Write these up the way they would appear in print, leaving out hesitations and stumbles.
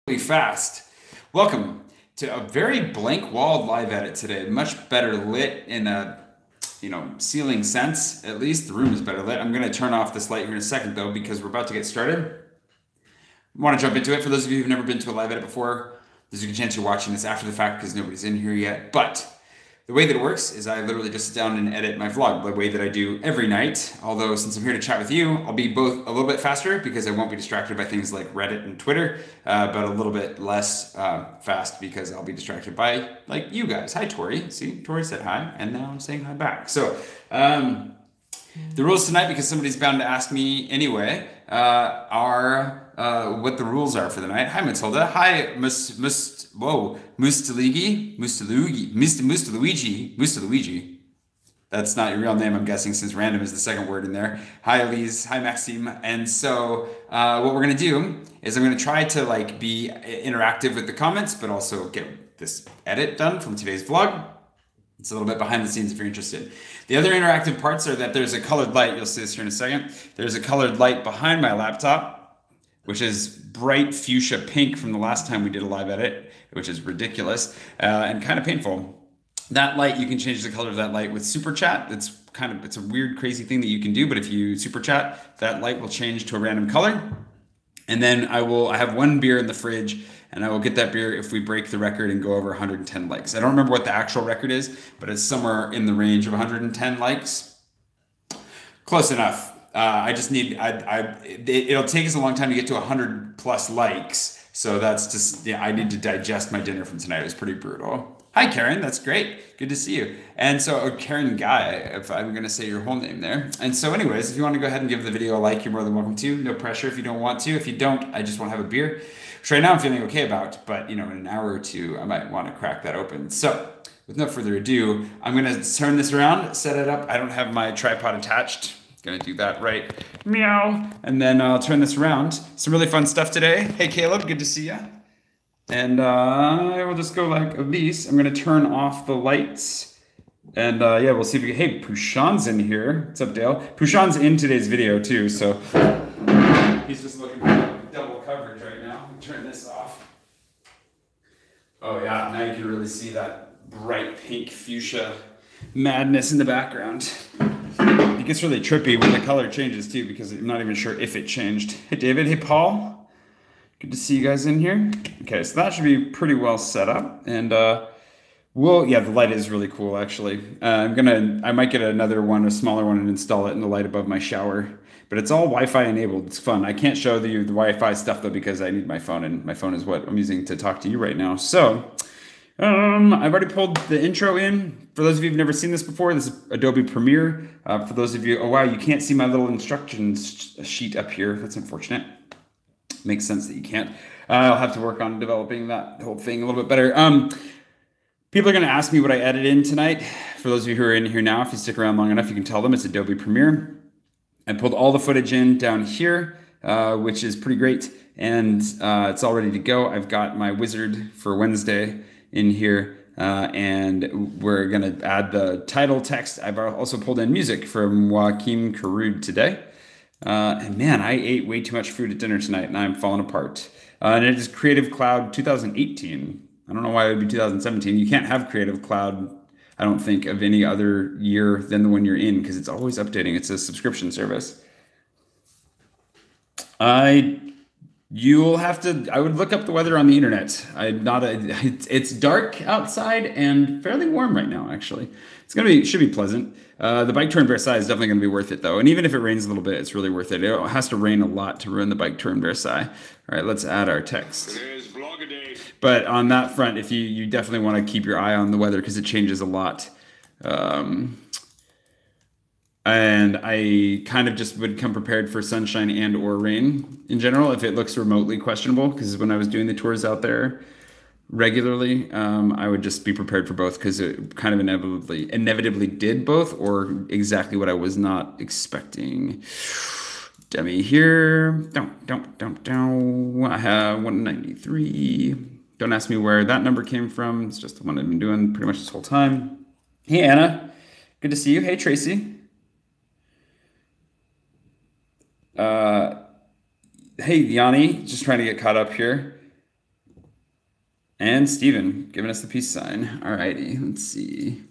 Fast. Welcome to a very blank walled live edit today. Much better lit in a ceiling sense. At least the room is better lit. I'm going to turn off this light here in a second though because we're about to get started. I want to jump into it. For those of you who've never been to a live edit before, there's a good chance you're watching this after the fact because nobody's in here yet. But the way that it works is I literally just sit down and edit my vlog the way that I do every night. Although since I'm here to chat with you, I'll be both a little bit faster because I won't be distracted by things like Reddit and Twitter, but a little bit less fast because I'll be distracted by like you guys. Hi, Tori. See, Tori said hi, and now I'm saying hi back. So the rules tonight, because somebody's bound to ask me anyway, are what the rules are for the night. Hi, Matilda. Hi, Mustaluigi. That's not your real name, I'm guessing, since random is the second word in there. Hi, Elise. Hi, Maxime. And so what we're going to do is I'm going to try to be interactive with the comments, but also get this edit done from today's vlog. It's a little bit behind the scenes if you're interested. The other interactive parts are that there's a colored light. You'll see this here in a second. There's a colored light behind my laptop, which is bright fuchsia pink from the last time we did a live edit, which is ridiculous and kind of painful. That light, you can change the color of that light with super chat. It's a weird, crazy thing that you can do, but if you super chat, that light will change to a random color. And then I have one beer in the fridge, and I will get that beer if we break the record and go over 110 likes. I don't remember what the actual record is, but it's somewhere in the range of 110 likes. Close enough. I just need, it'll take us a long time to get to 100 plus likes. So that's just, I need to digest my dinner from tonight. It was pretty brutal. Hi, Karen. That's great. Good to see you. And so, Karen Guy, if I'm going to say your whole name there. And so anyways, if you want to go ahead and give the video a like, you're more than welcome to. No pressure if you don't want to. If you don't, I just want to have a beer, which right now I'm feeling okay about. But, in an hour or two, I might want to crack that open. So with no further ado, I'm going to turn this around, set it up. I don't have my tripod attached. Gonna do that right. Meow. And then I'll turn this around. Some really fun stuff today. Hey, Caleb. Good to see you. And I will just go like this. I'm gonna turn off the lights, and yeah, we'll see if we can. Hey, Pushan's in here. What's up, Dale? Pushan's in today's video too, so he's just looking for double coverage right now. Turn this off. Oh yeah, now you can really see that bright pink fuchsia madness in the background. It gets really trippy when the color changes too, because I'm not even sure if it changed. Hey, David. Hey, Paul. Good to see you guys in here. Okay, so that should be pretty well set up. And yeah, the light is really cool actually. I might get another one, a smaller one, and install it in the light above my shower. But it's all Wi-Fi enabled. It's fun. I can't show you the Wi-Fi stuff though because I need my phone, and my phone is what I'm using to talk to you right now. So I've already pulled the intro in. For those of you who've never seen this before, this is Adobe Premiere. For those of you, oh wow, you can't see my little instructions sheet up here. That's unfortunate. Makes sense that you can't. I'll have to work on developing that whole thing a little bit better. People are going to ask me what I edited in tonight. For those of you who are in here now, if you stick around long enough, you can tell them it's Adobe Premiere. I pulled all the footage in down here, which is pretty great. And it's all ready to go. I've got my wizard for Wednesday in here. And we're going to add the title text. I've also pulled in music from Joaquim Carud today. And man, I ate way too much food at dinner tonight and I'm falling apart. And it is Creative Cloud 2018. I don't know why it would be 2017. You can't have Creative Cloud, I don't think, of any other year than the one you're in because it's always updating. It's a subscription service. You'll have to, I would look up the weather on the internet. It's dark outside and fairly warm right now, actually. Should be pleasant. The bike tour in Versailles is definitely going to be worth it though. And even if it rains a little bit, it's really worth it. It has to rain a lot to ruin the bike tour in Versailles. All right, let's add our text. But on that front, if you definitely want to keep your eye on the weather because it changes a lot. And I kind of just would come prepared for sunshine and or rain in general if it looks remotely questionable, because when I was doing the tours out there regularly, I would just be prepared for both because it kind of inevitably did both or exactly what I was not expecting. Dummy here. Don't. I have 193. Don't ask me where that number came from. It's just the one I've been doing pretty much this whole time. Hey, Anna. Good to see you. Hey, Tracy. Hey, Yanni, just trying to get caught up here. And Steven giving us the peace sign. All righty, let's see.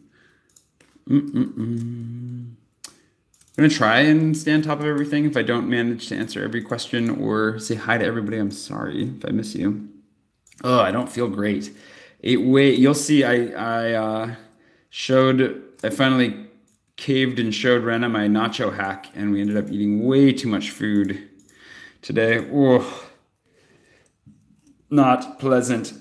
I'm going to try and stay on top of everything. If I don't manage to answer every question or say hi to everybody, I'm sorry if I miss you. Oh, I don't feel great. You'll see, I finally caved and showed Rena my nacho hack, and we ended up eating way too much food today. Oh, not pleasant.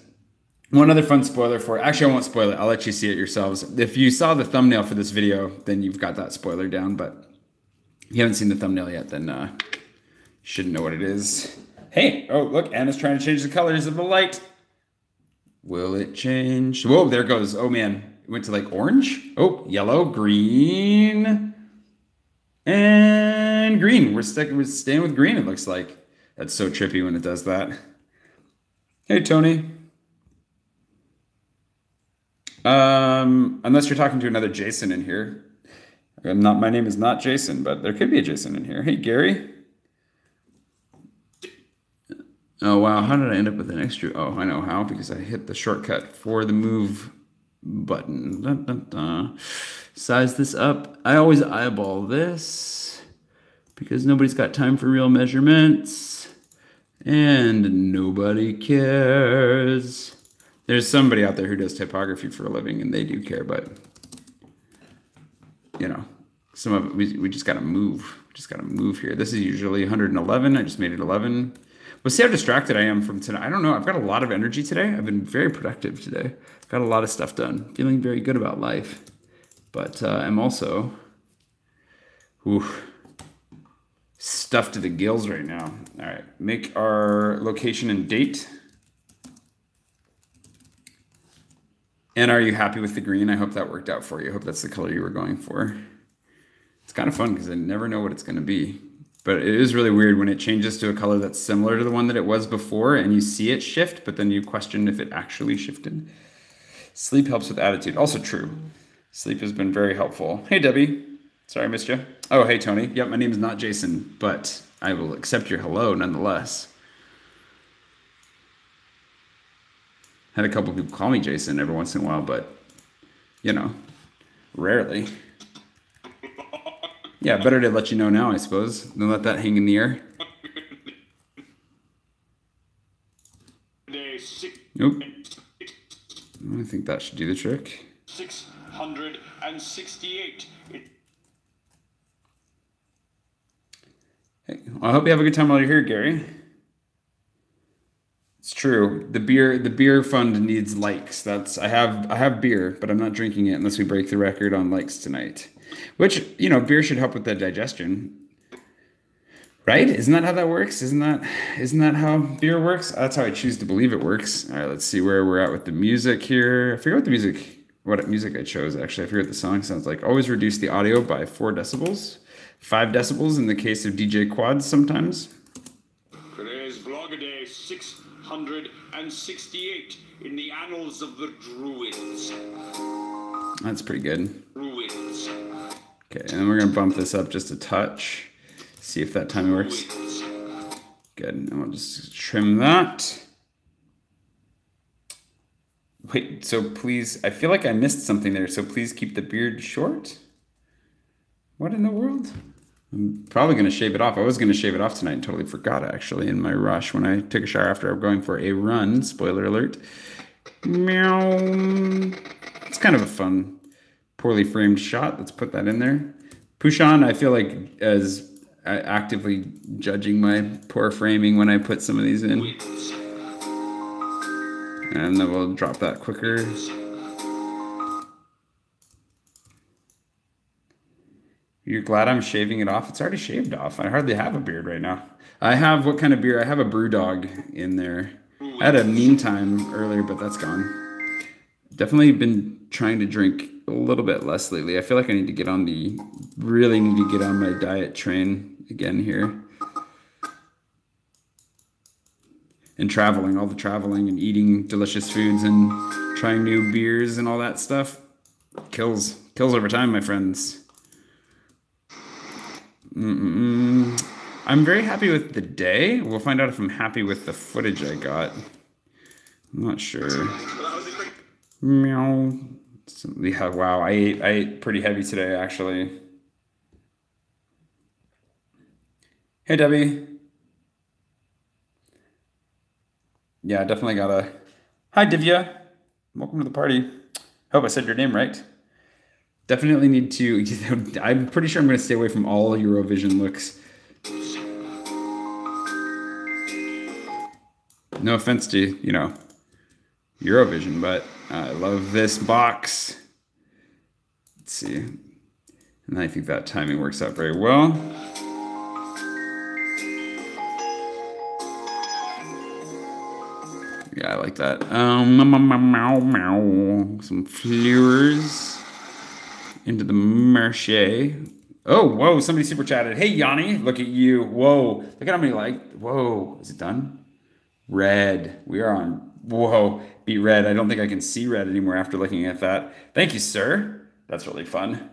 One other fun spoiler for it. Actually, I won't spoil it. I'll let you see it yourselves. If you saw the thumbnail for this video, then you've got that spoiler down. But if you haven't seen the thumbnail yet, then you shouldn't know what it is. Hey, oh, look, Anna's trying to change the colors of the light. Will it change? Whoa, there it goes. Oh, man. It went to like orange. Oh, yellow, green, and green. We're staying with green, it looks like. That's so trippy when it does that. Hey, Tony. Unless you're talking to another Jason in here. My name is not Jason, but there could be a Jason in here. Hey, Gary. Oh, wow. How did I end up with an extra? Oh, I know how, because I hit the shortcut for the move button. Dun, dun, dun. Size this up. I always eyeball this because nobody's got time for real measurements and nobody cares. There's somebody out there who does typography for a living and they do care, but you know, some of it, we just got to move. Just got to move here. This is usually 111. I just made it 11. We'll see how distracted I am from today. I don't know. I've got a lot of energy today. I've been very productive today. Got a lot of stuff done. Feeling very good about life. But I'm also stuffed to the gills right now. All right. Make our location and date. And are you happy with the green? I hope that worked out for you. I hope that's the color you were going for. It's kind of fun because I never know what it's going to be. But it is really weird when it changes to a color that's similar to the one that it was before and you see it shift, but then you question if it actually shifted. Sleep helps with attitude. Also true. Sleep has been very helpful. Hey, Debbie. Sorry I missed you. Oh, hey, Tony. Yep, my name is not Jason, but I will accept your hello nonetheless. Had a couple people call me Jason every once in a while, but, you know, rarely. Yeah, better to let you know now, I suppose, than let that hang in the air. Nope. I think that should do the trick. 668. Hey, well, I hope you have a good time while you're here, Gary. It's true. The beer fund needs likes. I have beer, but I'm not drinking it unless we break the record on likes tonight. Which, you know, beer should help with the digestion. Right? Isn't that how that works? Isn't that how beer works? That's how I choose to believe it works. All right, let's see where we're at with the music here. I forget what music I chose, actually. I forget what the song sounds like. Always reduce the audio by 4 decibels. 5 decibels in the case of DJ Quads sometimes. Today's Vlogger Day 668 in the annals of the Druids. That's pretty good. Druids. Okay, and then we're going to bump this up just a touch. See if that timing works. Good, and we'll just trim that. Wait, so please, I feel like I missed something there, so please keep the beard short? What in the world? I'm probably going to shave it off. I was going to shave it off tonight and totally forgot, actually, in my rush when I took a shower after going for a run. Spoiler alert. Meow. It's kind of a fun, poorly framed shot. Let's put that in there. Pushan, I feel like, is actively judging my poor framing when I put some of these in. And then we'll drop that quicker. You're glad I'm shaving it off? It's already shaved off. I hardly have a beard right now. I have, what kind of beer? I have a brew dog in there. I had a meantime earlier, but that's gone. Definitely been trying to drink a little bit less lately. I feel like I need to really need to get on my diet train again here. And traveling, all the traveling and eating delicious foods and trying new beers and all that stuff. Kills over time, my friends. I'm very happy with the day. We'll find out if I'm happy with the footage I got. I'm not sure. Meow. Yeah, wow, I ate pretty heavy today, actually. Hey, Debbie. Yeah, definitely gotta. Hi, Divya. Welcome to the party. Hope I said your name right. Definitely need to. I'm pretty sure I'm going to stay away from all Eurovision looks. No offense to, Eurovision, but I love this box. Let's see. And I think that timing works out very well. Yeah, I like that. Some flowers into the marche. Oh, whoa, somebody super chatted. Hey, Yanni, look at you. Whoa, look at how many whoa, is it done? Red. We are on, whoa, beat red. I don't think I can see red anymore after looking at that. Thank you, sir. That's really fun.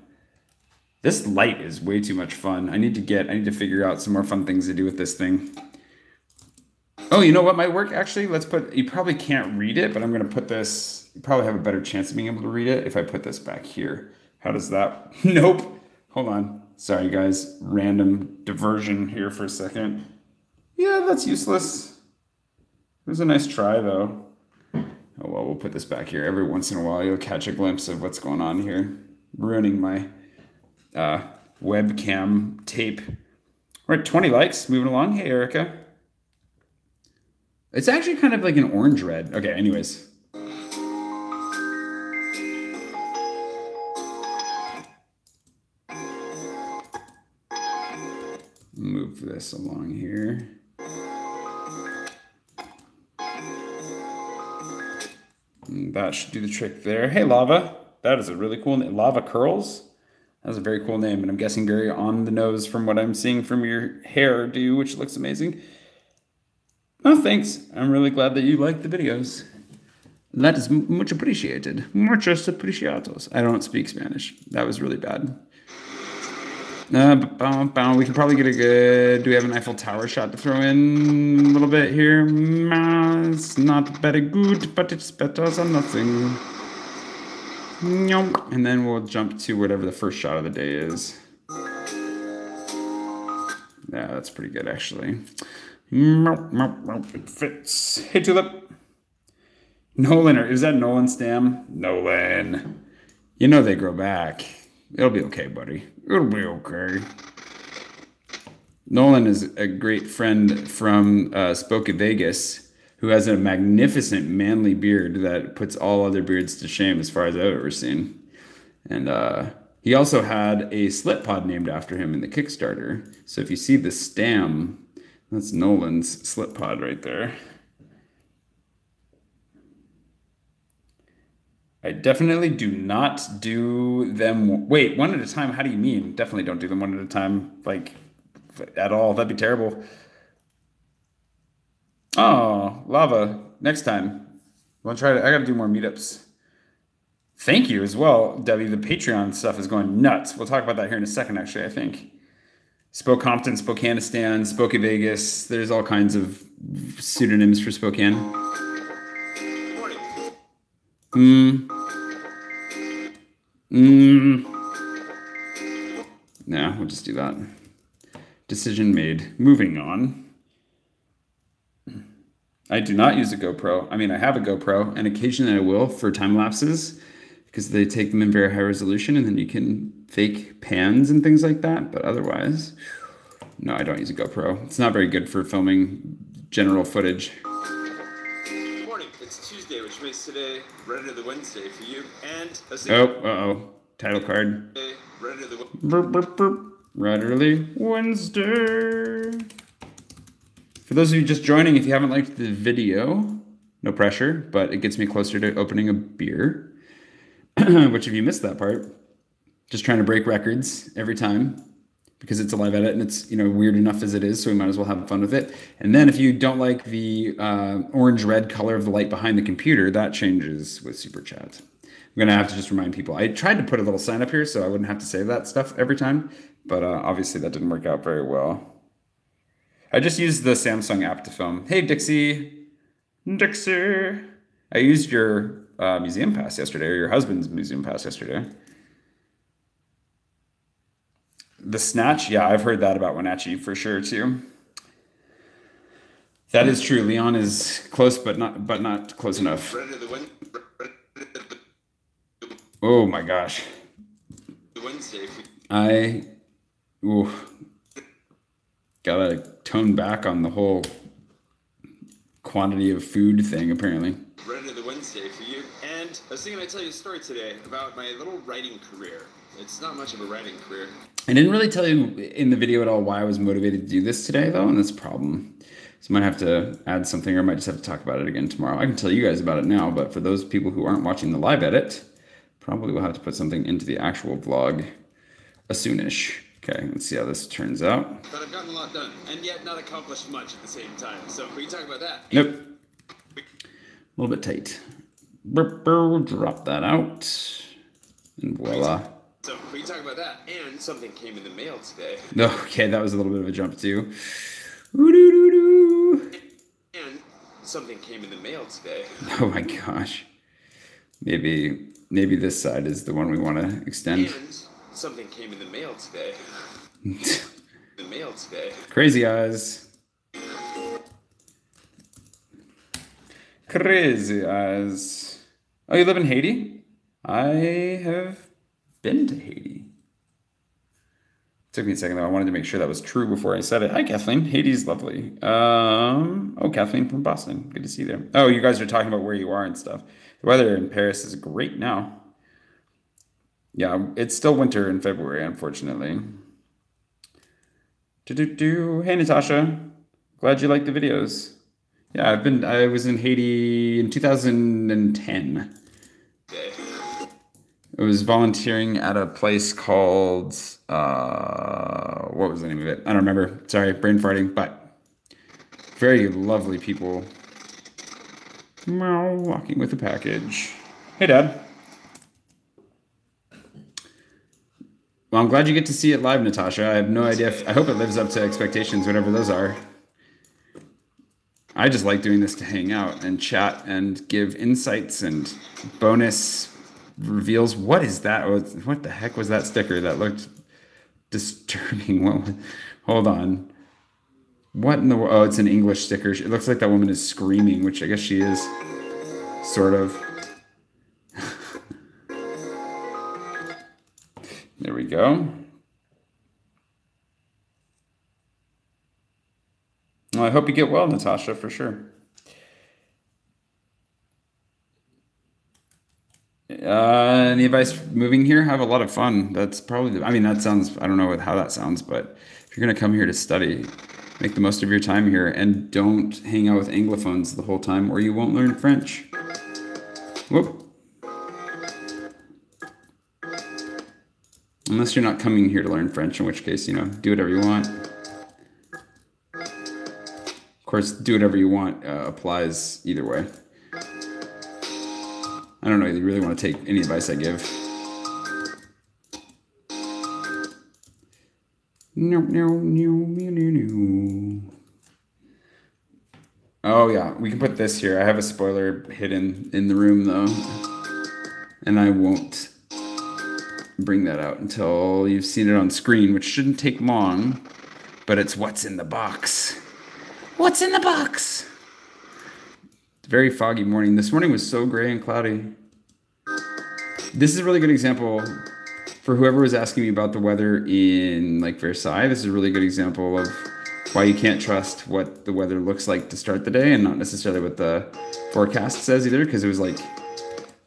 This light is way too much fun. I need to figure out some more fun things to do with this thing. Oh, you know what might work actually? You probably can't read it, but I'm going to put this, you probably have a better chance of being able to read it if I put this back here. How does that? Nope. Hold on. Sorry, guys. Random diversion here for a second. Yeah, that's useless. It was a nice try, though. Oh, well, we'll put this back here. Every once in a while, you'll catch a glimpse of what's going on here. Ruining my webcam tape. We're at 20 likes. Moving along. Hey, Erica. It's actually kind of like an orange red. Okay, anyways. Move this along here. And that should do the trick there. Hey, Lava. That is a really cool name. Lava Curls? That's a very cool name, and I'm guessing very on the nose from what I'm seeing from your hairdo, which looks amazing. Oh, thanks. I'm really glad that you like the videos. That is much appreciated. Muchos apreciados. I don't speak Spanish. That was really bad. We can probably get a good... Do we have an Eiffel Tower shot to throw in a little bit here? It's not very good, but it's better than nothing. And then we'll jump to whatever the first shot of the day is. Yeah, that's pretty good, actually. It fits. Hey, Tulip. Nolan, or is that Nolan Stam? Nolan. You know they grow back. It'll be okay, buddy. It'll be okay. Nolan is a great friend from Spoke Vegas who has a magnificent manly beard that puts all other beards to shame as far as I've ever seen. And he also had a slit pod named after him in the Kickstarter. So if you see the stam, that's Nolan's slip pod right there. I definitely do not do them. Wait, one at a time? How do you mean? Definitely don't do them one at a time, like, at all. That'd be terrible. Oh, Lava. Next time. We'll try to, I gotta do more meetups. Thank you as well, Debbie. The Patreon stuff is going nuts. We'll talk about that here in a second, actually, I think. Spokampton, Spokanistan, Spoke Vegas. There's all kinds of pseudonyms for Spokane. Nah, we'll just do that. Decision made. Moving on. I do not use a GoPro. I mean, I have a GoPro, and occasionally I will for time lapses because they take them in very high resolution, and then you can fake pans and things like that. But otherwise, no, I don't use a GoPro. It's not very good for filming general footage. Good morning. It's Tuesday, which makes today Red Under the Wednesday for you. And Title card. Red Under the Red Early Wednesday. For those of you just joining, if you haven't liked the video, no pressure, but it gets me closer to opening a beer. Which, if you missed that part, just trying to break records every time because it's a live edit and it's, weird enough as it is, so we might as well have fun with it. And then if you don't like the orange-red color of the light behind the computer, that changes with Super Chat. I'm going to have to just remind people. I tried to put a little sign up here so I wouldn't have to say that stuff every time, but obviously that didn't work out very well. I just used the Samsung app to film. Hey, Dixie. Dixie. I used your museum pass yesterday, or your husband's museum pass yesterday. The Snatch, yeah, I've heard that about Wenatchee for sure too. That is true. Leon is close, but not close enough. Oh my gosh. Wednesday. Ooh, gotta tone back on the whole quantity of food thing, apparently. Right into the Wednesday for you. And I was thinking I'd tell you a story today about my little writing career. It's not much of a writing career. I didn't really tell you in the video at all why I was motivated to do this today, though, and that's a problem. So I might have to add something, or I might just have to talk about it again tomorrow. I can tell you guys about it now, but for those people who aren't watching the live edit, probably will have to put something into the actual vlog as soonish. Okay, let's see how this turns out. But I've gotten a lot done, and yet not accomplished much at the same time. So we can talk about that. Nope. A little bit tight. Drop that out. And voila. So we can talk about that. And something came in the mail today. Okay, that was a little bit of a jump too. Ooh-doo-doo-doo. And something came in the mail today. Oh my gosh. Maybe this side is the one we want to extend. And something came in the mail today. The mail today. Crazy eyes. Crazy eyes. Oh, you live in Haiti? I have been to Haiti. Took me a second though. I wanted to make sure that was true before I said it. Hi, Kathleen. Haiti's lovely. Oh, Kathleen from Boston. Good to see you there. Oh, you guys are talking about where you are and stuff. The weather in Paris is great now. Yeah, it's still winter in February, unfortunately. Hey, Natasha. Glad you like the videos. Yeah, I was in Haiti in 2010. I was volunteering at a place called, what was the name of it? I don't remember. Sorry, brain farting, but very lovely people. Meow, walking with a package. Hey, Dad. Well, I'm glad you get to see it live, Natasha. I have no idea I hope it lives up to expectations, whatever those are. I just like doing this to hang out and chat and give insights and bonus reveals. What is that? What the heck was that sticker? That looked disturbing. Hold on. What in the world? Oh, it's an English sticker. It looks like that woman is screaming, which I guess she is. Sort of. There we go. Well, I hope you get well, Natasha, for sure. Any advice moving here? Have a lot of fun. That's probably, I mean, that sounds, I don't know how that sounds, but if you're going to come here to study, make the most of your time here and don't hang out with Anglophones the whole time or you won't learn French. Whoop. Unless you're not coming here to learn French, in which case, you know, do whatever you want. Of course, do whatever you want applies either way. I don't know if you really want to take any advice I give. No, no, no, no, no. Oh yeah, we can put this here. I have a spoiler hidden in the room though. And I won't bring that out until you've seen it on screen, which shouldn't take long, but it's what's in the box. What's in the box? It's a very foggy morning. This morning was so gray and cloudy. This is a really good example for whoever was asking me about the weather in like Versailles. This is a really good example of why you can't trust what the weather looks like to start the day and not necessarily what the forecast says either, because it was like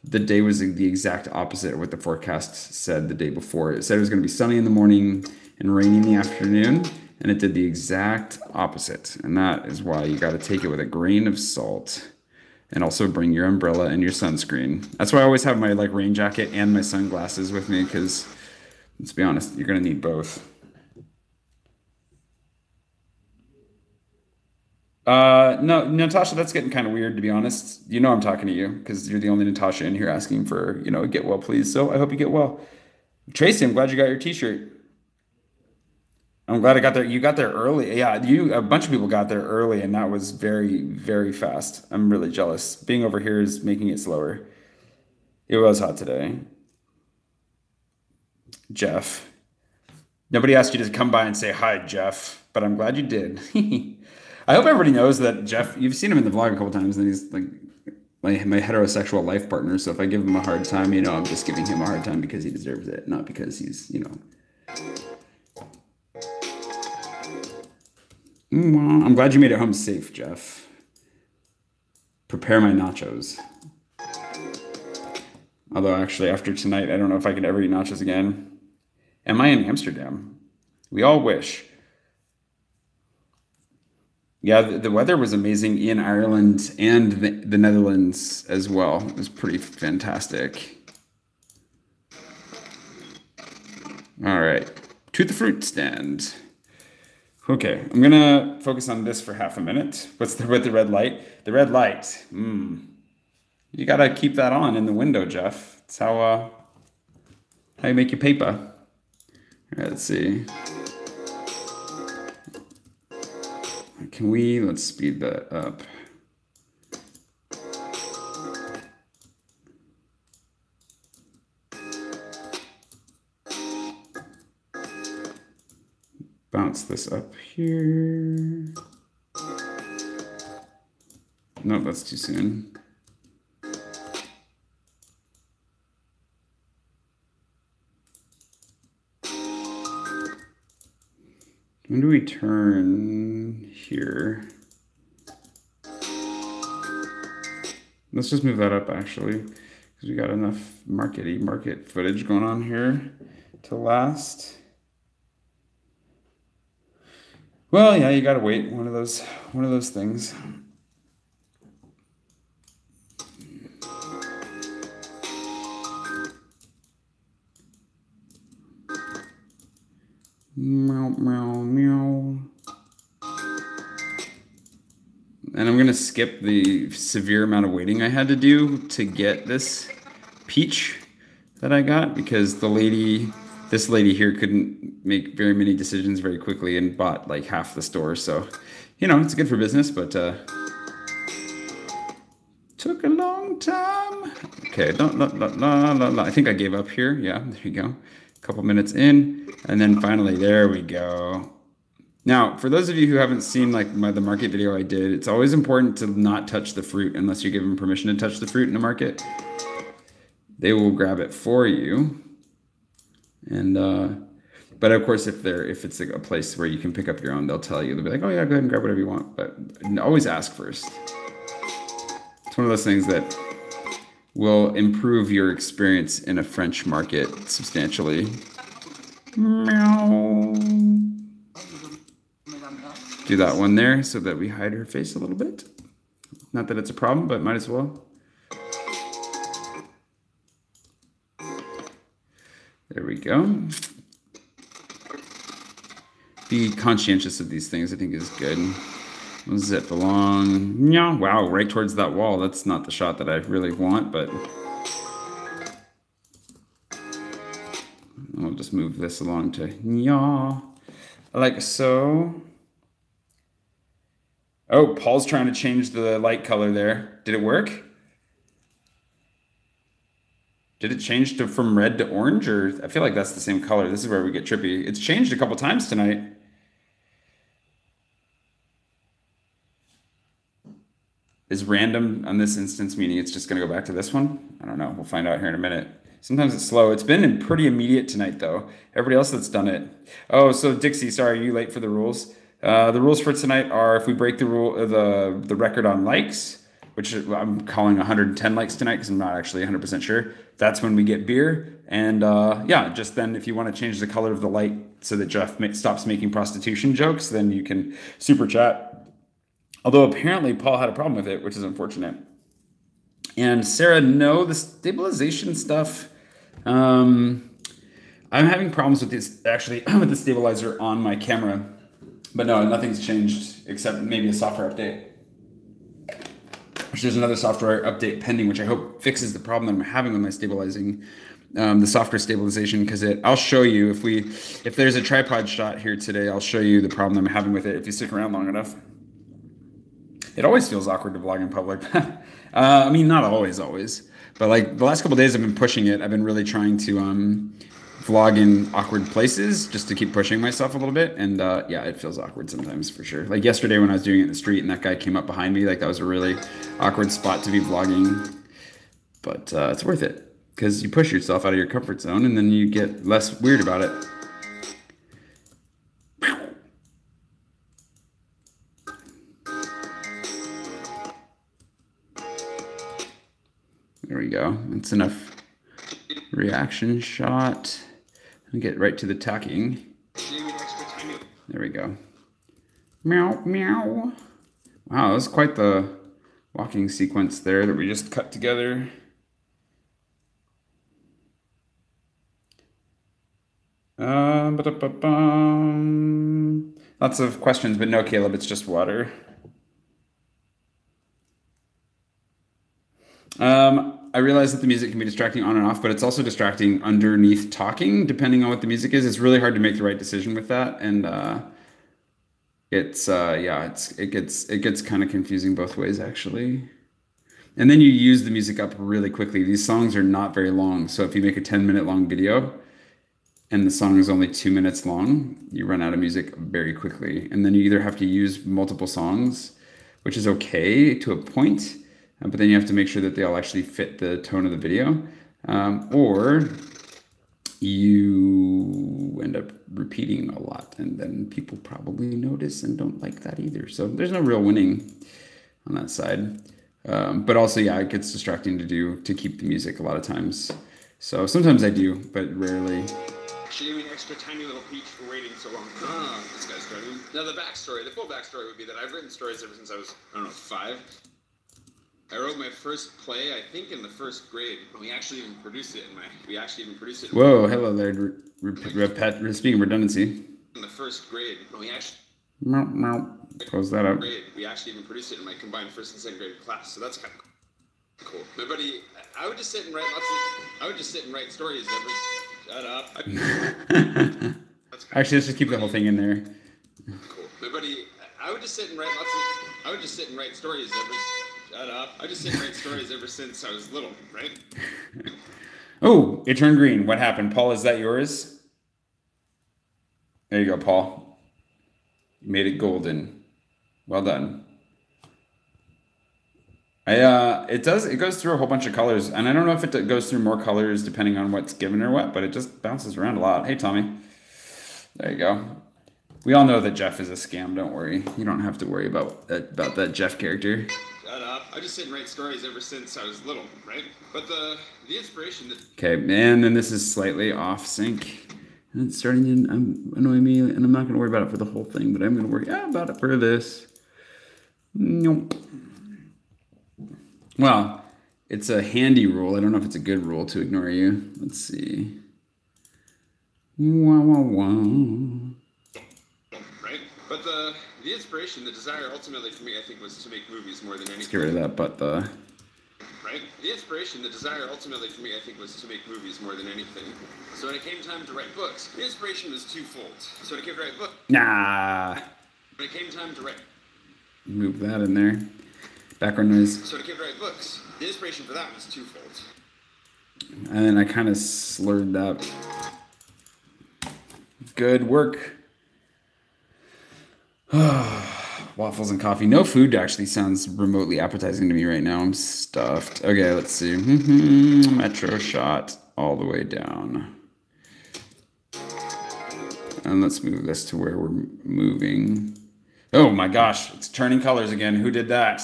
the day was the exact opposite of what the forecast said the day before. It said it was going to be sunny in the morning and rainy in the afternoon, and it did the exact opposite. And that is why you got to take it with a grain of salt. And also bring your umbrella and your sunscreen. That's why I always have my like rain jacket and my sunglasses with me, because let's be honest, you're going to need both. No, Natasha, that's getting kind of weird, to be honest. You know I'm talking to you because you're the only Natasha in here asking for, you know, get well, please. So I hope you get well. Tracy, I'm glad you got your t-shirt. I'm glad I got there. You got there early. Yeah, a bunch of people got there early, and that was very, very fast. I'm really jealous. Being over here is making it slower. It was hot today. Jeff. Nobody asked you to come by and say hi, Jeff, but I'm glad you did. I hope everybody knows that Jeff, you've seen him in the vlog a couple times, and he's like my heterosexual life partner. So if I give him a hard time, I'm just giving him a hard time because he deserves it, not because he's. I'm glad you made it home safe, Jeff. Prepare my nachos. Although actually after tonight, I don't know if I could ever eat nachos again. Am I in Amsterdam? We all wish. Yeah, the weather was amazing in Ireland and the Netherlands as well. It was pretty fantastic. All right, to the fruit stand. Okay, I'm gonna focus on this for half a minute. With the red light? The red light. You gotta keep that on in the window, Jeff. It's how you make your paper. All right, let's see. Let's speed that up. Bounce this up here. No, that's too soon. When do we turn here? Let's just move that up actually, because we got enough market footage going on here to last. Well, yeah, you gotta wait. One of those things. Meow, meow, meow. And I'm gonna skip the severe amount of waiting I had to do to get this peach that I got, because this lady here couldn't make very many decisions very quickly and bought like half the store. So, it's good for business, but took a long time. Okay, I think I gave up here. Yeah, there you go. Couple minutes in, and then finally there we go. Now, for those of you who haven't seen like the market video I did, it's always important to not touch the fruit unless you give them permission to touch the fruit in a market. They will grab it for you. And but of course, if it's like a place where you can pick up your own, they'll tell you. They'll be like, oh yeah, go ahead and grab whatever you want, but always ask first. It's one of those things that will improve your experience in a French market substantially. Meow. Do that one there so that we hide her face a little bit. Not that it's a problem, but might as well. There we go. Be conscientious of these things, I think, is good. Zip along. Yeah, wow, right towards that wall. That's not the shot that I really want, but I'll just move this along to yeah, like so. Oh, Paul's trying to change the light color there. Did it work? Did it change from red to orange, or I feel like that's the same color. This is where we get trippy. It's changed a couple times tonight. Is random on this instance meaning it's just going to go back to this one? I don't know. We'll find out here in a minute. Sometimes it's slow. It's been pretty immediate tonight, though. Everybody else that's done it. Oh, so Dixie, sorry, are you late for the rules? The rules for tonight are if we break the record on likes, which I'm calling 110 likes tonight because I'm not actually 100% sure. That's when we get beer. And yeah, just then if you want to change the color of the light so that Jeff stops making prostitution jokes, then you can super chat. Although apparently Paul had a problem with it, which is unfortunate. And Sarah, no, the stabilization stuff. I'm having problems with this, actually, with the stabilizer on my camera. But no, nothing's changed except maybe a software update. Which there's another software update pending, which I hope fixes the problem that I'm having with my stabilizing. the software stabilization, because I'll show you if there's a tripod shot here today, I'll show you the problem I'm having with it if you stick around long enough. It always feels awkward to vlog in public. I mean, not always, but like the last couple days I've been pushing it. I've been really trying to vlog in awkward places just to keep pushing myself a little bit. And yeah, it feels awkward sometimes for sure. Like yesterday when I was doing it in the street and that guy came up behind me, like that was a really awkward spot to be vlogging. But it's worth it because you push yourself out of your comfort zone and then you get less weird about it. There we go. That's enough reaction shot. And get right to the talking. There we go. Meow, meow. Wow, that was quite the walking sequence there that we just cut together. Lots of questions, but no, Caleb, it's just water. I realize that the music can be distracting on and off, but it's also distracting underneath talking, depending on what the music is. It's really hard to make the right decision with that, and yeah, it gets kind of confusing both ways actually. And then you use the music up really quickly. These songs are not very long, so if you make a 10-minute long video and the song is only 2 minutes long, you run out of music very quickly, and then you either have to use multiple songs, which is okay to a point. But then you have to make sure that they all actually fit the tone of the video, or you end up repeating a lot, and then people probably notice and don't like that either. So there's no real winning on that side. But also, yeah, it gets distracting to keep the music a lot of times. So sometimes I do, but rarely. She gave me an extra tiny little peach for waiting so long. Ah, this guy's driving. Now the full backstory would be that I've written stories ever since I was, I don't know, 5. I wrote my first play, I think, in the 1st grade. We actually even produced it Whoa, hello there. Speaking of redundancy. In the 1st grade. We actually. Close that up. We actually even produced it in my combined 1st and 2nd grade class, so that's kind of cool. My buddy, I would just sit and write stories every. Shut up. Actually, let's just keep the whole thing in there. Cool. My buddy, I would just sit and write stories every. Shut up. I just sit and write stories ever since I was little, right? Oh, it turned green. What happened? Paul, is that yours? There you go, Paul. You made it golden. Well done. It goes through a whole bunch of colors, and I don't know if it goes through more colors depending on what's given or what, but it just bounces around a lot. Hey, Tommy. There you go. We all know that Jeff is a scam. Don't worry. You don't have to worry about that Jeff character. Shut up. I just sit and write stories ever since I was little, right? But the inspiration that... Okay, and then this is slightly off sync. And it's starting to annoy me, and I'm not going to worry about it for the whole thing, but I'm going to worry about it for this. Nope. Well, it's a handy rule. I don't know if it's a good rule to ignore you. Let's see. Wah, wah, wah. Right? But the inspiration, the desire ultimately for me, I think, was to make movies more than anything. Let's get rid of that, but the... Right? The inspiration, the desire ultimately for me, I think, was to make movies more than anything. So when it came time to write books, the inspiration was twofold. So when it came to write books... Nah. When it came time to write... Move that in there. Background noise. So when it came to write books, the inspiration for that was twofold. And then I kind of slurred that. Good work. Waffles and coffee. No food actually sounds remotely appetizing to me right now. I'm stuffed. Okay, let's see. Metro shot all the way down. And let's move this to where we're moving. Oh my gosh, it's turning colors again. Who did that?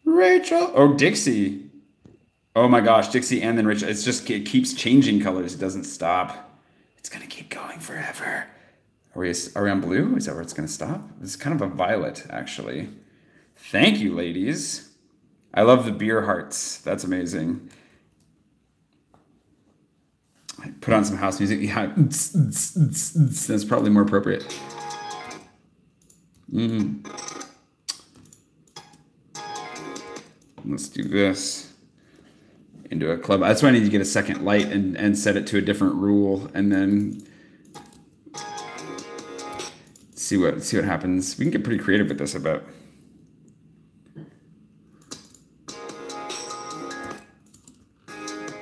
Rachel. Oh, Dixie. Oh my gosh, Dixie and then Rachel. It keeps changing colors. It doesn't stop. It's going to keep going forever. Are we on blue? Is that where it's going to stop? It's kind of a violet, actually. Thank you, ladies. I love the beer hearts. That's amazing. I put on some house music. Yeah, that's probably more appropriate. Let's do this. into a club. That's why I need to get a second light and set it to a different rule, and then see what happens. We can get pretty creative with this, I bet.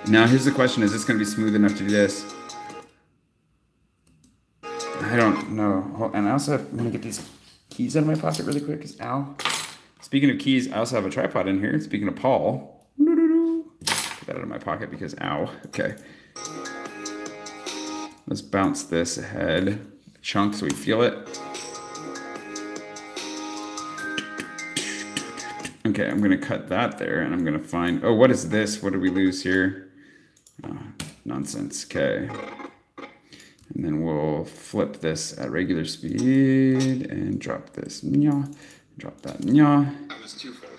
Now here's the question: is this going to be smooth enough to do this? I don't know. And I also want to get these keys out of my pocket really quick. Cause ow. Speaking of keys, I also have a tripod in here. Speaking of Paul, get that out of my pocket because ow. Okay. Let's bounce this ahead a chunk so we feel it. Okay, I'm gonna cut that there, and I'm gonna find. Oh, what is this? What did we lose here? Oh, nonsense. Okay. And then we'll flip this at regular speed and drop this. Nya. Drop that. Nya. That was twofold.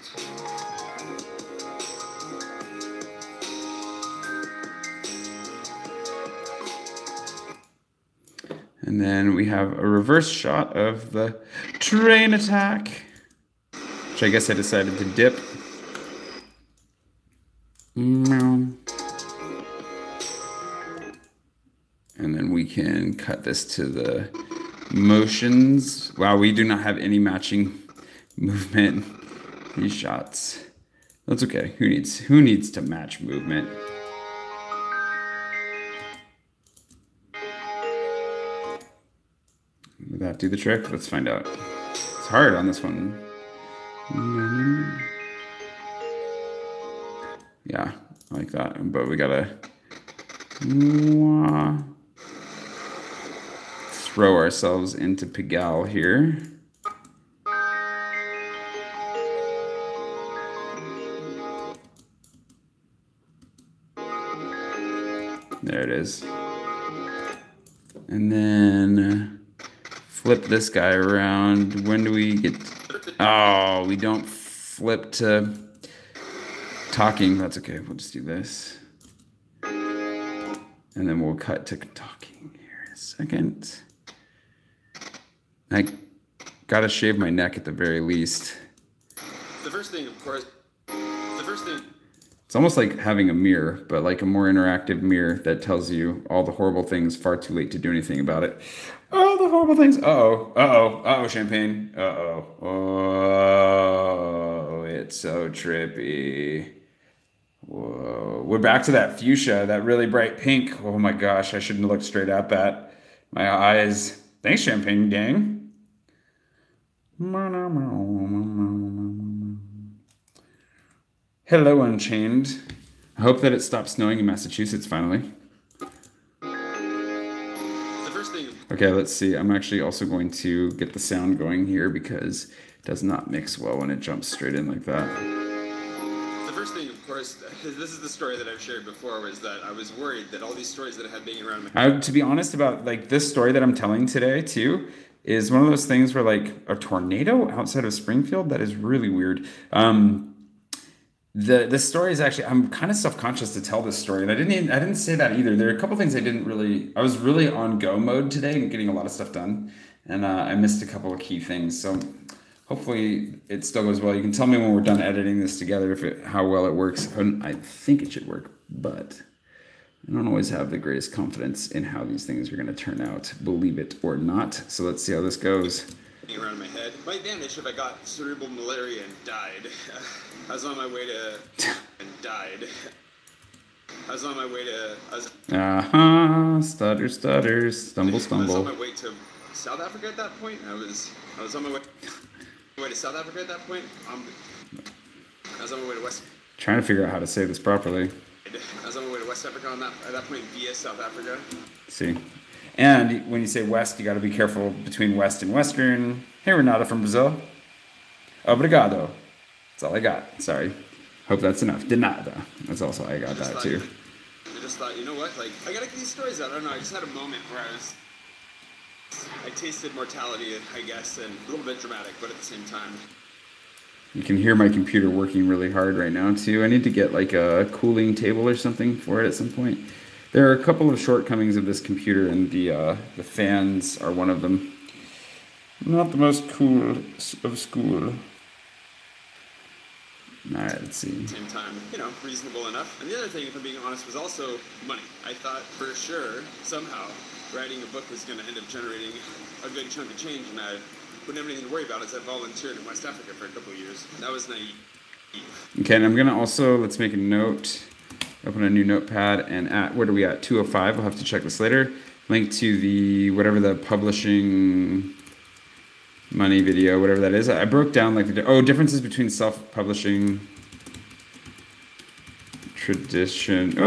And then we have a reverse shot of the train attack, which I guess I decided to dip. And then we can cut this to the motions. Wow, we do not have any matching movement. These shots. That's okay. Who needs to match movement? Will that do the trick? Let's find out. It's hard on this one. Yeah, I like that. But we gotta throw ourselves into Pigalle here. There it is. And then flip this guy around. When do we get... Oh, we don't flip to talking. That's okay. We'll just do this. And then we'll cut to talking here in a second. I gotta shave my neck at the very least. The first thing, of course, It's almost like having a mirror, but like a more interactive mirror that tells you all the horrible things far too late to do anything about it. Oh, the horrible things. Uh-oh, champagne. Oh, it's so trippy. Whoa, we're back to that fuchsia, that really bright pink. Oh my gosh, I shouldn't have looked straight at that. My eyes. Thanks, champagne gang. Hello, Unchained. I hope that it stops snowing in Massachusetts finally. the first thing, Okay, let's see. I'm actually also going to get the sound going here because it does not mix well when it jumps straight in like that. the first thing, of course, this is the story that I've shared before, was that I was worried that all these stories that I had being around my To be honest about like this story that I'm telling today too is one of those things where like a tornado outside of Springfield, that is really weird. The story is actually, I'm kind of self-conscious to tell this story, and I didn't say that either. There are a couple things I was really on go mode today and getting a lot of stuff done, and I missed a couple of key things. So hopefully it still goes well. You can tell me when we're done editing this together how well it works. I think it should work, but I don't always have the greatest confidence in how these things are going to turn out, believe it or not. So let's see how this goes. around my head. Might vanish if I got cerebral malaria and died. I was on my way to and died. I was on my way to. Stutter, stutter, stumble, I was stumble. on my way to South Africa at that point. I was on my way to South Africa at that point. I was on my way to West. Trying to figure out how to say this properly. I was on my way to West Africa at that point via South Africa. See. And when you say West, you got to be careful between West and Western. Hey, Renata from Brazil. Obrigado. That's all I got. Sorry. Hope that's enough. De nada. That's also I got that too. I just thought, you know what? Like, I gotta get these stories out. I don't know. I just had a moment where I tasted mortality, I guess, and a little bit dramatic, but at the same time. You can hear my computer working really hard right now too. I need to get like a cooling table or something for it at some point. There are a couple of shortcomings of this computer, and the fans are one of them. Not the most cool of school. All right, let's see. Same time, you know, reasonable enough. And the other thing, if I'm being honest, was also money. I thought for sure, somehow, writing a book was going to end up generating a good chunk of change, and I wouldn't have anything to worry about as I volunteered in West Africa for a couple of years. That was naive. Okay, and I'm going to also, let's make a note, open a new notepad, and at, where are we at? 205, we'll have to check this later. Link to the, whatever the publishing money video, whatever that is. I broke down like the differences between self-publishing tradition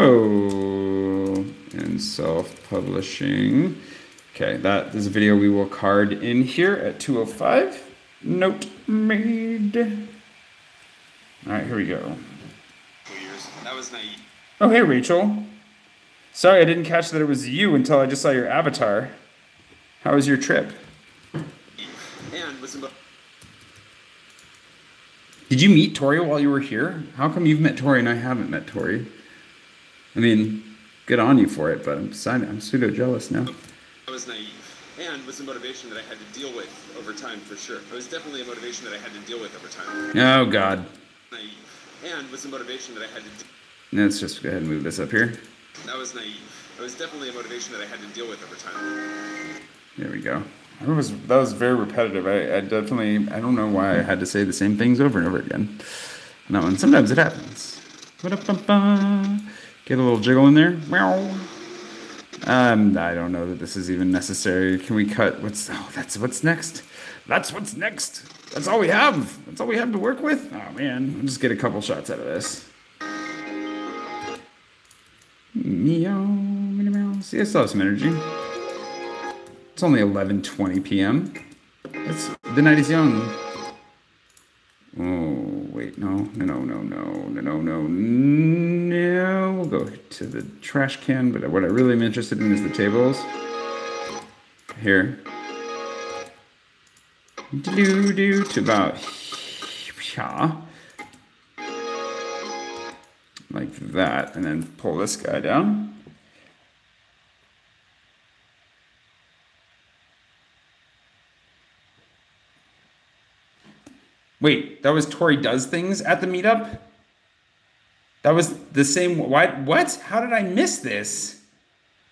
and self-publishing. Okay, that is a video we will card in here at 205. Note made. All right, here we go. 2 years. That was naive. Oh, hey, Rachel. Sorry, I didn't catch that it was you until I just saw your avatar. How was your trip? And was about. Did you meet Tori while you were here? How come you've met Tori and I haven't met Tori? I mean, good on you for it, but I'm pseudo jealous now. I was naive. And was a motivation that I had to deal with over time, for sure. It was definitely a motivation that I had to deal with over time. Oh, God. Naive. And was a motivation that I had to. Let's just go ahead and move this up here. That was naive. It was definitely a motivation that I had to deal with over time. There we go. That was very repetitive. I definitely, I don't know why I had to say the same things over and over again. And that one, sometimes it happens. Ba-da-ba-ba. Get a little jiggle in there. Meow. I don't know that this is even necessary. Can we cut? That's what's next. That's what's next. That's all we have. That's all we have to work with. Oh man, we'll just get a couple shots out of this. Meow, meow, meow. See, I still have some energy. It's only 11:20 p.m. The night is young. Oh wait, no. We'll go to the trash can, but what I really am interested in is the tables. Here. Do to about like that, and then pull this guy down. Wait, that was Tori Does Things at the meetup? That was the same. What? How did I miss this?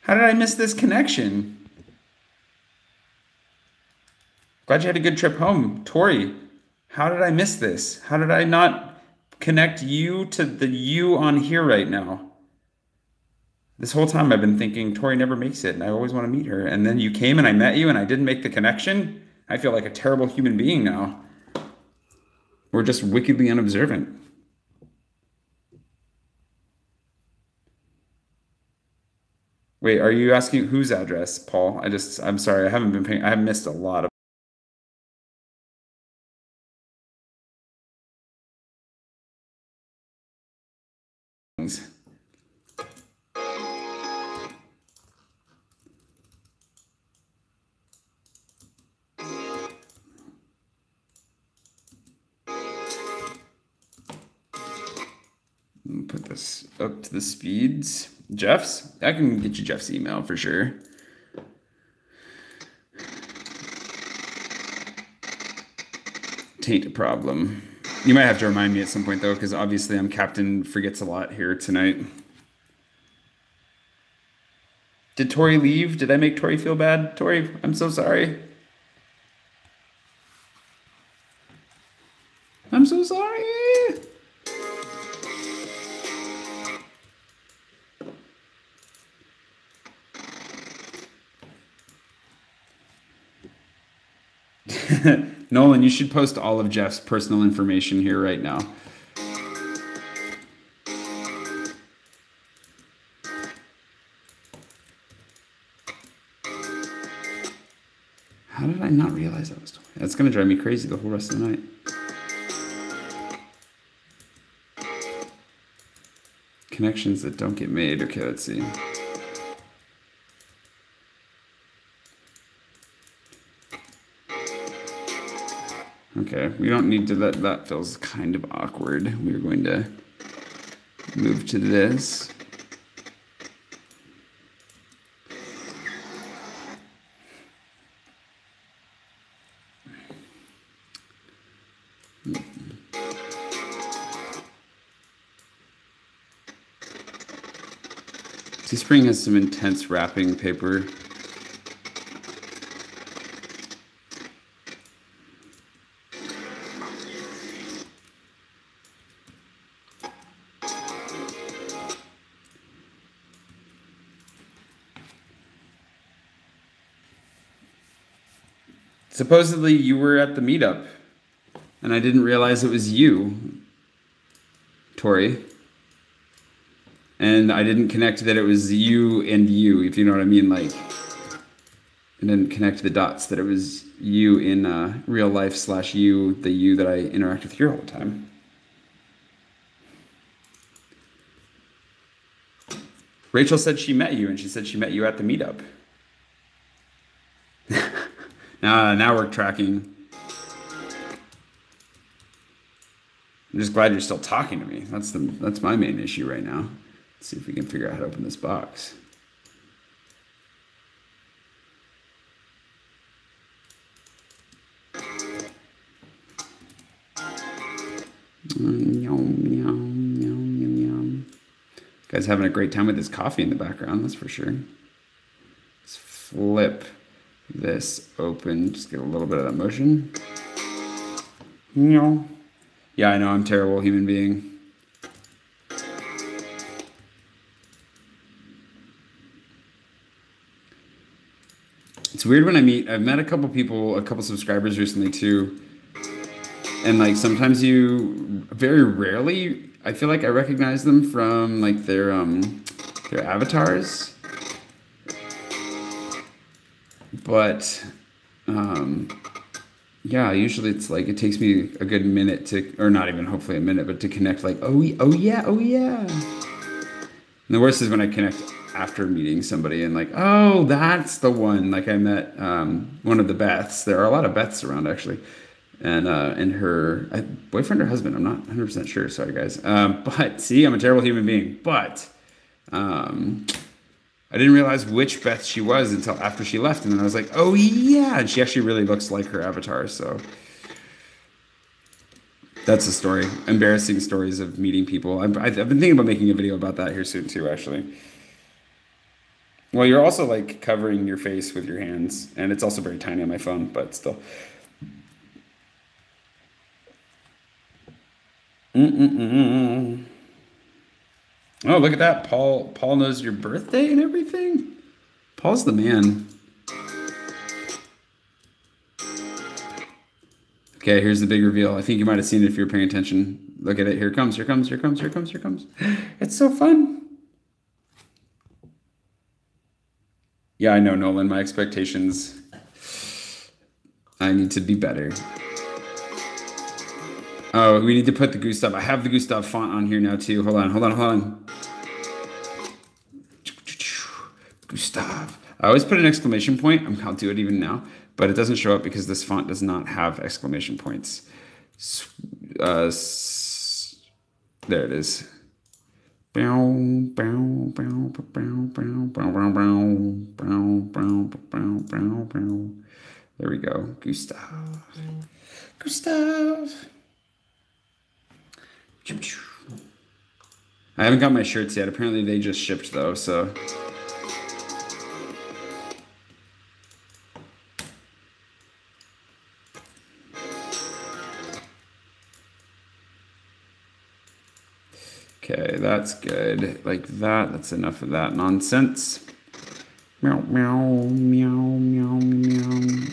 How did I miss this connection? Glad you had a good trip home. Tori, how did I miss this? How did I not connect you to the you on here right now? This whole time I've been thinking Tori never makes it and I always want to meet her. And then you came and I met you and I didn't make the connection. I feel like a terrible human being now. We're just wickedly unobservant. Wait, are you asking whose address, Paul? I'm sorry, I haven't been paying, I have missed a lot of things. Put this up to the speeds. Jeff's? I can get you Jeff's email for sure. Tain't a problem. You might have to remind me at some point though, because obviously I'm Captain Forgets a Lot here tonight. Did Tori leave? Did I make Tori feel bad? Tori, I'm so sorry. I'm so sorry. Nolan, you should post all of Jeff's personal information here right now. How did I not realize that was Tori? That's going to drive me crazy the whole rest of the night. Connections that don't get made. Okay, let's see. Okay, we don't need to let that feels kind of awkward. We're going to move to this. Teespring has some intense wrapping paper. Supposedly you were at the meetup, and I didn't realize it was you, Tori. And I didn't connect that it was you and you, if you know what I mean. Like, I didn't connect the dots that it was you in real life / you, the you that I interact with here all the time. Rachel said she met you, and she said she met you at the meetup. Now we're tracking. I'm just glad you're still talking to me. That's my main issue right now. Let's see if we can figure out how to open this box. Guy's having a great time with his coffee in the background, that's for sure. Let's flip this open, just get a little bit of that motion. Yeah, I know, I'm a terrible human being. It's weird when I've met a couple people, a couple subscribers recently too. And like sometimes very rarely, I feel like I recognize them from like their avatars. But yeah, usually it's like it takes me a good minute to, or not even hopefully a minute, but to connect like, oh yeah. And the worst is when I connect after meeting somebody and like, oh, that's the one. Like I met one of the Beths. There are a lot of Beths around actually. And her boyfriend or husband, I'm not 100% sure. Sorry, guys. But see, I'm a terrible human being. But I didn't realize which Beth she was until after she left. And then I was like, oh, yeah. And she actually really looks like her avatar. So that's the story. Embarrassing stories of meeting people. I've been thinking about making a video about that here soon, too, actually. Well, you're also like covering your face with your hands. And it's also very tiny on my phone, but still. Oh, look at that. Paul knows your birthday and everything. Paul's the man. Okay, here's the big reveal. I think you might have seen it if you're paying attention. Look at it. Here it comes. It's so fun. Yeah, I know, Nolan. My expectations. I need to be better. Oh, we need to put the Gustav. I have the Gustav font on here now too. Hold on. Gustav. I always put an exclamation point. I'll do it even now, but it doesn't show up because this font does not have exclamation points. There it is. There we go. Gustav. I haven't got my shirts yet. Apparently they just shipped though, so. Okay, that's good. Like that. That's enough of that nonsense. Meow, meow, meow, meow, meow.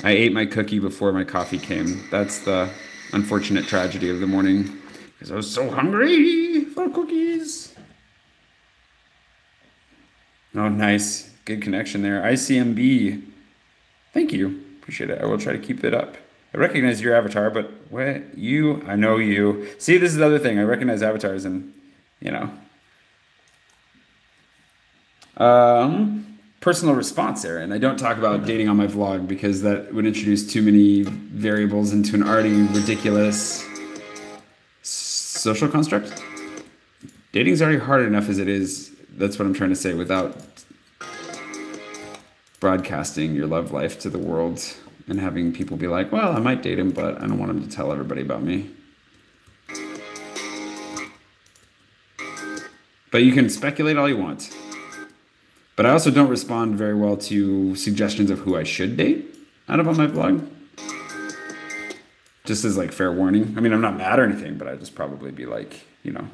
I ate my cookie before my coffee came. That's the unfortunate tragedy of the morning. Because I was so hungry for cookies. Oh, nice. Good connection there. ICMB. Thank you. Appreciate it. I will try to keep it up. I recognize your avatar, but what? You? I know you. See, this is the other thing. I recognize avatars and, you know. Personal response, Aaron. I don't talk about dating on my vlog because that would introduce too many variables into an already ridiculous social construct. Dating's already hard enough as it is. That's what I'm trying to say without broadcasting your love life to the world and having people be like, well, I might date him, but I don't want him to tell everybody about me. But you can speculate all you want. But I also don't respond very well to suggestions of who I should date out of on my vlog. Just as like fair warning. I mean, I'm not mad or anything, but I'd just probably be like, you know,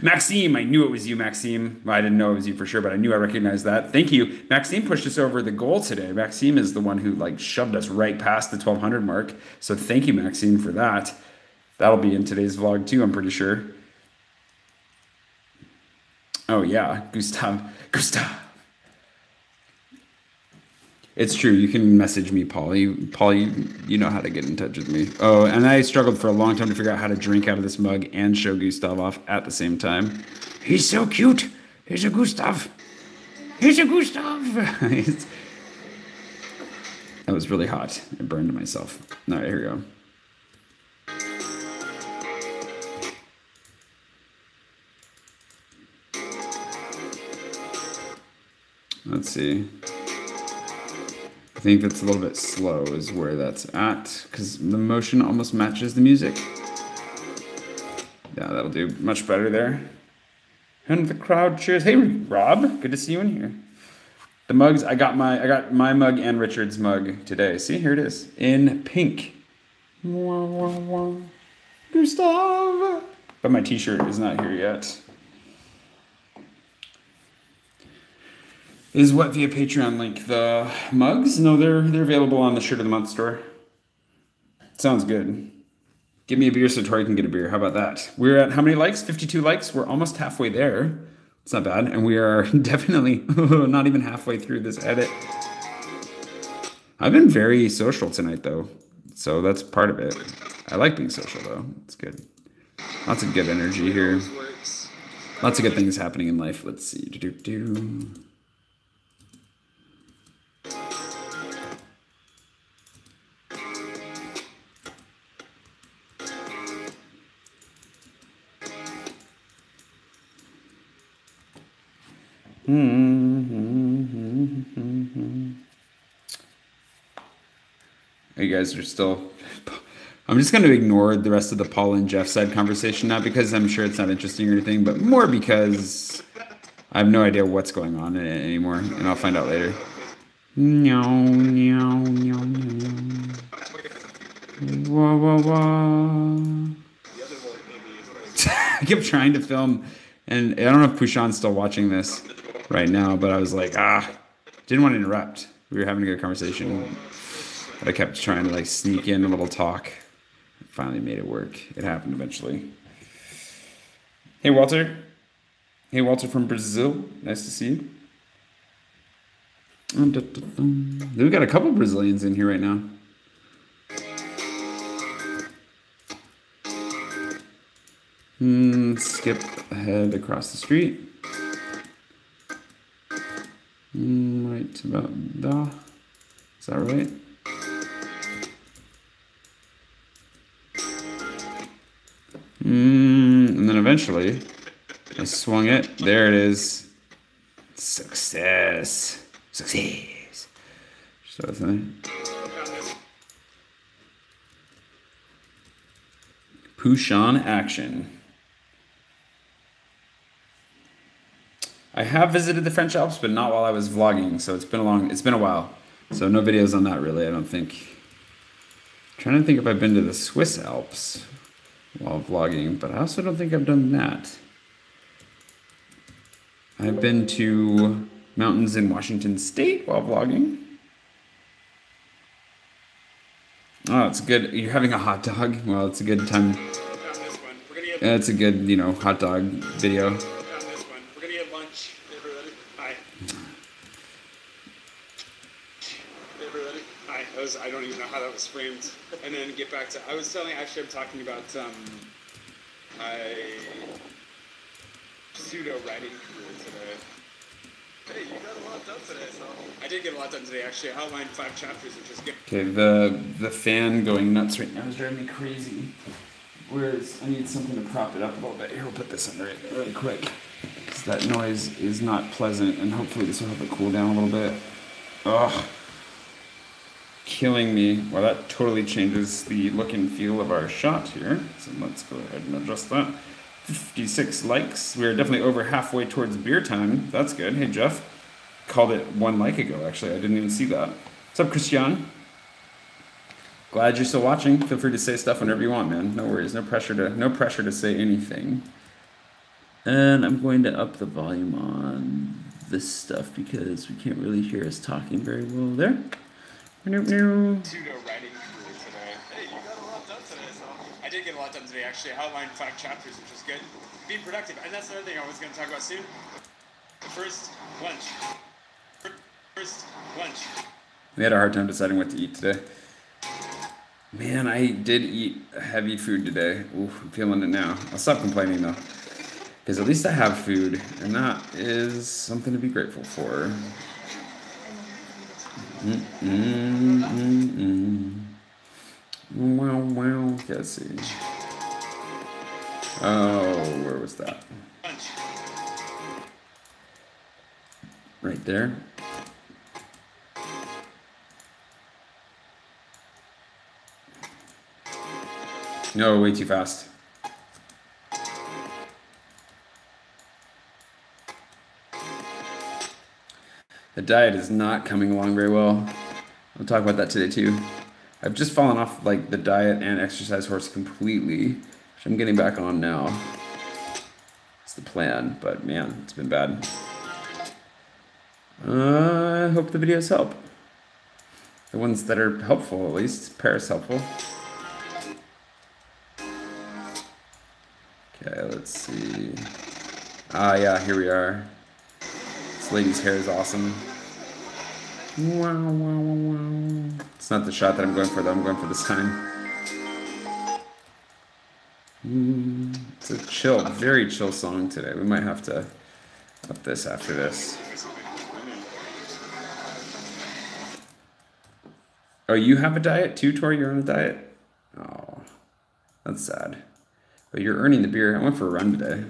Maxime, I knew it was you, Maxime. Well, I didn't know it was you for sure, but I knew I recognized that. Thank you. Maxime pushed us over the goal today. Maxime is the one who like shoved us right past the 1200 mark. So thank you, Maxime, for that. That'll be in today's vlog too, I'm pretty sure. Oh yeah, Gustav. It's true. You can message me, Polly. Polly, you know how to get in touch with me. Oh, and I struggled for a long time to figure out how to drink out of this mug and show Gustav off at the same time. He's so cute. Here's a Gustav. Here's a Gustav. That was really hot. I burned myself. All right, here we go. Let's see. I think that's a little bit slow is where that's at, because the motion almost matches the music. Yeah, that'll do much better there. And the crowd cheers. Hey, Rob, good to see you in here. The mugs, I got my mug and Richard's mug today. See, here it is in pink. Gustav. But my t-shirt is not here yet. Is what via Patreon link? The mugs? No, they're available on the Shirt of the Month store. Sounds good. Give me a beer so Tori can get a beer. How about that? We're at how many likes? 52 likes. We're almost halfway there. It's not bad. And we are definitely not even halfway through this edit. I've been very social tonight, though. So that's part of it. I like being social, though. It's good. Lots of good energy here. Lots of good things happening in life. Let's see. You guys are still... I'm just going to ignore the rest of the Paul and Jeff side conversation, not because I'm sure it's not interesting or anything, but more because I have no idea what's going on in it anymore, and I'll find out later. No. I kept trying to film, and I don't know if Pushan's still watching this right now, but I was like, didn't want to interrupt. We were having a good conversation, but I kept trying to like sneak in a little talk. Finally made it work. It happened eventually. Hey, Walter. Hey, Walter from Brazil. Nice to see you. We've got a couple Brazilians in here right now. Skip ahead across the street. Right about that. Is that right? And then eventually, I swung it. There it is. Success. Success. So that's nice. Pushan action. I have visited the French Alps, but not while I was vlogging, so it's been a while. So no videos on that really, I don't think. I'm trying to think if I've been to the Swiss Alps while vlogging, but I also don't think I've done that. I've been to mountains in Washington State while vlogging. Oh, it's good. You're having a hot dog? Well, it's a good time. Yeah, it's a good, hot dog video. We're gonna get lunch. Everybody, hi. Everybody, hi. I don't even know how that was framed. And then get back to. I was telling. Actually, I'm talking about pseudo writing career today. Hey, you got a lot done today, so. I did get a lot done today. Actually, I outlined 5 chapters, which is good. Okay, the fan going nuts right now is driving me crazy. Whereas I need something to prop it up a little bit. Here, we'll put this under it really quick. Because that noise is not pleasant, and hopefully this will help it cool down a little bit. Ugh. Killing me. Well, that totally changes the look and feel of our shot here. So let's go ahead and adjust that. 56 likes. We're definitely over halfway towards beer time. That's good. Hey, Jeff. called it 1 like ago, actually. I didn't even see that. What's up, Christian? Glad you're still watching. Feel free to say stuff whenever you want, man. No worries. No pressure to say anything. And I'm going to up the volume on this stuff because we can't really hear us talking very well there. Pseudo writing crew today. Hey, you got a lot done today, so. I did get a lot done today, actually. I outlined 5 chapters, which was good. Being productive, and that's another thing I was going to talk about soon. First lunch. We had a hard time deciding what to eat today. Man, I did eat heavy food today. Ooh, I'm feeling it now. I'll stop complaining though, because at least I have food, and that is something to be grateful for. Wow. Okay, let's see. Oh, where was that? Right there. No, way too fast. The diet is not coming along very well. I'll talk about that today too. I've just fallen off like the diet and exercise horse completely, which I'm getting back on now. It's the plan, but man, it's been bad. I hope the videos help. The ones that are helpful, at least. Paris helpful. Okay, let's see. Ah, yeah, here we are. This lady's hair is awesome. Wow. It's not the shot that I'm going for, though. I'm going for this time. It's a chill, very chill song today. We might have to up this after this. Oh, you have a diet too, Tori? You're on a diet? Oh, that's sad. But you're earning the beer. I went for a run today.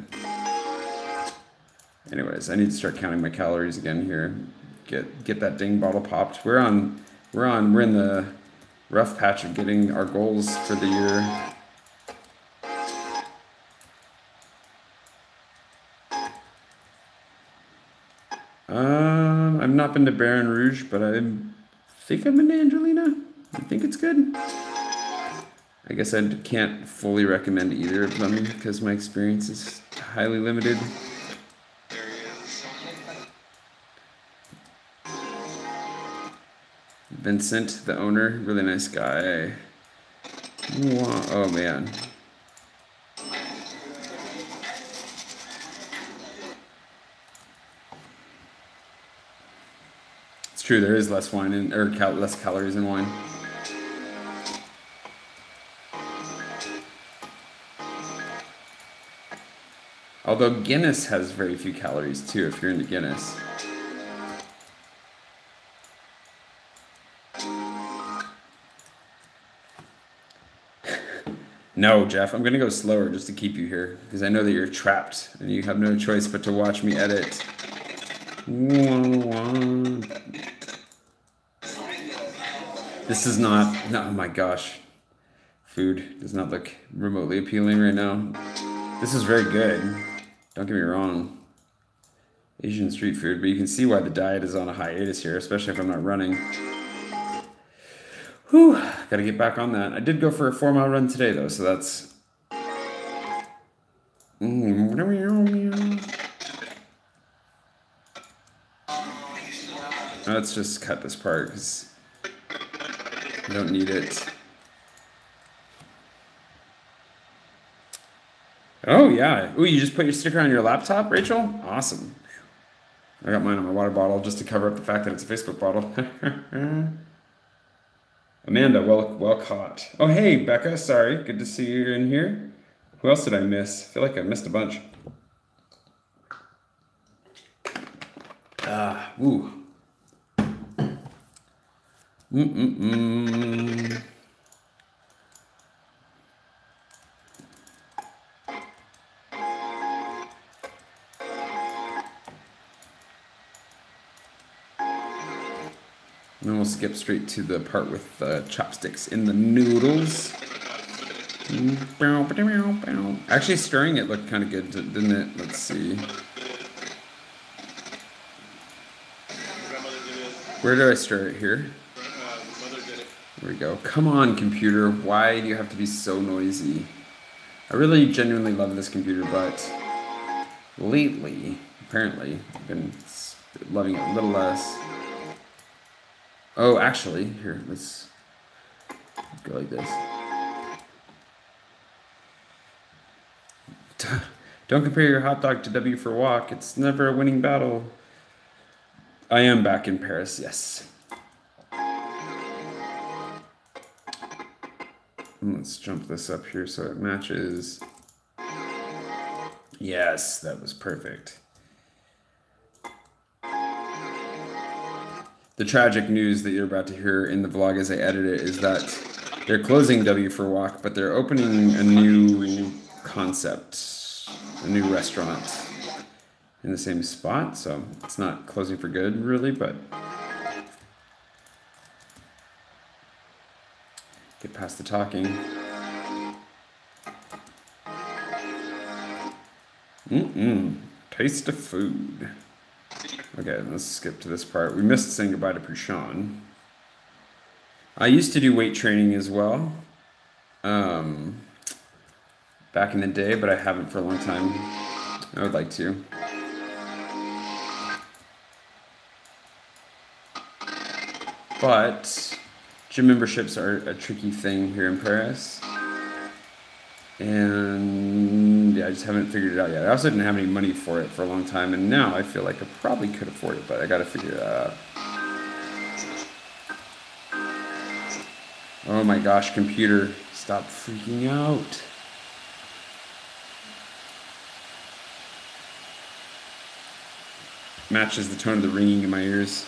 Anyways, I need to start counting my calories again here. Get that ding bottle popped. We're in the rough patch of getting our goals for the year. I've not been to Baton Rouge, but I think I've been to Angelina. I think it's good. I guess I can't fully recommend either of them because my experience is highly limited. There he is. Vincent, the owner, really nice guy. Wow. Oh man. It's true, there is less wine in, or less calories in wine. Although Guinness has very few calories too, if you're into Guinness. No, Jeff, I'm gonna go slower just to keep you here, because I know that you're trapped and you have no choice but to watch me edit. This is not, oh my gosh. Food does not look remotely appealing right now. This is very good. Don't get me wrong. Asian street food, but you can see why the diet is on a hiatus here, especially if I'm not running. Whew, gotta get back on that. I did go for a 4-mile run today though, so that's... Let's just cut this part because I don't need it. Oh yeah. Ooh, you just put your sticker on your laptop, Rachel? Awesome. I got mine on my water bottle just to cover up the fact that it's a Facebook bottle. Amanda, well caught. Oh hey, Becca, sorry. Good to see you in here. Who else did I miss? I feel like I missed a bunch. Ooh. And then we'll skip straight to the part with the chopsticks in the noodles. Actually, stirring it looked kind of good, didn't it? Let's see. Where do I start here? The mother did it. There we go. Come on, computer. Why do you have to be so noisy? I really genuinely love this computer, but lately, apparently, I've been loving it a little less. Oh, actually, here, let's go like this. Don't compare your hot dog to W for walk. It's never a winning battle. I am back in Paris, yes. Let's jump this up here so it matches. Yes, that was perfect. The tragic news that you're about to hear in the vlog as I edit it is that they're closing W for walk, but they're opening a new concept, a new restaurant in the same spot. So it's not closing for good, really, but get past the talking. Taste of food. Okay, let's skip to this part. We missed saying goodbye to Prushan. I used to do weight training as well. Back in the day, but I haven't for a long time. I would like to. But gym memberships are a tricky thing here in Paris. And yeah, I just haven't figured it out yet. I also didn't have any money for it for a long time, and now I feel like I probably could afford it, but I gotta figure that out. Oh my gosh, computer, stop freaking out. Matches the tone of the ringing in my ears.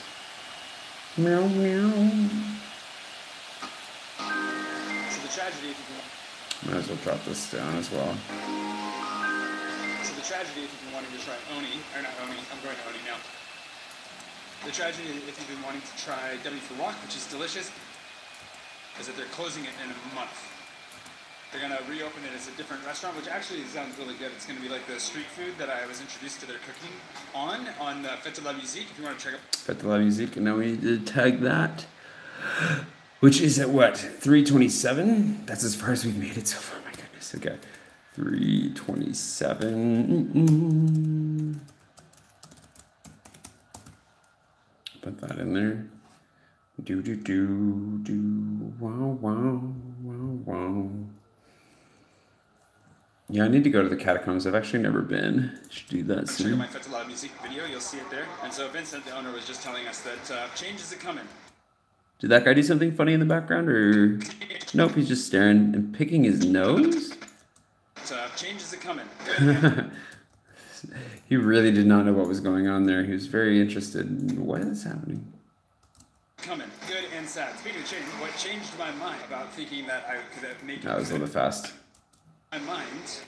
Meow, meow. So the tragedy, if you can... Might as well drop this down as well. So the tragedy, if you've been wanting to try Oni, or not Oni, I'm going to Oni now. The tragedy, if you've been wanting to try W for Walk, which is delicious, is that they're closing it in a month. They're going to reopen it as a different restaurant, which actually sounds really good. It's going to be like the street food that I was introduced to their cooking on Fête de la Musique, if you want to check out. Fête de la Musique, and now we need to tag that. Which is at what? 327? That's as far as we've made it so far. My goodness. Okay. 327. Put that in there. Do. Wow. Yeah, I need to go to the catacombs. I've actually never been. Should do that soon. Check out my Fête de la Musique video. You'll see it there. And so Vincent, the owner, was just telling us that changes are coming. Did that guy do something funny in the background, or nope? He's just staring and picking his nose. Changes are coming. He really did not know what was going on there. He was very interested in what is happening. Coming, good and sad. Speaking of change, what changed my mind about thinking that I could have made That was a little bit fast. my mind.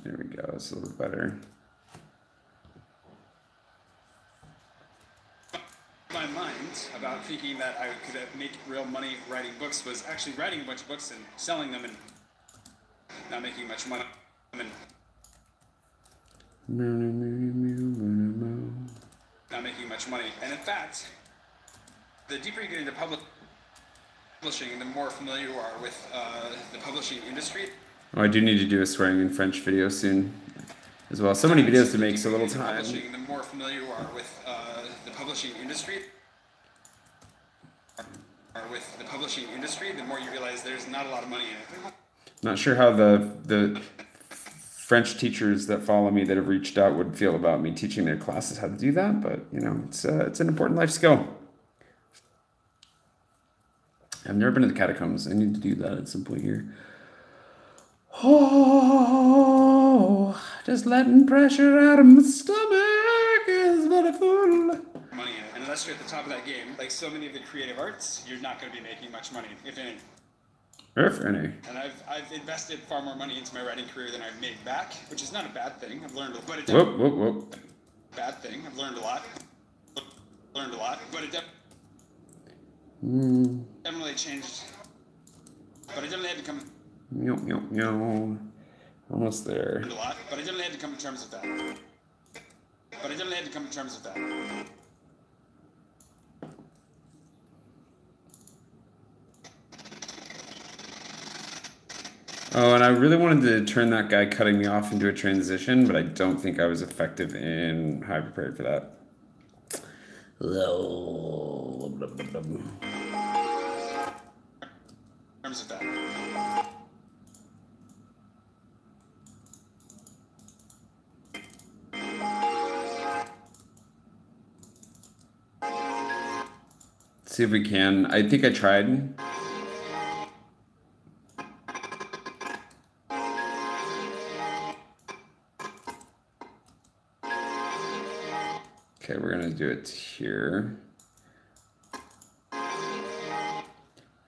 There we go. It's a little better. My mind about thinking that I could make real money writing books was actually writing a bunch of books and selling them and not making much money. Not making much money. And in fact, the deeper you get into publishing, the more familiar you are with the publishing industry. Oh, I do need to do a swearing in French video soon as well. So many videos to make, so little time. The more familiar you are with the publishing industry, the more you realize there's not a lot of money in it. Not sure how the French teachers that follow me that have reached out would feel about me teaching their classes how to do that, but you know, it's an important life skill. I've never been to the catacombs. I need to do that at some point here. Oh, just letting pressure out of my stomach is beautiful. Money in it, and unless you're at the top of that game, like so many of the creative arts, you're not going to be making much money, if any. If any. And I've invested far more money into my writing career than I've made back, which is not a bad thing. I've learned, but it's Whoop. bad thing. I've learned a lot, but it definitely changed. But it definitely had to come. Almost there. A lot, but I definitely had to come to terms with that. Oh, and I really wanted to turn that guy cutting me off into a transition, but I don't think I was effective in how I prepared for that. Terms of that. See if we can. I think I tried. Okay, we're gonna do it here.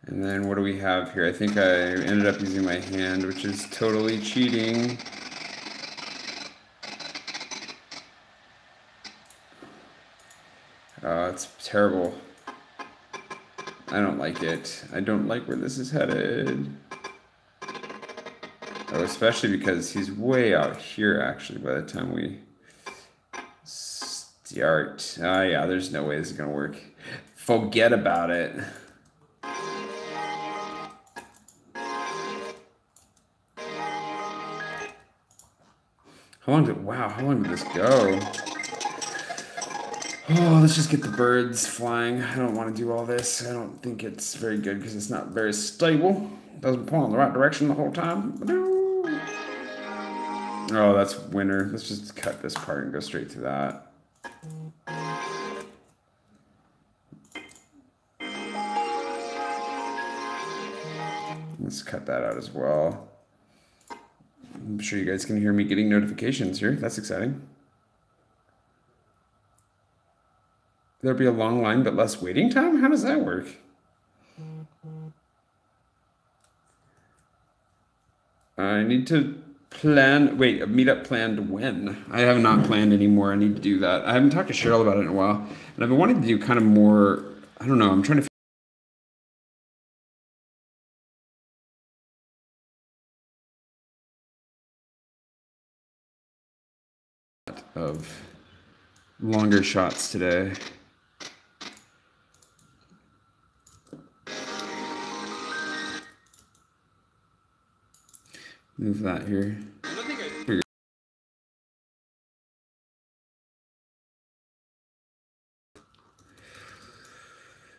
And then what do we have here? I think I ended up using my hand, which is totally cheating. It's terrible. I don't like it. I don't like where this is headed. Oh, especially because he's way out here, actually, by the time we start. Oh, yeah, there's no way this is going to work. Forget about it. How long did this go? Oh, let's just get the birds flying. I don't want to do all this. I don't think it's very good because it's not very stable. It doesn't point in the right direction the whole time. Oh, that's winter. Let's just cut this part and go straight to that. Let's cut that out as well. I'm sure you guys can hear me getting notifications here. That's exciting. There'll be a long line but less waiting time? How does that work? I need to plan. Wait, a meetup planned when? I have not planned anymore. I need to do that. I haven't talked to Cheryl about it in a while. And I've been wanting to do kind of more. I don't know. I'm trying to of longer shots today. Move that here. I don't think I...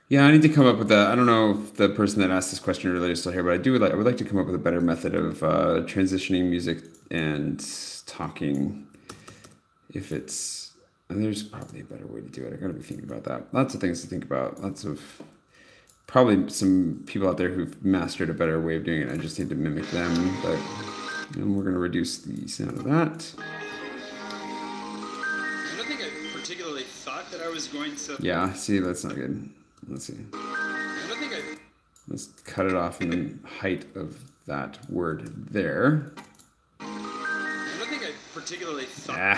Yeah, I need to come up with that. I don't know if the person that asked this question earlier is still here, but I would like to come up with a better method of transitioning music and talking. If it's, and there's probably a better way to do it. I gotta be thinking about that. Lots of things to think about. Lots of probably some people out there who've mastered a better way of doing it. I just need to mimic them, but and we're gonna reduce the sound of that. I don't think I particularly thought that I was going to... Yeah, see, that's not good. Let's see. I don't think I... Let's cut it off in the height of that word there. I don't think I particularly thought...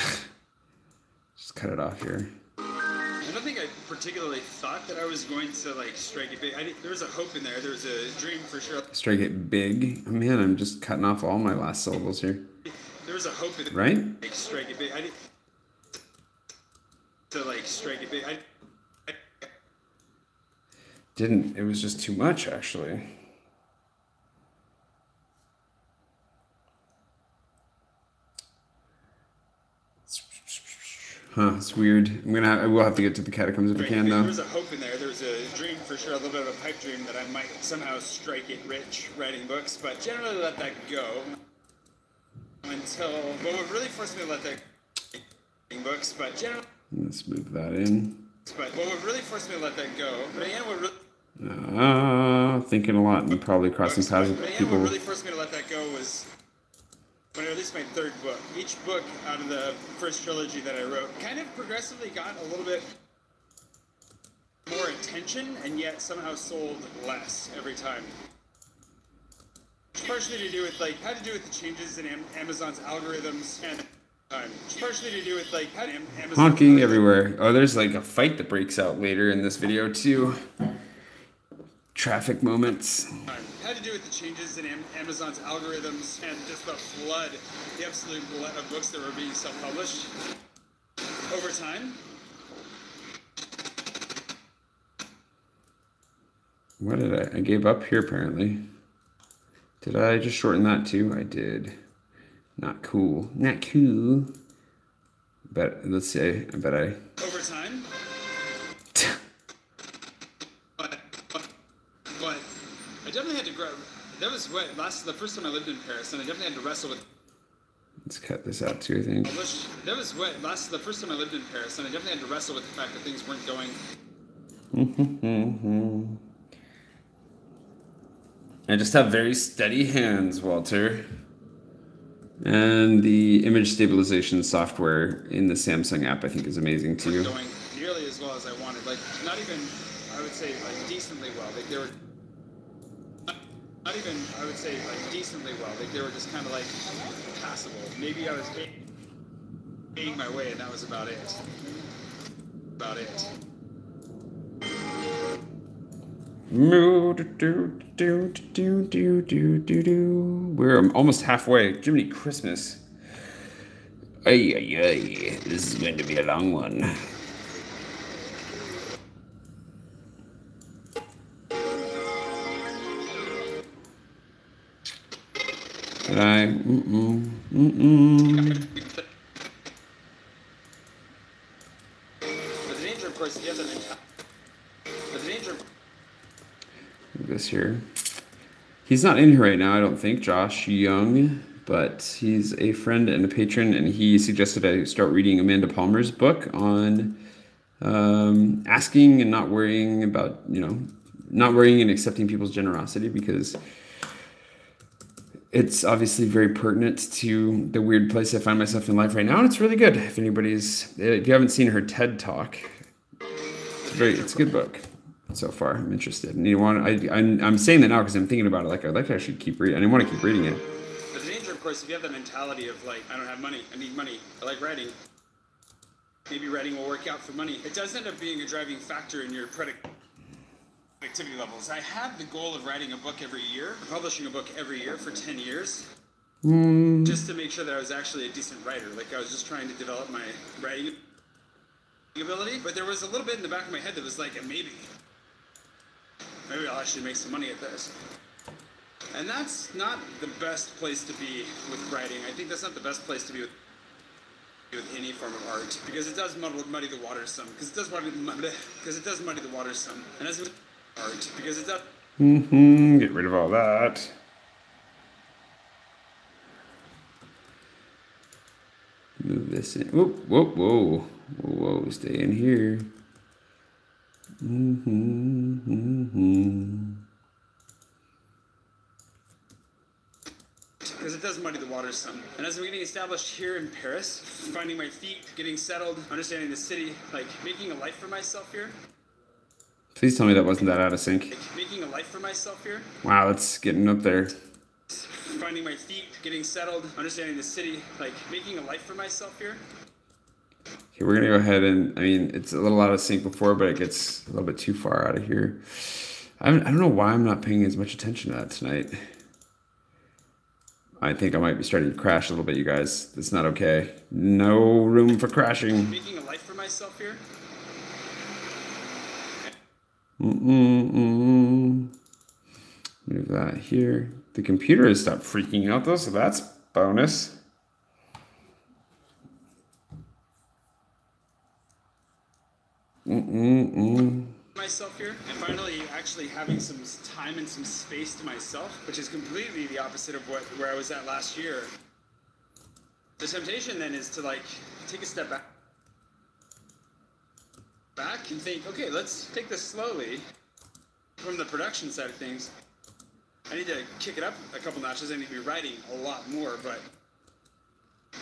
Just cut it off here. I don't think I particularly thought that I was going to like strike it big. There was a hope in there. There was a dream for sure. Strike it big. Oh, man, I'm just cutting off all my last syllables here. There was a hope in there. Right? Like strike it big. To like strike it big. Didn't. It was just too much, actually. Huh, it's weird. I will have to get to the catacombs if I can, though. There was a hope in there. There was a dream for sure, a little bit of a pipe dream that I might somehow strike it rich writing books, but generally let that go until what would really force me to let that writing books, but generally. Let's move that in. But what would really force me to let that go? But again, what really thinking a lot and probably crossing paths with people. What really forced me to let that go was when I released my third book. Each book out of the first trilogy that I wrote kind of progressively got a little bit more attention and yet somehow sold less every time. Partially to do with had to do with the changes in Amazon's algorithms and partially to do with how Amazon honking everywhere. Oh, there's like a fight that breaks out later in this video too. Traffic moments. Had to do with the changes in Amazon's algorithms and just the flood, the absolute glut of books that were being self-published over time. What did I gave up here apparently. Did I just shorten that too? I did. Not cool. Not cool. But let's see. I bet I. Over time. but I definitely had to grow. That was the first time I lived in Paris, and I definitely had to wrestle with. Let's cut this out too, I think. That was the first time I lived in Paris, and I definitely had to wrestle with the fact that things weren't going. I just have very steady hands, Walter. And the image stabilization software in the Samsung app, I think, is amazing too. Going nearly as well as I wanted, like not even, I would say, like decently well. Like they were not even, I would say, like decently well. Like they were just kind of like passable. Maybe I was paying my way, and that was about it. About it. We're almost halfway. Jiminy Christmas. Ay, ay, ay. This is going to be a long one. Did I? But the danger, of course, he hasn't. But the danger. This here. He's not in here right now, I don't think, Josh Young, but he's a friend and a patron, and he suggested I start reading Amanda Palmer's book on asking and not worrying about, not worrying and accepting people's generosity, because it's obviously very pertinent to the weird place I find myself in life right now, and it's really good. If you haven't seen her TED Talk, it's a good book. So far, I'm interested. And I'm saying that now because I'm thinking about it. Like, I'd like to actually keep reading. I want to keep reading it. But the danger, of course, if you have that mentality of like, I don't have money, I need money, I like writing. Maybe writing will work out for money. It does end up being a driving factor in your productivity levels. I had the goal of writing a book every year, publishing a book every year for 10 years, just to make sure that I was actually a decent writer. Like I was just trying to develop my writing ability. But there was a little bit in the back of my head that was like, maybe I'll actually make some money at this. And that's not the best place to be with writing. I think that's not the best place to be with any form of art, because it does muddy the waters some. Because it does muddy the waters some. And as with art, because it does. Get rid of all that. Move this in. Whoa, whoa, whoa, whoa! Stay in here. Because it does muddy the waters some. And as I'm getting established here in Paris, finding my feet, getting settled, understanding the city, like making a life for myself here. Please tell me that wasn't that out of sync. Like making a life for myself here. Wow, that's getting up there. Finding my feet, getting settled, understanding the city, like making a life for myself here. Okay, we're gonna go ahead and, it's a little out of sync before, but it gets a little bit too far out of here. I don't know why I'm not paying as much attention to that tonight. I think I might be starting to crash a little bit, you guys. That's not okay. No room for crashing. Making a life for myself here. Move that here. The computer has stopped freaking out though, so that's bonus. Myself here, and finally actually having some time and some space to myself, which is completely the opposite of where I was at last year. The temptation then is to like take a step back and think, okay, let's take this slowly. From the production side of things, I need to kick it up a couple notches. I need to be writing a lot more, but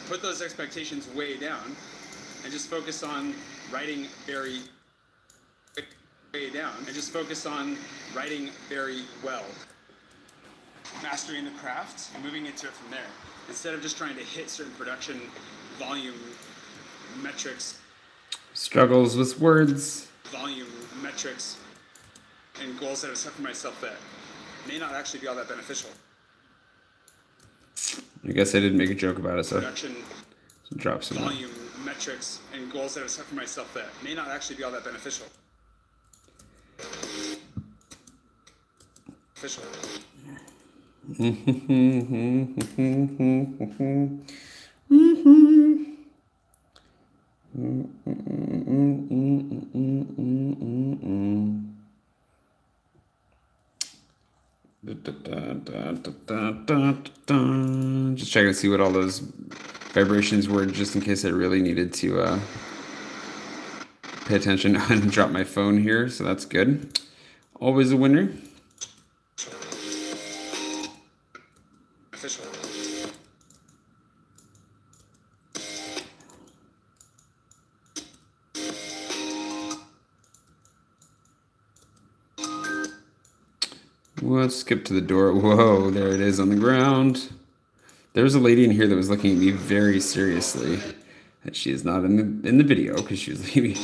put those expectations way down and just focus on writing way down, and just focus on writing very well. Mastering the craft and moving into it from there. Instead of just trying to hit certain production volume metrics. Struggles with words. Volume metrics and goals that I've set for myself that may not actually be all that beneficial. I guess I didn't make a joke about it, so production, drop some volume metrics and goals that I've set for myself that may not actually be all that beneficial. Just checking to see what all those vibrations were, just in case I really needed to pay attention. And drop my phone here, so that's good. Always a winner. Official. Let's skip to the door. Whoa, there it is on the ground. There was a lady in here that was looking at me very seriously. And she is not in the video because she was maybe.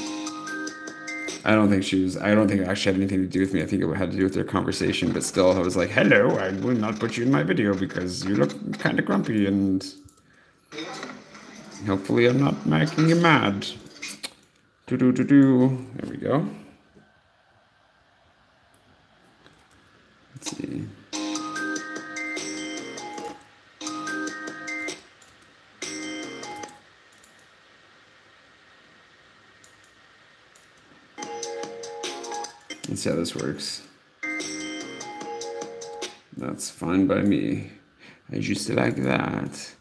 I don't think it actually had anything to do with me. I think it had to do with their conversation. But still, I was like, hello, I will not put you in my video because you look kind of grumpy and hopefully I'm not making you mad. There we go. Let's see. Let's see how this works. That's fine by me. I just like that.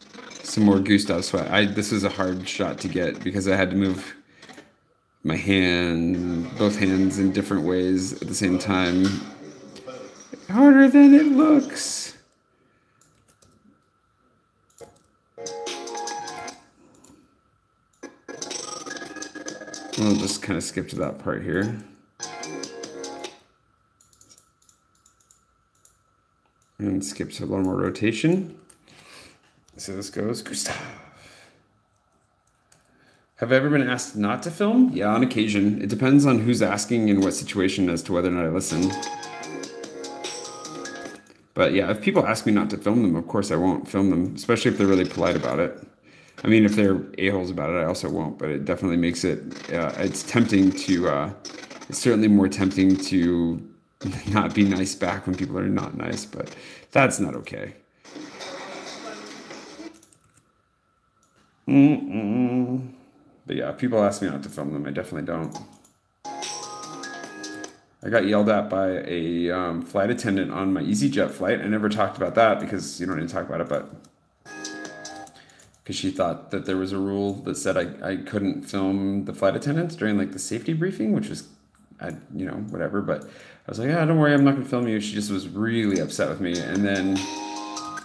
Some more Gustav sweat. This was a hard shot to get because I had to move my both hands in different ways at the same time. Harder than it looks. We'll just kind of skip to that part here. And skip to a little more rotation. So this goes, Gustav. Have I ever been asked not to film? Yeah, on occasion. It depends on who's asking and what situation as to whether or not I listen. But yeah, if people ask me not to film them, of course I won't film them, especially if they're really polite about it. I mean, if they're a-holes about it, I also won't, but it definitely makes it, it's tempting to, it's certainly more tempting to not be nice back when people are not nice, but that's not okay. But yeah, if people ask me not to film them, I definitely don't. I got yelled at by a flight attendant on my EasyJet flight. I never talked about that because you don't need to talk about it, but because she thought that there was a rule that said I couldn't film the flight attendants during like the safety briefing, which was, whatever. But I was like, yeah, don't worry, I'm not gonna film you. She just was really upset with me, and then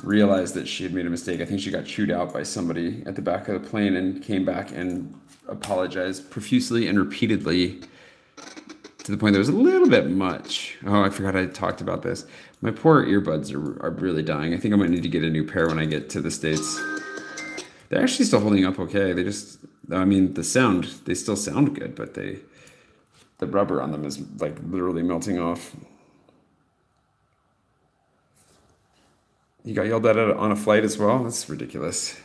realized that she had made a mistake. I think she got chewed out by somebody at the back of the plane and came back and apologized profusely and repeatedly, to the point that was a little bit much. Oh, I forgot I talked about this. My poor earbuds are really dying. I think I might need to get a new pair when I get to the States. They're actually still holding up okay. They still sound good, but the rubber on them is like literally melting off. You got yelled at on a flight as well? That's ridiculous.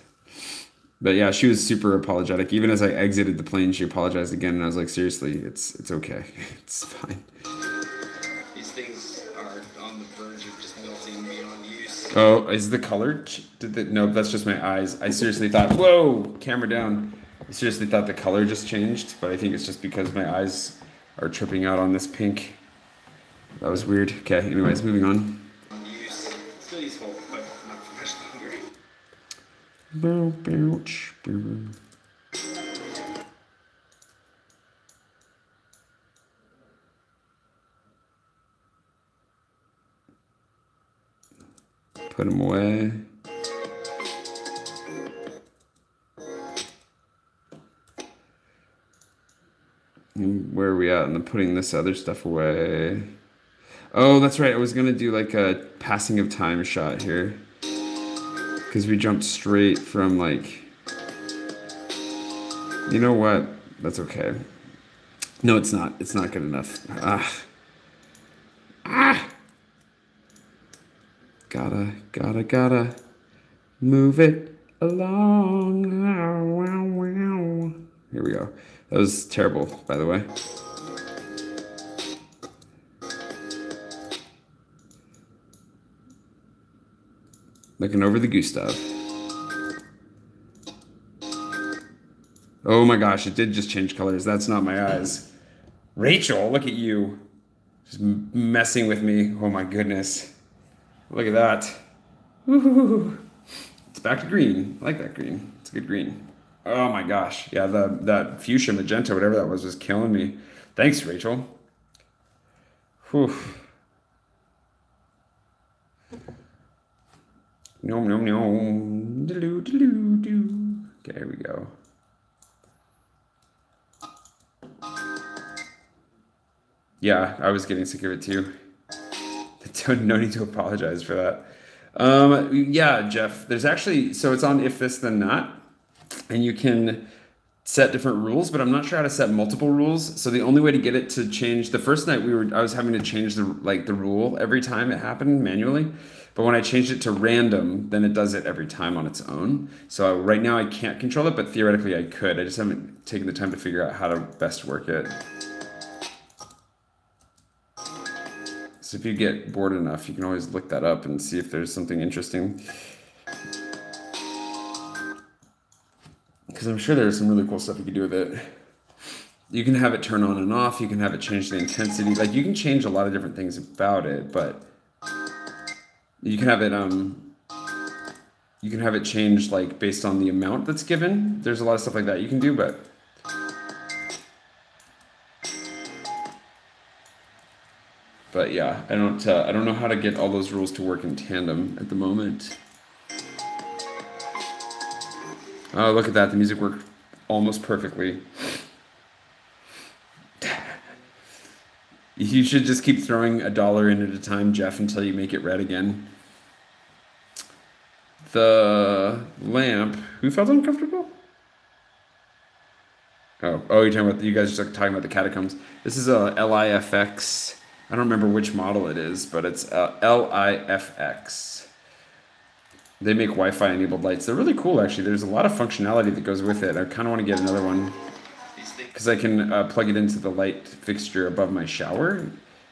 But yeah, she was super apologetic. Even as I exited the plane, she apologized again, and I was like, seriously, it's okay. It's fine. These things are on the verge of just melting beyond use. Oh, is the color? No, that's just my eyes. I seriously thought, whoa, camera down. I seriously thought the color just changed, but I think it's just because my eyes are tripping out on this pink. That was weird. Okay, anyways, moving on. Use. Still useful, but not for much longer. Put them away. And where are we at? I'm putting this other stuff away. Oh, that's right. I was going to do like a passing of time shot here. Because we jumped straight from like... You know what? That's okay. No, it's not. It's not good enough. Gotta move it along. Here we go. That was terrible, by the way. Looking over the Gustav. Oh my gosh, it did just change colors. That's not my eyes. Rachel, look at you. Just messing with me. Oh my goodness. Look at that. Woo-hoo-hoo. It's back to green. I like that green. It's a good green. Oh my gosh. Yeah, that fuchsia magenta, whatever that was killing me. Thanks, Rachel. Whew. Nom nom nom. Doo doo doo. Okay, here we go. Yeah, I was getting sick of it too. No need to apologize for that. Yeah, Jeff, there's actually, so it's on if this then not, and you can set different rules, but I'm not sure how to set multiple rules. So the only way to get it to change, the first night I was having to change the rule every time it happened manually. But when I changed it to random, then it does it every time on its own. So right now I can't control it, but theoretically I could. I just haven't taken the time to figure out how to best work it. So if you get bored enough, you can always look that up and see if there's something interesting. Because I'm sure there's some really cool stuff you can do with it. You can have it turn on and off. You can have it change the intensity. Like, you can change a lot of different things about it, but you can have it change like based on the amount that's given. There's a lot of stuff like that you can do, but yeah, I don't know how to get all those rules to work in tandem at the moment. Oh, look at that. The music worked almost perfectly. You should just keep throwing $1 in at a time, Jeff, until you make it red again. The lamp. Who felt uncomfortable? Oh, you're talking about, you guys are talking about the catacombs. This is a LIFX. I don't remember which model it is, but it's LIFX. They make Wi-Fi enabled lights. They're really cool, actually. There's a lot of functionality that goes with it. I kind of want to get another one because I can plug it into the light fixture above my shower,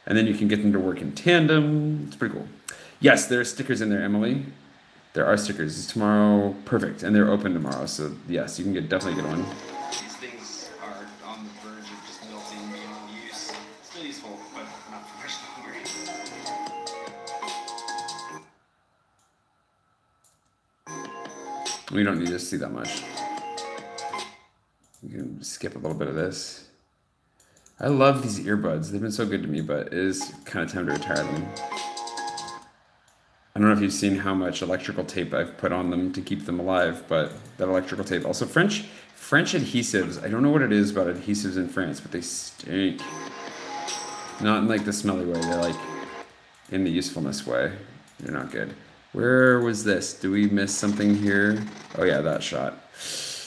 and then you can get them to work in tandem. It's pretty cool. Yes, there are stickers in there, Emily. There are stickers. It's tomorrow. Perfect. And they're open tomorrow, so yes, you can definitely get one. These things are on the verge of just melting beyond use. Still useful, but not professional grade. We don't need to see that much. You can skip a little bit of this. I love these earbuds. They've been so good to me, but it is kind of time to retire them. I don't know if you've seen how much electrical tape I've put on them to keep them alive, but that electrical tape. Also, French adhesives. I don't know what it is about adhesives in France, but they stink. Not in like the smelly way. They're like in the usefulness way. They're not good. Where was this? Do we miss something here? Oh yeah, that shot.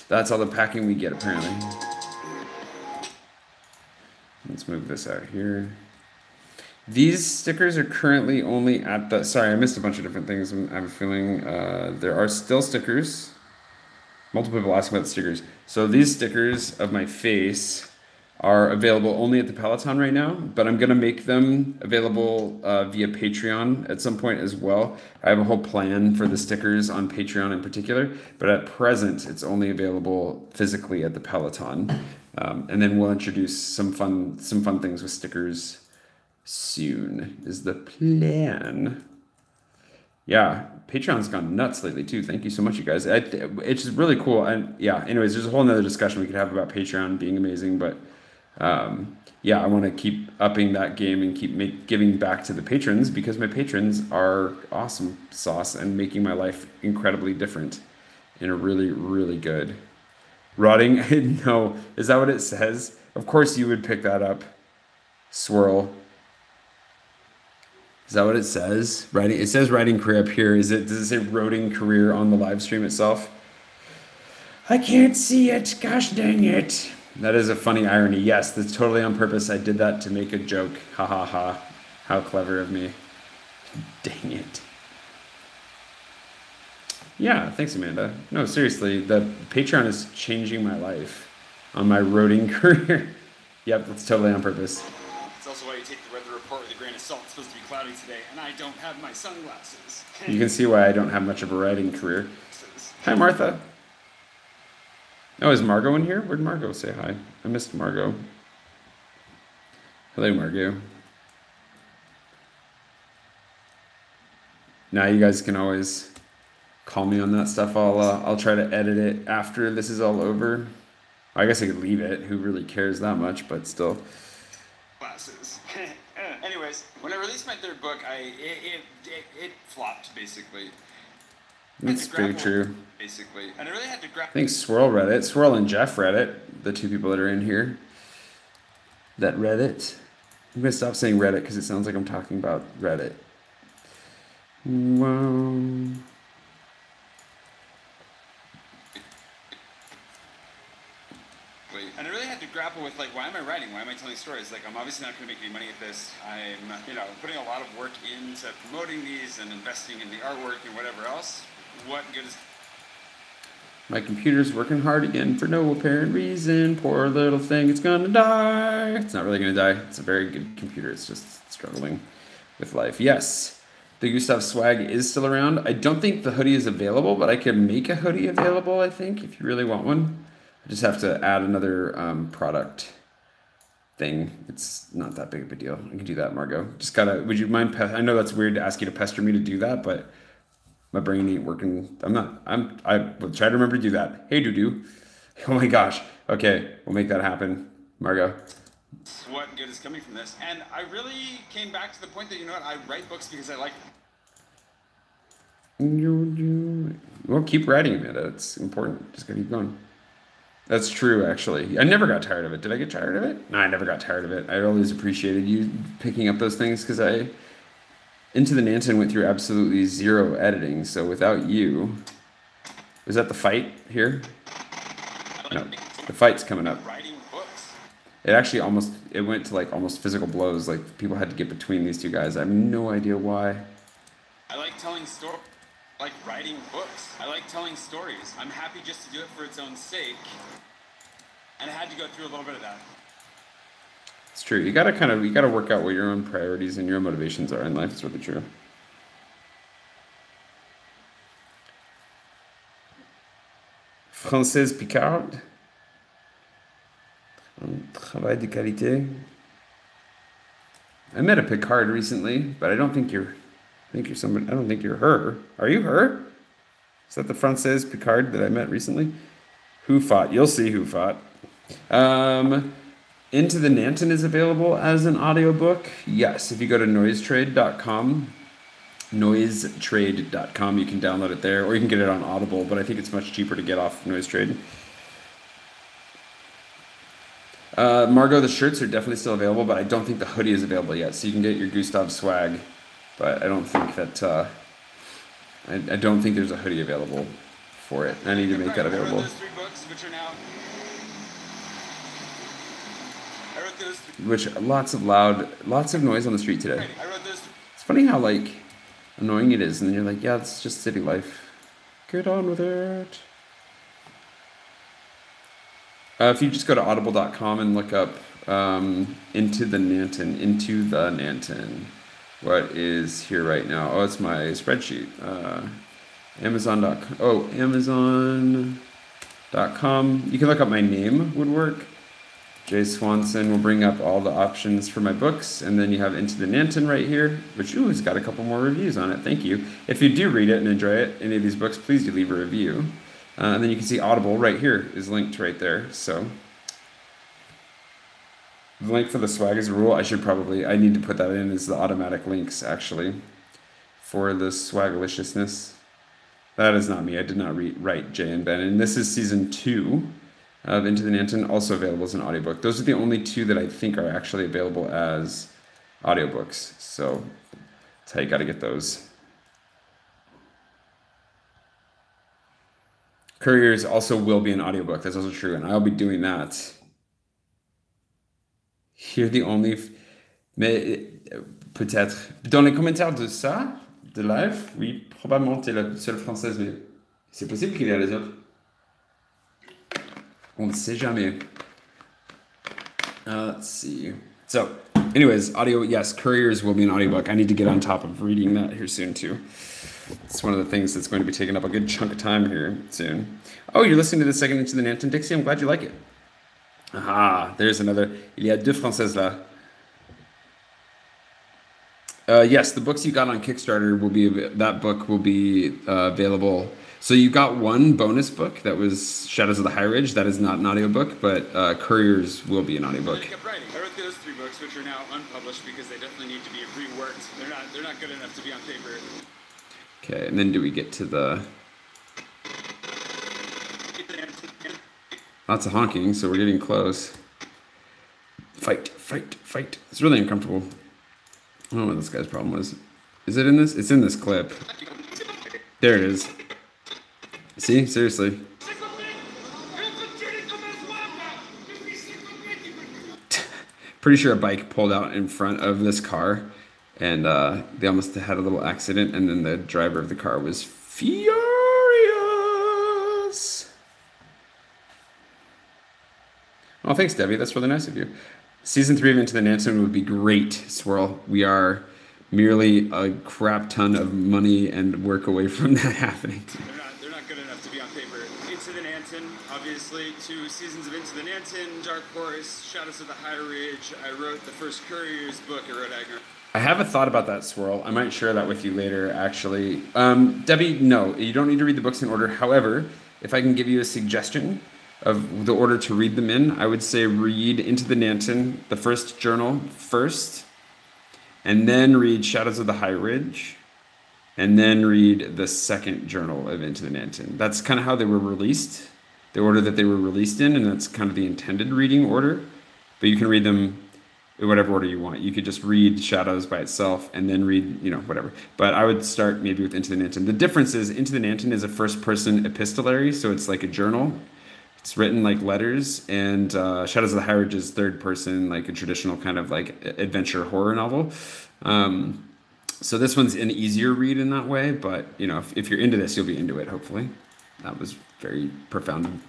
That's all the packing we get, apparently. Let's move this out here. These stickers are currently only at the... Sorry, I missed a bunch of different things. I have a feeling there are still stickers. Multiple people asking about the stickers. So these stickers of my face are available only at the Peloton right now, but I'm going to make them available via Patreon at some point as well. I have a whole plan for the stickers on Patreon in particular, but at present it's only available physically at the Peloton. And then we'll introduce some fun things with stickers soon is the plan. Yeah, Patreon's gone nuts lately too. Thank you so much, you guys. It's just really cool. And yeah, anyways, there's a whole nother discussion we could have about Patreon being amazing, but yeah, I want to keep upping that game and keep giving back to the patrons because my patrons are awesome sauce and making my life incredibly different in a really, really good. Rotting? No. Is that what it says? Of course you would pick that up. Swirl. Is that what it says? Writing. It says writing career up here. Does it say writing career on the live stream itself? I can't see it. Gosh dang it. That is a funny irony. Yes, that's totally on purpose. I did that to make a joke. Ha ha ha. How clever of me. Dang it. Yeah, thanks, Amanda. No, seriously, the Patreon is changing my life on my roading career. Yep, that's totally on purpose. It's also why you take the weather report with a grain of salt. It's supposed to be cloudy today, and I don't have my sunglasses. You can see why I don't have much of a writing career. Hi, Martha. Oh, is Margot in here? Where'd Margot say hi? I missed Margot. Hello, Margot. Now you guys can always call me on that stuff. I'll try to edit it after this is all over. I guess I could leave it. Who really cares that much? But still. Glasses. Anyways, when I released my third book, it flopped basically. That's very true. Basically, and I really had to grab. I think Swirl read it. Swirl and Jeff read it. The two people that are in here that read it. I'm gonna stop saying Reddit because it sounds like I'm talking about Reddit. Wow. And I really had to grapple with, like, why am I writing? Why am I telling stories? Like, I'm obviously not going to make any money at this. I'm, putting a lot of work into promoting these and investing in the artwork and whatever else. What good is... My computer's working hard again for no apparent reason. Poor little thing, it's gonna die. It's not really gonna die. It's a very good computer. It's just struggling with life. Yes, the Gustav swag is still around. I don't think the hoodie is available, but I can make a hoodie available, I think, if you really want one. I just have to add another product thing. It's not that big of a deal. I can do that, Margot. Just gotta, would you mind, I know that's weird to ask you to pester me to do that, but my brain ain't working. I will try to remember to do that. Hey, doo-doo. Oh my gosh. Okay, we'll make that happen. Margot. What good is coming from this? And I really came back to the point that, I write books because I like them. Well, keep writing, Amanda. It's important. Just gotta keep going. That's true, actually. I never got tired of it. Did I get tired of it? No, I never got tired of it. I always appreciated you picking up those things because Into the Nansen went through absolutely zero editing, so without you... Was that the fight here? No, the fight's coming up. writing books. It actually it went to like almost physical blows, like people had to get between these two guys. I have no idea why. I like telling stories. I like writing books. I like telling stories. I'm happy just to do it for its own sake. And I had to go through a little bit of that. It's true. You gotta work out what your own priorities and your own motivations are in life. It's really true. Française Picard. Travail de qualité. I met a Picard recently, but I don't think you're somebody. I don't think you're her. Are you her? Is that the Française Picard that I met recently? Who fought? You'll see who fought. Into the Nansen is available as an audiobook. Yes, if you go to noisetrade.com, noisetrade.com, you can download it there, or you can get it on Audible, but I think it's much cheaper to get off Noisetrade. Margot, the shirts are definitely still available, but I don't think the hoodie is available yet, so you can get your Gustav swag, but I don't think that, I don't think there's a hoodie available for it. I need to make that available. Which lots of noise on the street today. It's funny how like annoying it is, and then you're like, yeah, it's just city life. Get on with it. If you just go to audible.com and look up Into the Nansen, what is here right now? Oh, it's my spreadsheet. Amazon.com. Oh, Amazon.com. You can look up my name would work. Jay Swanson will bring up all the options for my books, and then you have Into the Nansen right here, which has got a couple more reviews on it. Thank you. If you do read it and enjoy it, any of these books, please do leave a review. And then you can see Audible right here is linked right there. So the link for the swag is a rule. I need to put that in as the automatic links actually for the swagalicious. That is not me. I did not write Jay and Ben. And this is season 2 of Into the Nansen, also available as an audiobook. Those are the only 2 that I think are actually available as audiobooks. So that's how you got to get those. Couriers also will be an audiobook. That's also true, and I'll be doing that. You're the only... Mais peut-être... Dans les commentaires de ça, de live, oui, probablement t'es la seule française, mais c'est possible qu'il y ait les autres. On ne sait jamais. Let's see. So, Anyways, audio, yes, Couriers will be an audiobook. I need to get on top of reading that here soon too. It's one of the things that's going to be taking up a good chunk of time here soon. Oh, you're listening to the second Into the Nanton, Dixie? I'm glad you like it. Aha, there's another. Il y a deux françaises là. Yes, the books you got on Kickstarter will be, that book will be available. So you got one bonus book that was Shadows of the High Ridge. That is not an audiobook, but Couriers will be an audiobook. I kept writing. I wrote those 3 books, which are now unpublished because they definitely need to be reworked. They're not good enough to be on paper. Okay, and then do we get to the... Lots of honking, so we're getting close. Fight, fight, fight. It's really uncomfortable. I don't know what this guy's problem was. Is it in this? It's in this clip. There it is. See? Seriously. Pretty sure a bike pulled out in front of this car, and they almost had a little accident, and then the driver of the car was furious. Oh, thanks, Debbie. That's really nice of you. Season 3 of Into the Nanton would be great, Swirl. We are merely a crap ton of money and work away from that happening. They're not good enough to be on paper. Into the Nanton, obviously, 2 seasons of Into the Nanton, Dark Horse, Shadows of the High Ridge. I wrote the first Couriers book at Rhode Agner. I have a thought about that, Swirl. I might share that with you later, actually. Debbie, no, you don't need to read the books in order. However, if I can give you a suggestion of the order to read them in, I would say read Into the Nanton, the first journal first, and then read Shadows of the High Ridge, and then read the second journal of Into the Nanton. That's kind of how they were released, the order that they were released in, and that's kind of the intended reading order. But you can read them in whatever order you want. You could just read Shadows by itself and then read, whatever. But I would start maybe with Into the Nanton. The difference is Into the Nanton is a first-person epistolary, so it's like a journal. It's written like letters, and Shadows of the High Ridge is third person, like a traditional kind of like adventure horror novel. So this one's an easier read in that way, but if you're into this, you'll be into it, hopefully. That was very profound,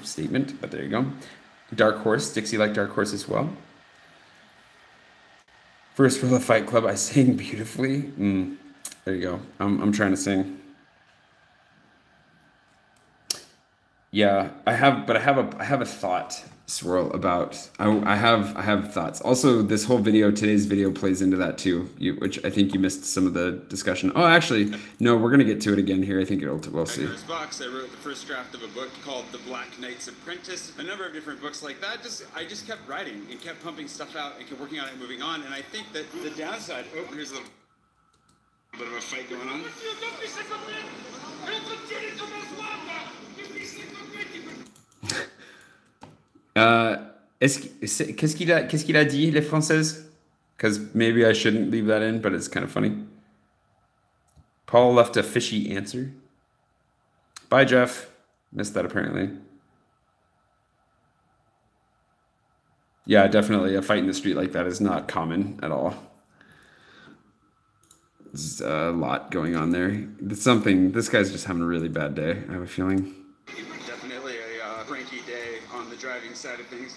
statement, but there you go. Dark Horse, Dixie liked Dark Horse as well. First rule of Fight Club, I sing beautifully. There you go. I'm trying to sing. Yeah, I have a thought, Swirl, about I have thoughts. Also, this whole video, today's video, plays into that too, which I think you missed some of the discussion. Oh, actually, no, we're gonna get to it again here. I think we'll see. Box, I wrote the first draft of a book called The Black Knight's Apprentice. A number of different books like that. I just kept writing and kept pumping stuff out and kept working on it and moving on. And I think that the downside. Oh, here's a little bit of a fight going on. Qu'est-ce qu'il a dit, les Françaises? Because maybe I shouldn't leave that in, but it's kind of funny. Paul left a fishy answer. Bye, Jeff. Missed that, apparently. Yeah, definitely. A fight in the street like that is not common at all. There's a lot going on there. It's something. This guy's just having a really bad day, I have a feeling. Definitely a cranky day on the driving side of things.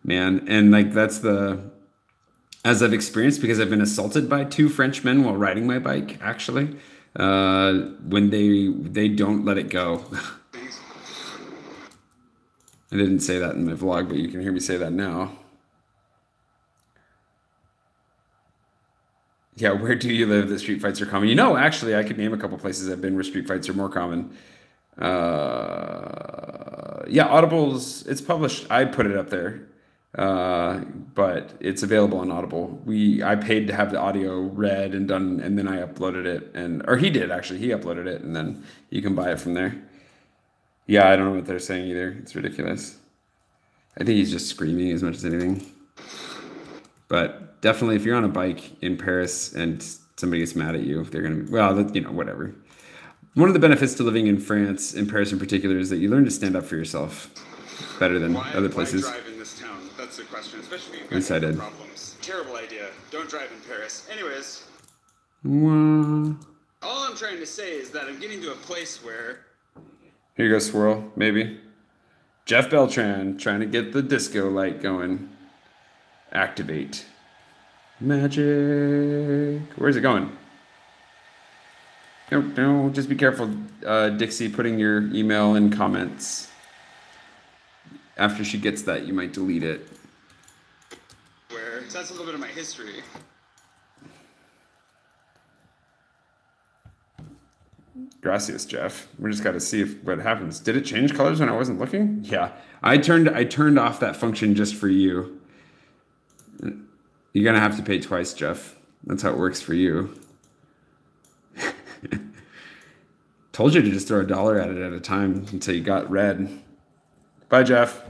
Man, and like that's as I've experienced, because I've been assaulted by 2 French men while riding my bike, actually, when they don't let it go. I didn't say that in my vlog, but you can hear me say that now. Yeah, where do you live that street fights are common? Actually, I could name a couple places I've been where street fights are more common. Yeah, Audible's, it's published. I put it up there, but it's available on Audible. I paid to have the audio read and done, and then I uploaded it, or he did actually. He uploaded it, and then you can buy it from there. Yeah, I don't know what they're saying either. It's ridiculous. I think he's just screaming as much as anything. But definitely, if you're on a bike in Paris and somebody gets mad at you, they're gonna be, well, whatever. One of the benefits to living in France, in Paris in particular, is that you learn to stand up for yourself better than other places. Why drive in this town? That's the question, especially if Yes, you've I got did. problems. Terrible idea. Don't drive in Paris. Anyways, all I'm trying to say is that I'm getting to a place where... Here you go, Swirl, maybe. Jeff Beltran trying to get the disco light going. Activate. Magic. Where's it going? No, just be careful, Dixie, putting your email in comments. After she gets that, you might delete it. So that's a little bit of my history. Gracias, Jeff. We just got to see what happens. Did it change colors when I wasn't looking? Yeah, I turned off that function just for you. You're gonna have to pay twice, Jeff. That's how it works for you. Told you to just throw $1 at it at a time until you got red. Bye, Jeff.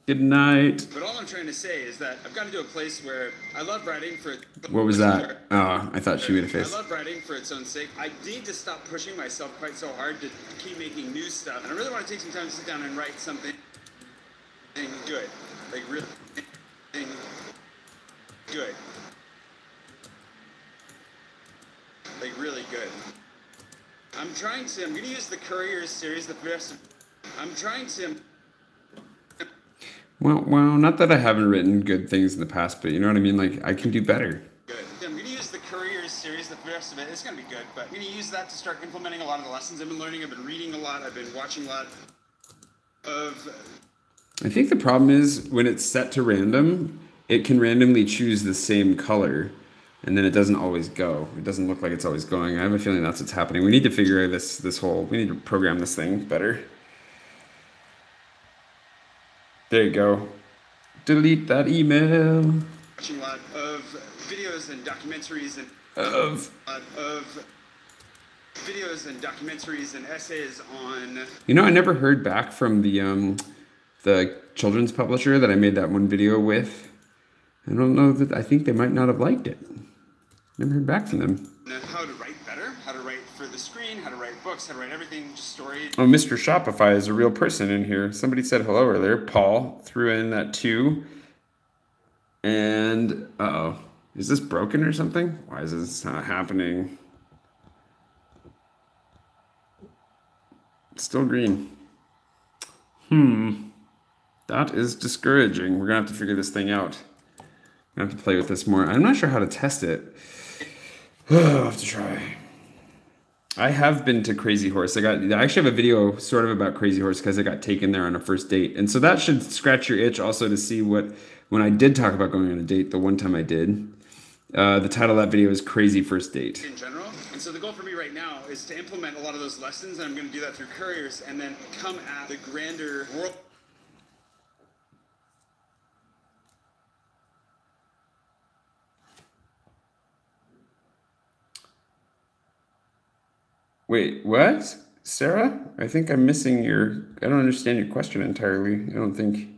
Good night. But all I'm trying to say is that I've got to do a place where I love writing for... What was that? Oh, I thought she made a face. I love writing for its own sake. I need to stop pushing myself quite so hard to keep making new stuff. And I really want to take some time to sit down and write something good. Like, really good. Like, really good. I'm going to use the Courier series, Well, not that I haven't written good things in the past, but you know what I mean? Like, I can do better. Good. I'm going to use the Courier series, the rest of it. It's going to be good, but I'm going to use that to start implementing a lot of the lessons I've been learning. I've been reading a lot. I've been watching a lot of... I think the problem is when it's set to random, it can randomly choose the same color, and then it doesn't always go. It doesn't look like it's always going. I have a feeling that's what's happening. We need to figure we need to program this thing better. There you go. Delete that email. Watching a lot of videos and documentaries and essays on... You know, I never heard back from the children's publisher that I made that one video with. I don't know that... I think they might not have liked it. Never heard back from them. How to write better, how to write for the screen, how to write books, how to write everything, just story. Oh, Mr. Shopify is a real person in here. Somebody said hello earlier. Paul threw in that 2. And, uh-oh. Is this broken or something? Why is this not happening? It's still green. That is discouraging. We're going to have to figure this thing out. I'm going to have to play with this more. I'm not sure how to test it. I'll have to try. I have been to Crazy Horse. I actually have a video sort of about Crazy Horse because I got taken there on a first date. And so that should scratch your itch also to see when I did talk about going on a date, the one time I did. The title of that video is Crazy First Date. In general. And so the goal for me right now is to implement a lot of those lessons, and I'm going to do that through couriers and then come at the grander world. Wait, what? Sarah? I think I'm missing I don't understand your question entirely. I don't think...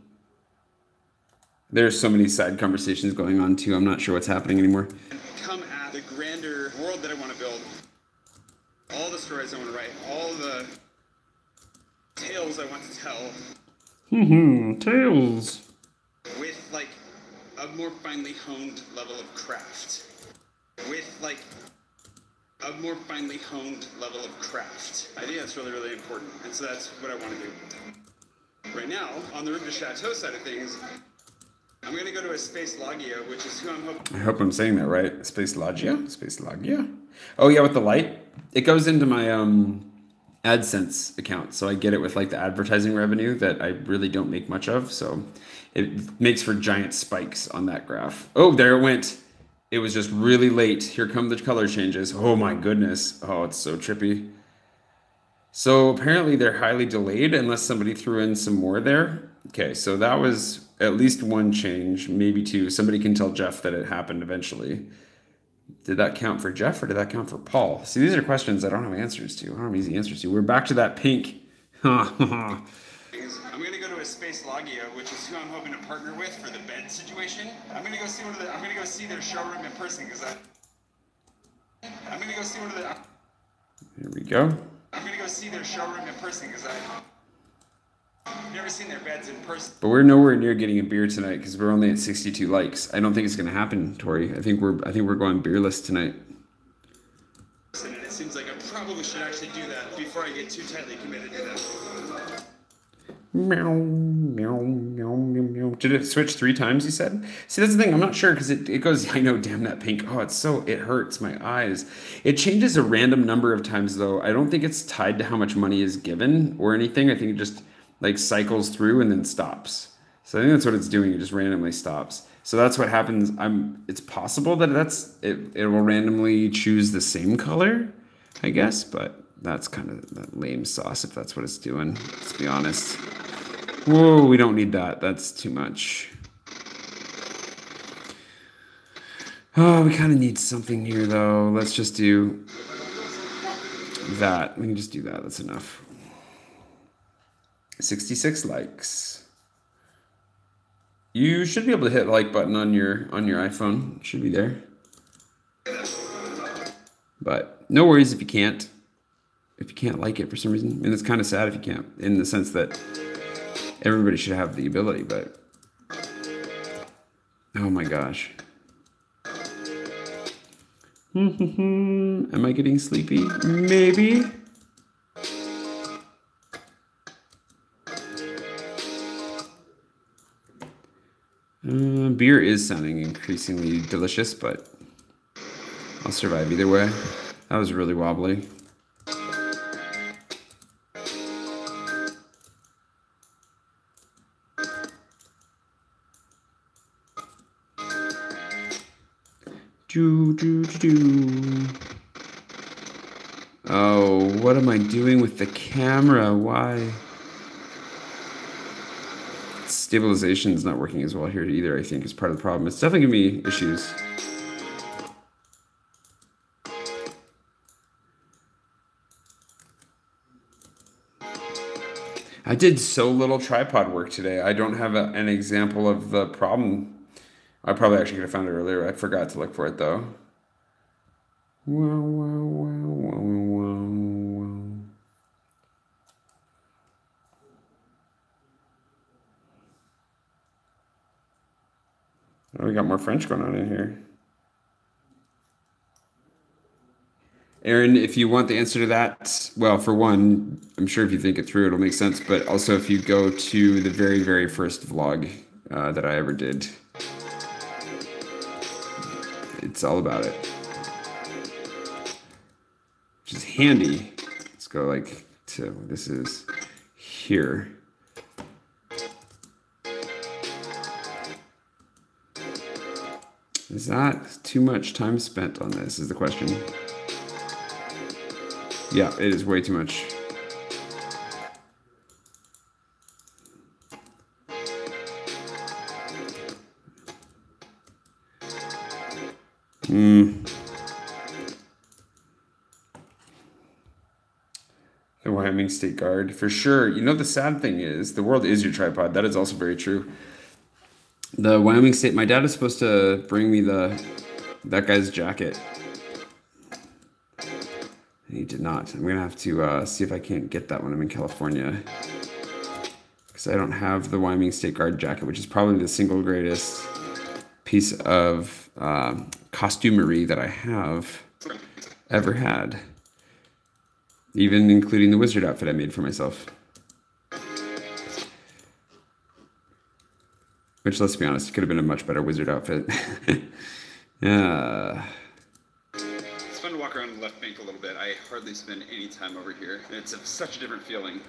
There's so many side conversations going on too. I'm not sure what's happening anymore. Come at the grander world that I want to build. All the stories I want to write. All the tales I want to tell. Tales. With like a more finely honed level of craft. I think that's really, really important. And so that's what I want to do. Right now, on the Room to Chateau side of things, I'm going to go to a Space Logia, which is who I'm hoping... I hope I'm saying that right. Space Logia? Space Logia? Oh, yeah, with the light. It goes into my AdSense account, so I get it with like the advertising revenue that I really don't make much of, so it makes for giant spikes on that graph. Oh, there it went. It was just really late. Here come the color changes. Oh my goodness. Oh, it's so trippy. So apparently they're highly delayed unless somebody threw in some more there. Okay, so that was at least one change, maybe 2. Somebody can tell Jeff that it happened eventually. Did that count for Jeff or did that count for Paul? See, these are questions I don't have answers to. I don't have easy answers to. We're back to that pink. I'm going to go to a Space Logia, which is who I'm hoping to partner with for the bed situation. I'm going to go see their showroom in person because I'm going to go see one of the... Here we go. I'm going to go see their showroom in person because I've never seen their beds in person. But we're nowhere near getting a beer tonight because we're only at 62 likes. I don't think it's going to happen, Tori. I think we're going beerless tonight. And it seems like I probably should actually do that before I get too tightly committed to that. Meow, meow, meow, meow, meow. Did it switch 3 times, you said? See, that's the thing. I'm not sure because it goes, I know, damn that pink. Oh, it hurts my eyes. It changes a random number of times, though. I don't think it's tied to how much money is given or anything. I think it just like cycles through and then stops. So I think that's what it's doing. It just randomly stops. So that's what happens. It's possible that it will randomly choose the same color, I guess, but that's kind of that lame sauce if that's what it's doing. Let's be honest. Whoa, we don't need that. That's too much. Oh, we kind of need something here, though. Let's just do that. We can just do that. That's enough. 66 likes. You should be able to hit the like button on your iPhone. It should be there. But no worries if you can't. If you can't like it for some reason. And it's kind of sad if you can't, in the sense that everybody should have the ability, but oh my gosh. Am I getting sleepy? Maybe. Beer is sounding increasingly delicious, but I'll survive either way. That was really wobbly. Oh, what am I doing with the camera? Why? Stabilization is not working as well here either, I think, is part of the problem. It's definitely giving me issues. I did so little tripod work today. I don't have an example of the problem. I probably actually could have found it earlier. I forgot to look for it, though. Wow, wow, wow, wow, wow, wow. Oh, we got more French going on in here. Aaron, if you want the answer to that, well, for one, I'm sure if you think it through, it'll make sense. But also, if you go to the very, very first vlog that I ever did, it's all about it. Which is handy. Let's go like to, this is here. Is that too much time spent on this is the question. Yeah, it is way too much. The Wyoming State Guard, for sure. You know, the sad thing is, the world is your tripod. That is also very true. The Wyoming State, my dad is supposed to bring me that guy's jacket. He did not. I'm going to have to see if I can't get that when I'm in California. Because I don't have the Wyoming State Guard jacket, which is probably the single greatest piece of costumery that I have ever had. Even including the wizard outfit I made for myself. Which, let's be honest, could have been a much better wizard outfit. It's fun to walk around the left bank a little bit. I hardly spend any time over here. It's such a different feeling.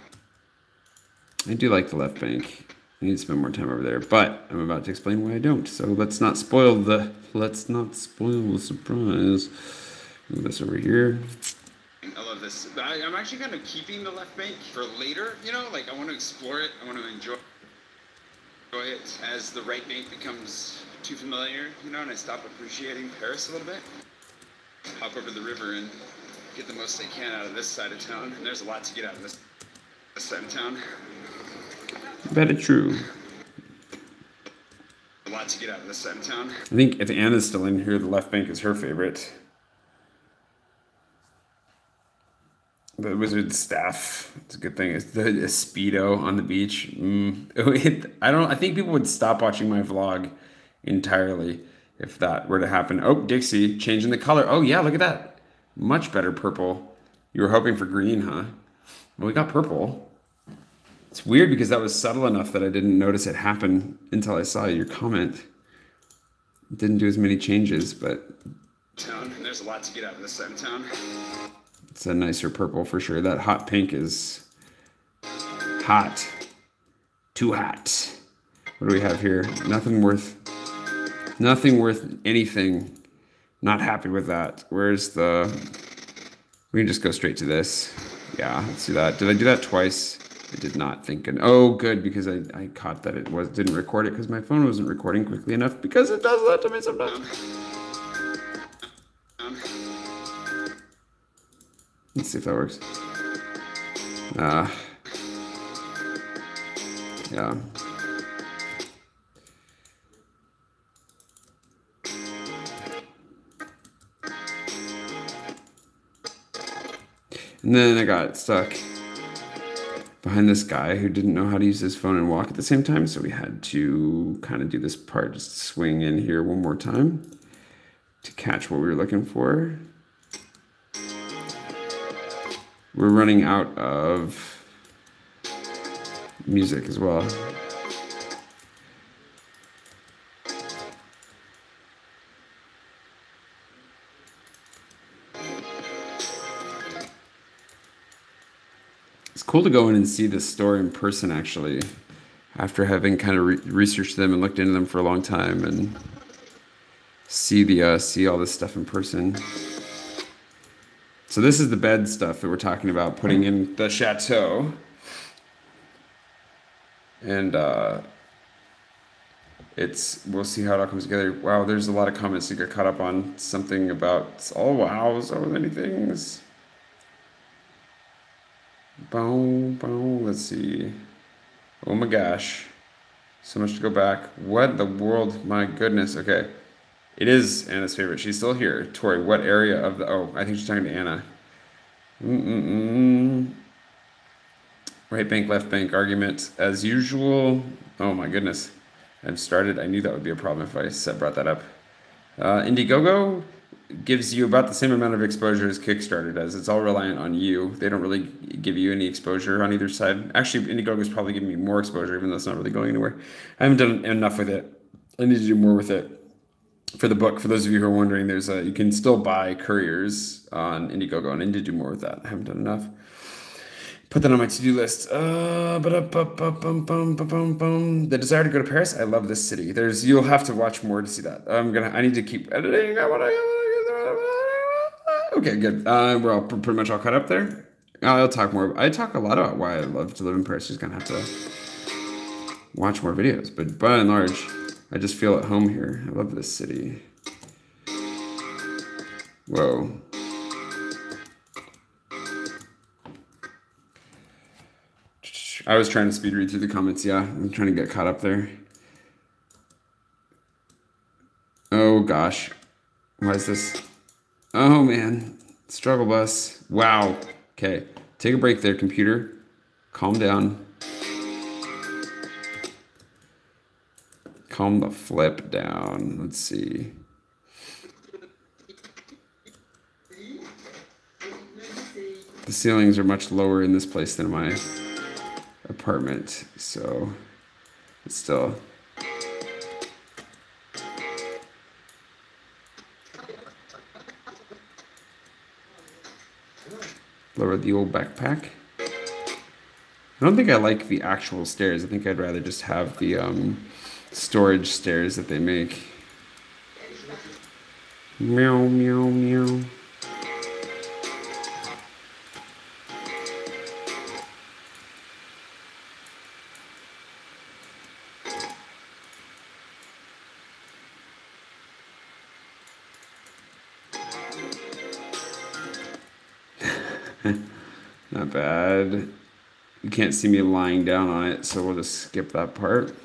I do like the left bank. I need to spend more time over there, but I'm about to explain why I don't. So let's not spoil the surprise. Move this over here. I love this. I'm actually kind of keeping the left bank for later, you know, like I want to explore it. I want to enjoy it as the right bank becomes too familiar, you know, and I stop appreciating Paris a little bit. Hop over the river and get the most I can out of this side of town. And there's a lot to get out of this side of town. Very true. A lot to get out of this side of town. I think if Anna's still in here, the left bank is her favorite. The wizard's staff. It's a good thing. It's the Speedo on the beach. I think people would stop watching my vlog entirely if that were to happen. Oh, Dixie, changing the color. Oh yeah, look at that. Much better purple. You were hoping for green, huh? Well, we got purple. It's weird because that was subtle enough that I didn't notice it happen until I saw your comment. It didn't do as many changes, but Town, and there's a lot to get out of this side of town. it's a nicer purple for sure. That hot pink is hot. Too hot. What do we have here? Nothing worth anything. Not happy with that. Where's the... We can just go straight to this. Yeah, let's do that. Did I do that twice? I did not think. Oh, good, because I caught that it didn't record it because my phone wasn't recording quickly enough, because it does that to me sometimes. Let's see if that works. Yeah. And then I got stuck behind this guy who didn't know how to use his phone and walk at the same time, so we had to kind of do this part, just swing in here one more time to catch what we were looking for. We're running out of music as well. It's cool to go in and see this store in person, actually, after having kind of researched them and looked into them for a long time, and see all this stuff in person. So this is the bed stuff that we're talking about, putting in the chateau. And we'll see how it all comes together. Wow, there's a lot of comments to get caught up on. Something about, oh wow, so many things. Boom, boom, let's see. Oh my gosh. So much to go back. What in the world? My goodness. Okay. It is Anna's favorite. She's still here. Tori, what area of the... Oh, I think she's talking to Anna. Right bank, left bank argument as usual. Oh my goodness. I've started. I knew that would be a problem if I brought that up. Indiegogo gives you about the same amount of exposure as Kickstarter does. It's all reliant on you. They don't really give you any exposure on either side. Actually, Indiegogo is probably giving me more exposure, even though it's not really going anywhere. I haven't done enough with it. I need to do more with it. For the book, for those of you who are wondering, you can still buy couriers on Indiegogo, and I need to do more with that. I haven't done enough. Put that on my to-do list. The desire to go to Paris. I love this city. You'll have to watch more to see that. I need to keep editing. Okay, good. We're all pretty much all caught up there. I'll talk more. I talk a lot about why I love to live in Paris. Just gonna have to watch more videos, but by and large, I just feel at home here. I love this city. Whoa. I was trying to speed read through the comments. Yeah, I'm trying to get caught up there. Oh gosh. Why is this? Oh man. Struggle bus. Wow. Okay. Take a break there, computer. Calm down. Calm the flip down. Let's see. The ceilings are much lower in this place than my apartment, so it's still... Lower the old backpack. I don't think I like the actual stairs. I think I'd rather just have the storage stairs that they make. Meow, meow, meow. Not bad. You can't see me lying down on it, so we'll just skip that part.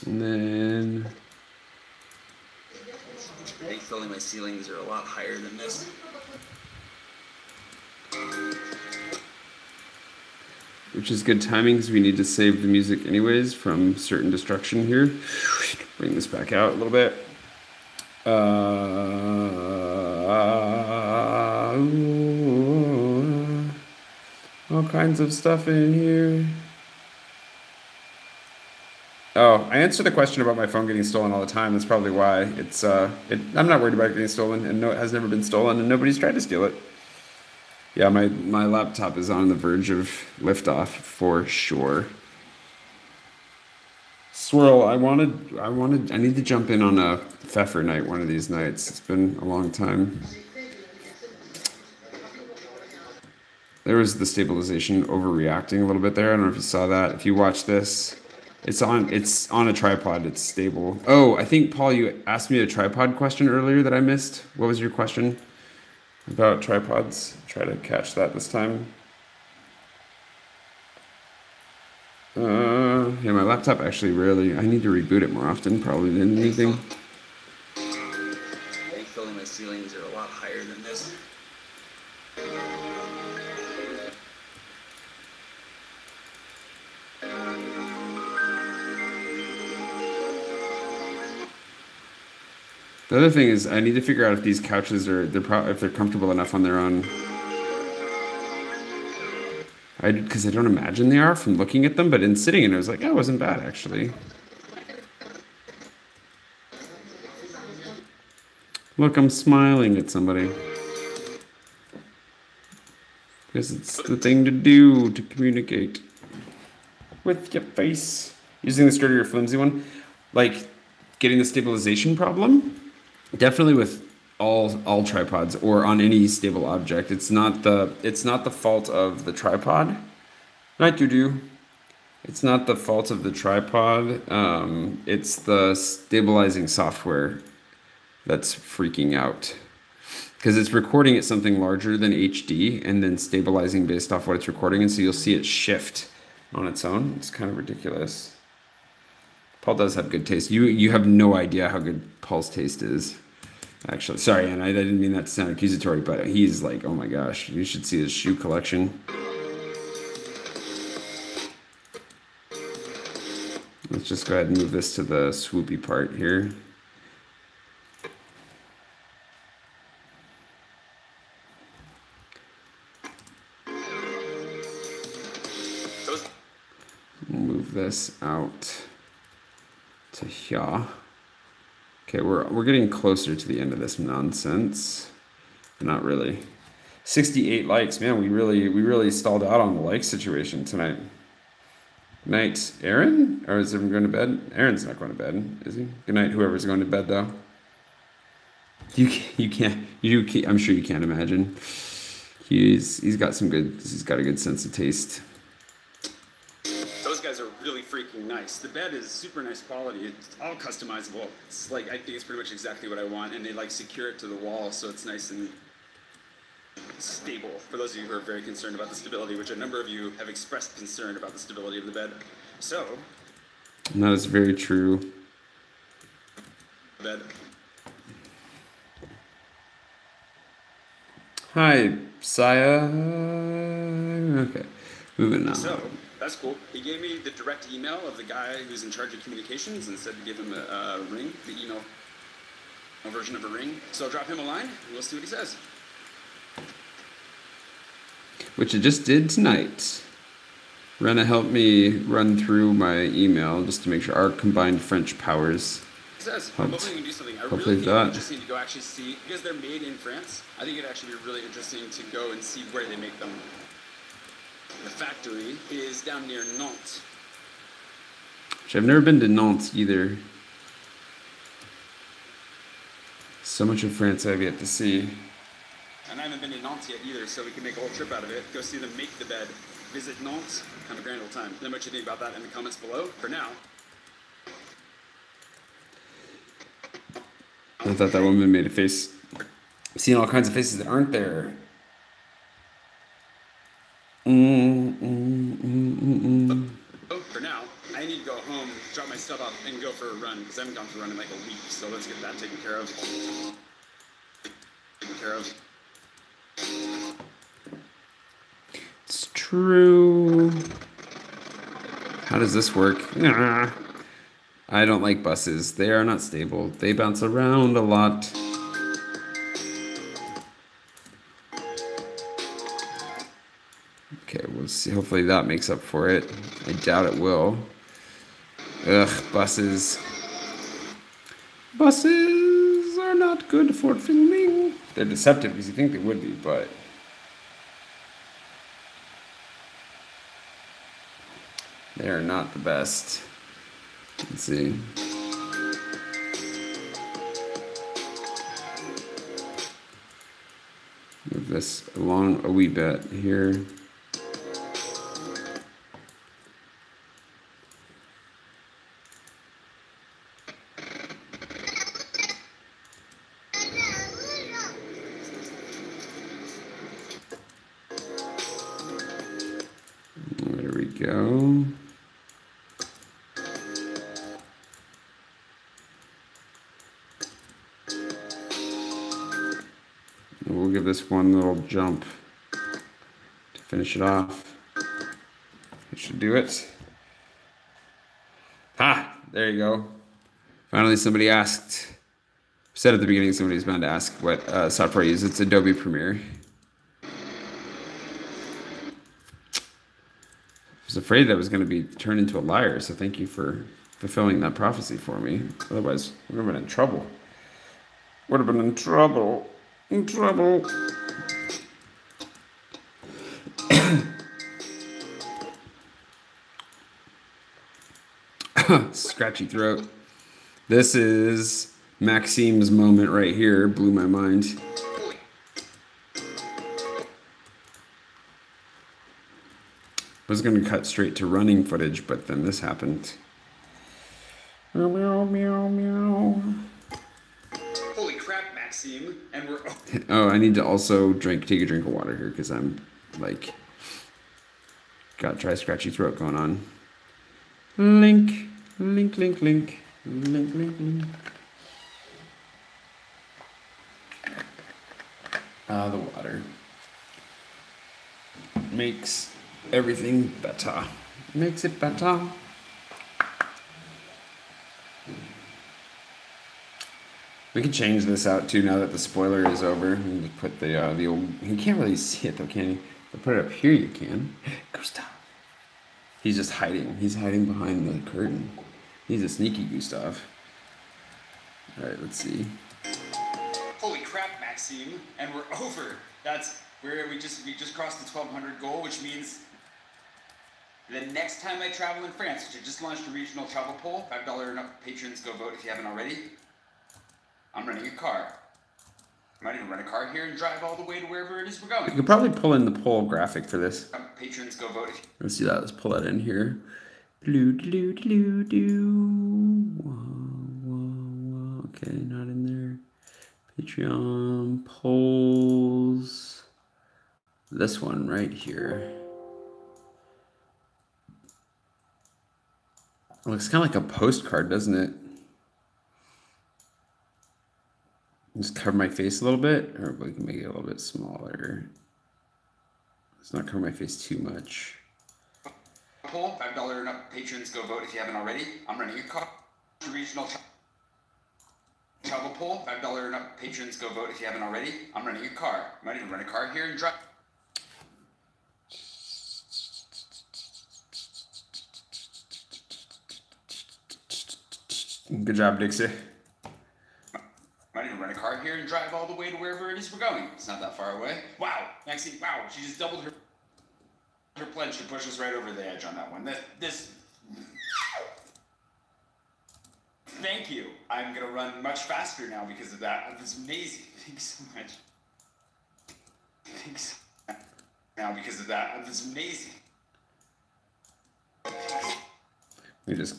And then... Thankfully, my ceilings are a lot higher than this. Which is good timing because we need to save the music anyways from certain destruction here. Bring this back out a little bit. All kinds of stuff in here. Oh, I answer the question about my phone getting stolen all the time. That's probably why. I'm not worried about it getting stolen, and no, it has never been stolen, and nobody's tried to steal it. Yeah, my laptop is on the verge of liftoff for sure. Swirl, I need to jump in on a Pfeffer night one of these nights. It's been a long time. There was the stabilization overreacting a little bit there. I don't know if you saw that. If you watch this, it's on a tripod. It's stable. Oh, I think, Paul, you asked me a tripod question earlier that I missed. What was your question about tripods? Try to catch that this time. Yeah, my laptop actually rarely. I need to reboot it more often, probably than anything. Thankfully, my ceilings are a lot higher than this. The other thing is, I need to figure out if these couches if they're comfortable enough on their own. Because I don't imagine they are from looking at them, but in sitting in it, I was like, oh, it wasn't bad actually. Look, I'm smiling at somebody. Because it's the thing to do to communicate with your face. Using the sturdier, flimsy one, like getting the stabilization problem. Definitely with all tripods or on any stable object. It's not the fault of the tripod. Night doo-doo. It's not the fault of the tripod. It's the stabilizing software that's freaking out. Because it's recording at something larger than HD and then stabilizing based off what it's recording, and so you'll see it shift on its own. It's kind of ridiculous. Paul does have good taste. You have no idea how good Paul's taste is. Actually, sorry, and I didn't mean that to sound accusatory, but he's like, oh my gosh, you should see his shoe collection. Let's just go ahead and move this to the swoopy part here. Move this out to here. Okay, we're getting closer to the end of this nonsense. Not really. 68 likes, man. We really stalled out on the like situation tonight. Good night, Aaron? Or is everyone going to bed? Aaron's not going to bed, is he? Good night, whoever's going to bed though. You can't. I'm sure you can't imagine. He's got a good sense of taste. Those guys are really freaking nice. The bed is super nice quality. It's all customizable. It's like, I think it's pretty much exactly what I want, and they like secure it to the wall so it's nice and stable. For those of you who are very concerned about the stability, which a number of you have expressed concern about the stability of the bed. So, that is very true. Bed. Hi, Saya. Okay, moving on. So, that's cool. He gave me the direct email of the guy who's in charge of communications and said to give him a ring, the email, a version of a ring. So I'll drop him a line and we'll see what he says. Which it just did tonight. Rena helped me run through my email just to make sure our combined French powers. He says, I'm hoping we can do something. I Hopefully really think that. it's interesting to go actually see, because they're made in France, I think it'd actually be really interesting to go and see where they make them. The factory is down near Nantes. Which I've never been to Nantes either. So much of France I've yet to see. And I haven't been to Nantes yet either, so we can make a whole trip out of it. Go see them make the bed. Visit Nantes. Have a grand old time. Let me know what you think about that in the comments below. For now. I thought that woman made a face. I've seen all kinds of faces that aren't there. Oh, for now, I need to go home, drop my stuff off, and go for a run, because I haven't gone for a run in like a week, so let's get that taken care of. care of. It's true. How does this work? I don't like buses. They are not stable. They bounce around a lot. Okay, we'll see. Hopefully that makes up for it. I doubt it will. Ugh, buses. Buses are not good for filming. They're deceptive because you think they would be, but they are not the best. Let's see. Move this along a wee bit here. There we go. We'll give this one little jump to finish it off. It should do it. Ha! There you go. Finally, somebody asked. Said at the beginning somebody was bound to ask what software I use. It's Adobe Premiere. I was afraid that was going to be turned into a liar, so thank you for fulfilling that prophecy for me. Otherwise, we would have been in trouble. Would have been in trouble. In trouble. Scratchy throat. This is Maxime's moment right here. Blew my mind. I was going to cut straight to running footage, but then this happened. Meow, meow, meow, meow. Holy crap, Maxime. And we're... Oh, I need to also take a drink of water here because I'm like got dry scratchy throat going on. Link, link, link, link, link, link, link. The water makes everything better. Makes it better. We can change this out too now that the spoiler is over. And just put the old. You can't really see it though, can you? But put it up here, you can. Gustav. He's just hiding. He's hiding behind the curtain. He's a sneaky Gustav. All right, let's see. Holy crap, Maxime. And we're over. That's where we just crossed the 1200 goal, which means the next time I travel in France, which I just launched a regional travel poll, $5 and up patrons go vote if you haven't already. I'm renting a car. I might even rent a car here and drive all the way to wherever it is we're going. You could probably pull in the poll graphic for this. Patrons go vote. Let's see that. Let's pull that in here. Blue, blue, blue, blue. Okay, not in there. Patreon polls. This one right here. It looks kind of like a postcard, doesn't it? Just cover my face a little bit, or we can make it a little bit smaller. Let's not cover my face too much. Poll, $5 and up patrons go vote if you haven't already. I'm running a car. Regional travel poll, $5 and up patrons go vote if you haven't already. I'm renting a car. I might even rent a car here and drive. Good job, Dixie. Might even rent a car here and drive all the way to wherever it is we're going. It's not that far away. Wow, Maxine, wow, she just doubled her pledge to push us right over the edge on that one. This thank you. I'm gonna run much faster now because of that. That's amazing. Thanks so much. Thanks. Now because of that. That's amazing. We just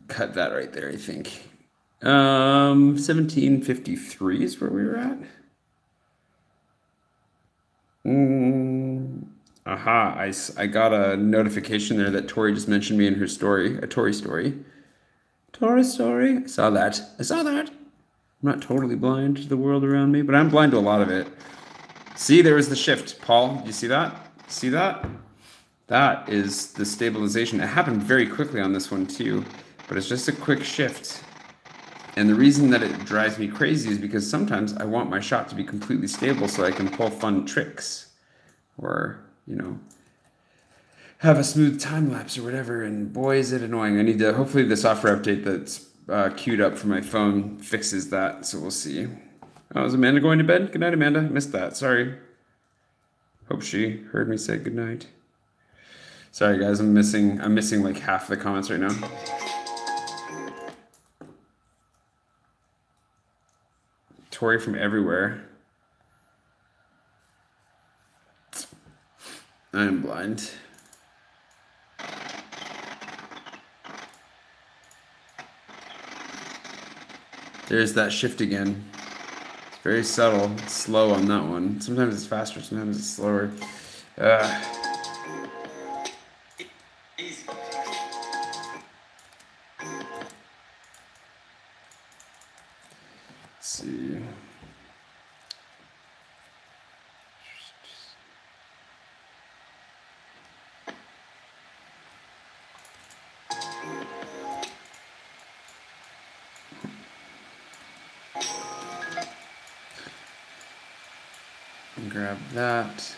cut that right there, I think. 1753 is where we were at. Aha, I got a notification there that Tori just mentioned me in her story, a Tori story. Tori story. I saw that. I'm not totally blind to the world around me, but I'm blind to a lot of it. See, there was the shift, Paul. You see that? See that? That is the stabilization. It happened very quickly on this one too, but it's just a quick shift. And the reason that it drives me crazy is because sometimes I want my shot to be completely stable so I can pull fun tricks or, you know, have a smooth time lapse or whatever. And boy, is it annoying. I need to, hopefully the software update that's queued up for my phone fixes that. So we'll see. Oh, is Amanda going to bed? Good night, Amanda. Missed that. Sorry. Hope she heard me say good night. Sorry, guys. I'm missing like half the comments right now. Tori from everywhere. I am blind. There's that shift again. It's very subtle, it's slow on that one. Sometimes it's faster, sometimes it's slower. Easy. Let's see. Grab that.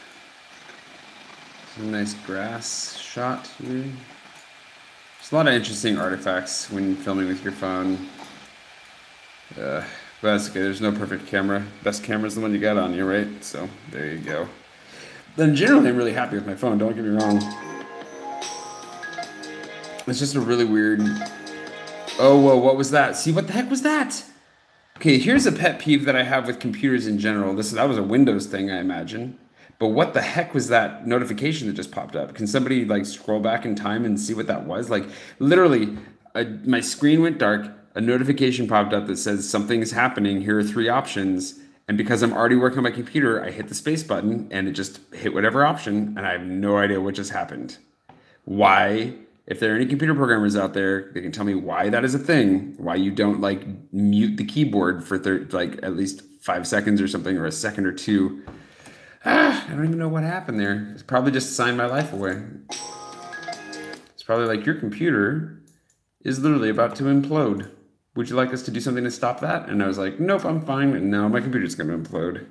Some nice grass shot here. There's a lot of interesting artifacts when filming with your phone. But that's okay. There's no perfect camera. Best camera is the one you got on you, right? So there you go. Then generally, I'm really happy with my phone. Don't get me wrong. It's just a really weird. Oh, whoa! What was that? See, what the heck was that? Okay, here's a pet peeve that I have with computers in general. That was a Windows thing, I imagine. But what the heck was that notification that just popped up? Can somebody like scroll back in time and see what that was? Like literally, my screen went dark. A notification popped up that says something is happening. Here are 3 options. And because I'm already working on my computer, I hit the space button and it just hit whatever option. And I have no idea what just happened. Why? If there are any computer programmers out there, they can tell me why that is a thing. Why you don't like mute the keyboard for like at least 5 seconds or something, or a second or 2. I don't even know what happened there. It's probably just signed my life away. It's probably like your computer is literally about to implode. Would you like us to do something to stop that? And I was like, nope, I'm fine. And no, my computer's going to implode.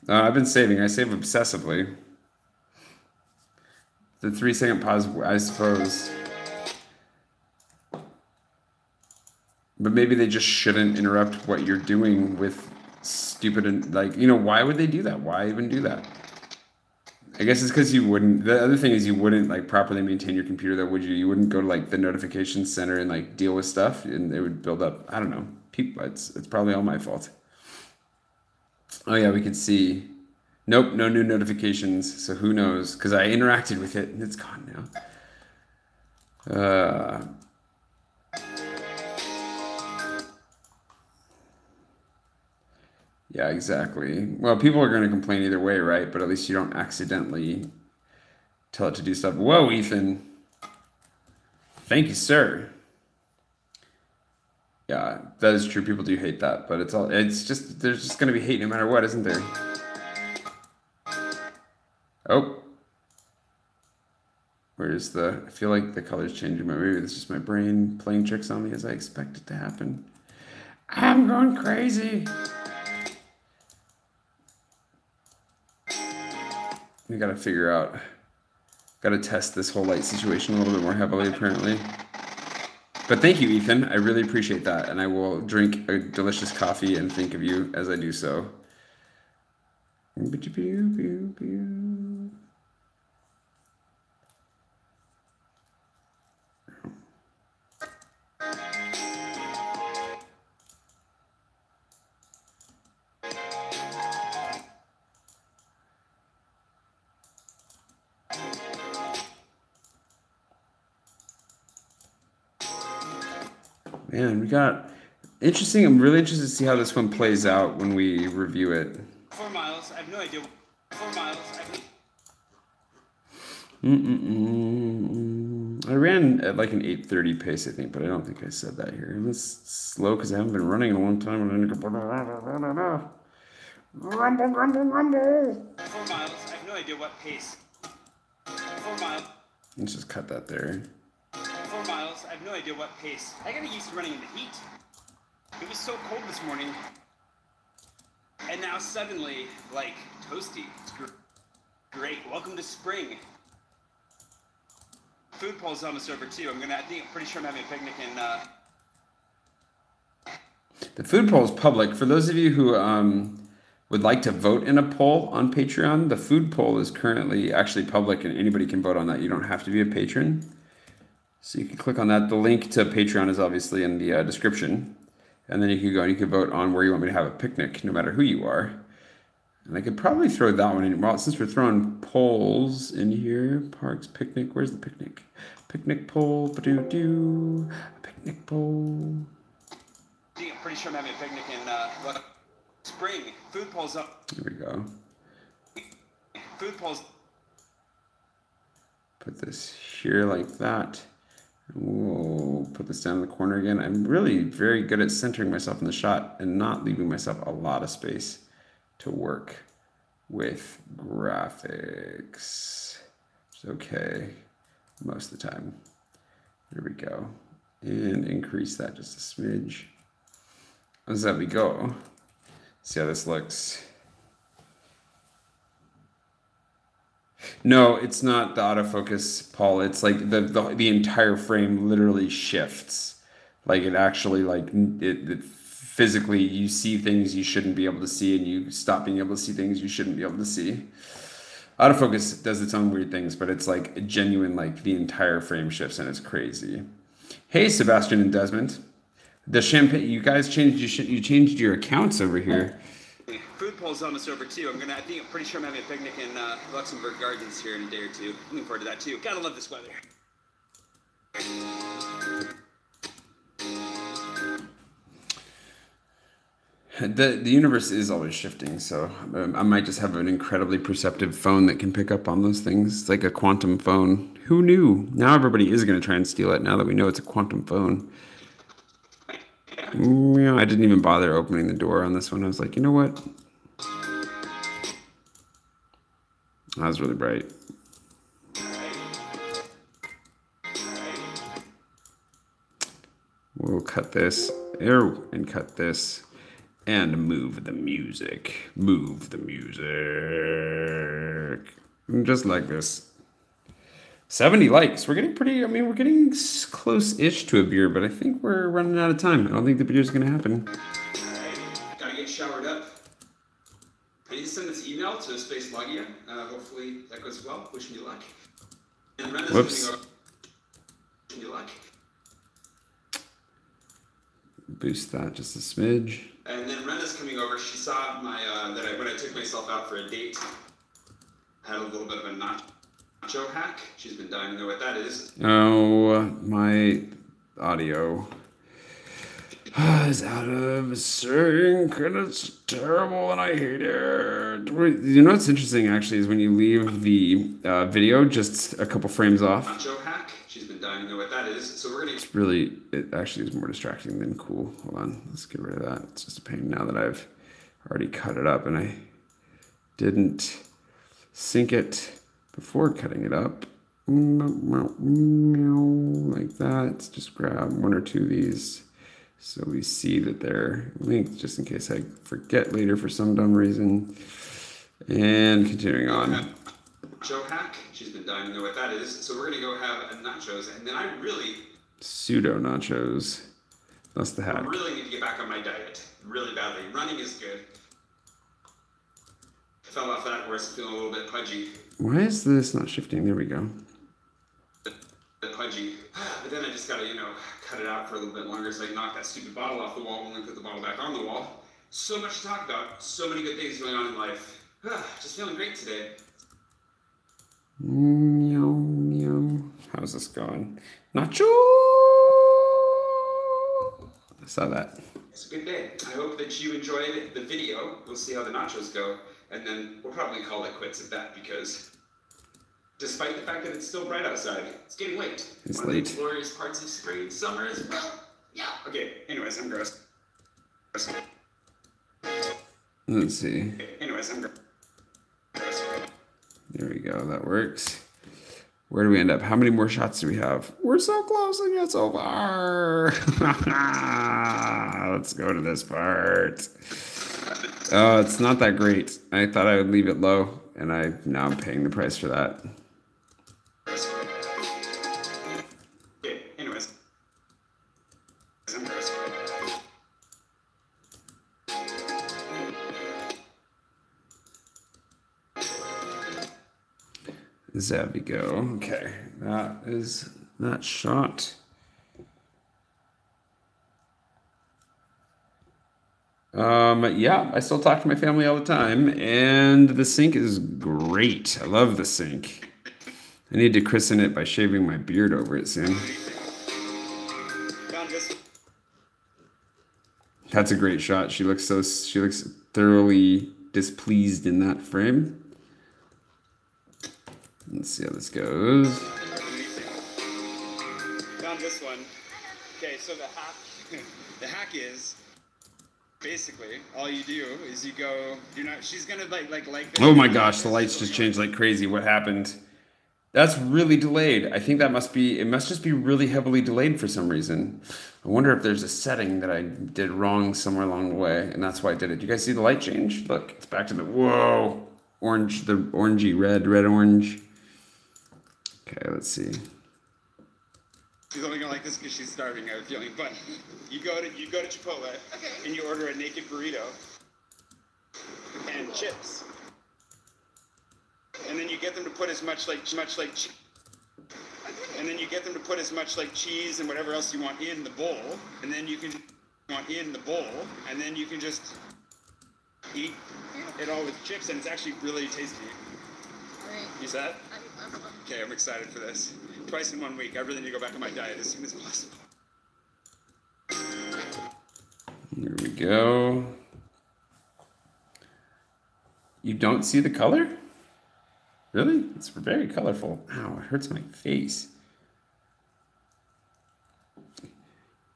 I've been saving. I save obsessively. The 3-second pause, I suppose. But maybe they just shouldn't interrupt what you're doing with stupid and like, you know, why would they do that? Why even do that? I guess it's because you wouldn't. The other thing is you wouldn't like properly maintain your computer, though, would you? You wouldn't go to like the notification center and like deal with stuff, and it would build up. I don't know. People, it's probably all my fault. Oh yeah, we could see. Nope, no new notifications. So who knows? Because I interacted with it and it's gone now. Yeah, exactly. Well, people are going to complain either way, right? But at least you don't accidentally tell it to do stuff. Whoa, Ethan. Thank you, sir. Yeah, that is true. People do hate that, but it's just, there's just going to be hate no matter what, isn't there? Oh. Where's I feel like the color's changing, but maybe it's just my brain playing tricks on me as I expect it to happen. I'm going crazy. We gotta figure out, gotta test this whole light situation a little bit more heavily, apparently. But thank you, Ethan. I really appreciate that. And I will drink a delicious coffee and think of you as I do so. Man, we got interesting. I'm really interested to see how this one plays out when we review it. 4 miles. I have no idea. 4 miles. I ran at like an 8:30 pace, I think, but I don't think I said that here. It's slow because I haven't been running in a long time. Rumble, rumble, rumble. 4 miles. I have no idea what pace. 4 miles. Let's just cut that there. 4 miles. I have no idea what pace. I gotta used to running in the heat. It was so cold this morning. And now suddenly, like, toasty. It's great. Welcome to spring. Food poll's almost over too. I'm pretty sure I'm having a picnic in, The food poll is public. For those of you who would like to vote in a poll on Patreon, the food poll is currently actually public and anybody can vote on that. You don't have to be a patron. So you can click on that. The link to Patreon is obviously in the description. And then you can go and you can vote on where you want me to have a picnic, no matter who you are. And I could probably throw that one in. Well, since we're throwing polls in here, parks, picnic, where's the picnic? Picnic poll, ba-doo-doo, picnic poll. I'm pretty sure I'm having a picnic in, spring. Food poll's up. There we go. Food poll's. Put this here like that. We'll put this down in the corner again. I'm really very good at centering myself in the shot and not leaving myself a lot of space to work with graphics. It's okay most of the time. There we go. And increase that just a smidge. As that we go. See how this looks. No, it's not the autofocus, Paul. It's like the entire frame literally shifts. Like it actually, like it physically, you see things you shouldn't be able to see, and you stop being able to see things you shouldn't be able to see. Autofocus does its own weird things, but it's like a genuine, like the entire frame shifts, and it's crazy. Hey, Sebastian and Desmond, the champagne. You guys changed. You changed your accounts over here. Food poll's almost over too. I'm pretty sure I'm having a picnic in Luxembourg Gardens here in a day or two. Looking forward to that too. Gotta love this weather. The universe is always shifting, so I might just have an incredibly perceptive phone that can pick up on those things. It's like a quantum phone. Who knew? Now everybody is going to try and steal it now that we know it's a quantum phone. I didn't even bother opening the door on this one. I was like, you know what? That was really bright. We'll cut this, and cut this, and move the music. Move the music. Just like this. 70 likes. We're getting pretty, I mean, we're getting close-ish to a beer, but I think we're running out of time. I don't think the beer's going to happen. Gotta get showered up. I need to send this email to Space Logia. Hopefully that goes well. Wish me luck. And Brenda's Whoops. Wish me luck. Boost that just a smidge. And then Brenda's coming over. She saw my when I took myself out for a date, I had a little bit of a nacho hack. She's been dying to know what that is. Oh, my audio is out of sync, and it's terrible, and I hate it. You know what's interesting, actually, is when you leave the video just a couple frames off. Nacho hack. She's been dying to know what that is. So we're gonna. It's really, it actually is more distracting than cool. Hold on, let's get rid of that. It's just a pain now that I've already cut it up, and I didn't sync it before cutting it up. Like that. Let's just grab one or two of these so we see that they're linked, just in case I forget later for some dumb reason. And continuing on. Joe hack. She's been dying to know what that is. So we're gonna go have a nachos, and then I really Pseudo nachos. That's the hack. I really need to get back on my diet really badly. Running is good. I fell off that horse, feeling a little bit pudgy. Why is this not shifting? There we go. Pudgy. But then I just gotta, cut it out for a little bit longer so I can knock that stupid bottle off the wall and then put the bottle back on the wall. So much to talk about. So many good things going on in life. Just feeling great today. Meow, meow. How's this going? Nacho! I saw that. It's a good day. I hope that you enjoyed the video. We'll see how the nachos go. And then we'll probably call it quits at that because despite the fact that it's still bright outside. It's getting late. It's One late. of the glorious parts of spring and summer is, well, yeah. Okay, anyways, I'm gross. Let's see. Okay, anyways, I'm gross. There we go. That works. Where do we end up? How many more shots do we have? We're so close and yet so far. Let's go to this part. Oh, it's not that great. I thought I would leave it low, and now I'm paying the price for that. Okay, anyways. I'm gross. There we go. Okay, that is that shot. Yeah, I still talk to my family all the time, and the sink is great. I love the sink. I need to christen it by shaving my beard over it soon. Found this. That's a great shot. She looks thoroughly displeased in that frame. Let's see how this goes. Found this one. Okay, so the hack is basically all you do is you go. She's gonna like this. Oh my gosh, the lights just changed like crazy. What happened? That's really delayed. I think it must just be really heavily delayed for some reason. I wonder if there's a setting that I did wrong somewhere along the way, and that's why I did it. Do you guys see the light change? Look, it's back to the, whoa, orange, the orangey red, orange. Okay, let's see. She's only gonna like this because she's starving, I have a feeling. But you go to Chipotle and you order a naked burrito and chips, and then you get them to put as much like cheese and whatever else you want in the bowl, and then you can just eat it all with chips, and it's actually really tasty. Great. You said? I'm Okay, I'm excited for this. Twice in 1 week. I really need to go back on my diet as soon as possible. There we go. You don't see the color? Really? It's very colorful. Ow, it hurts my face.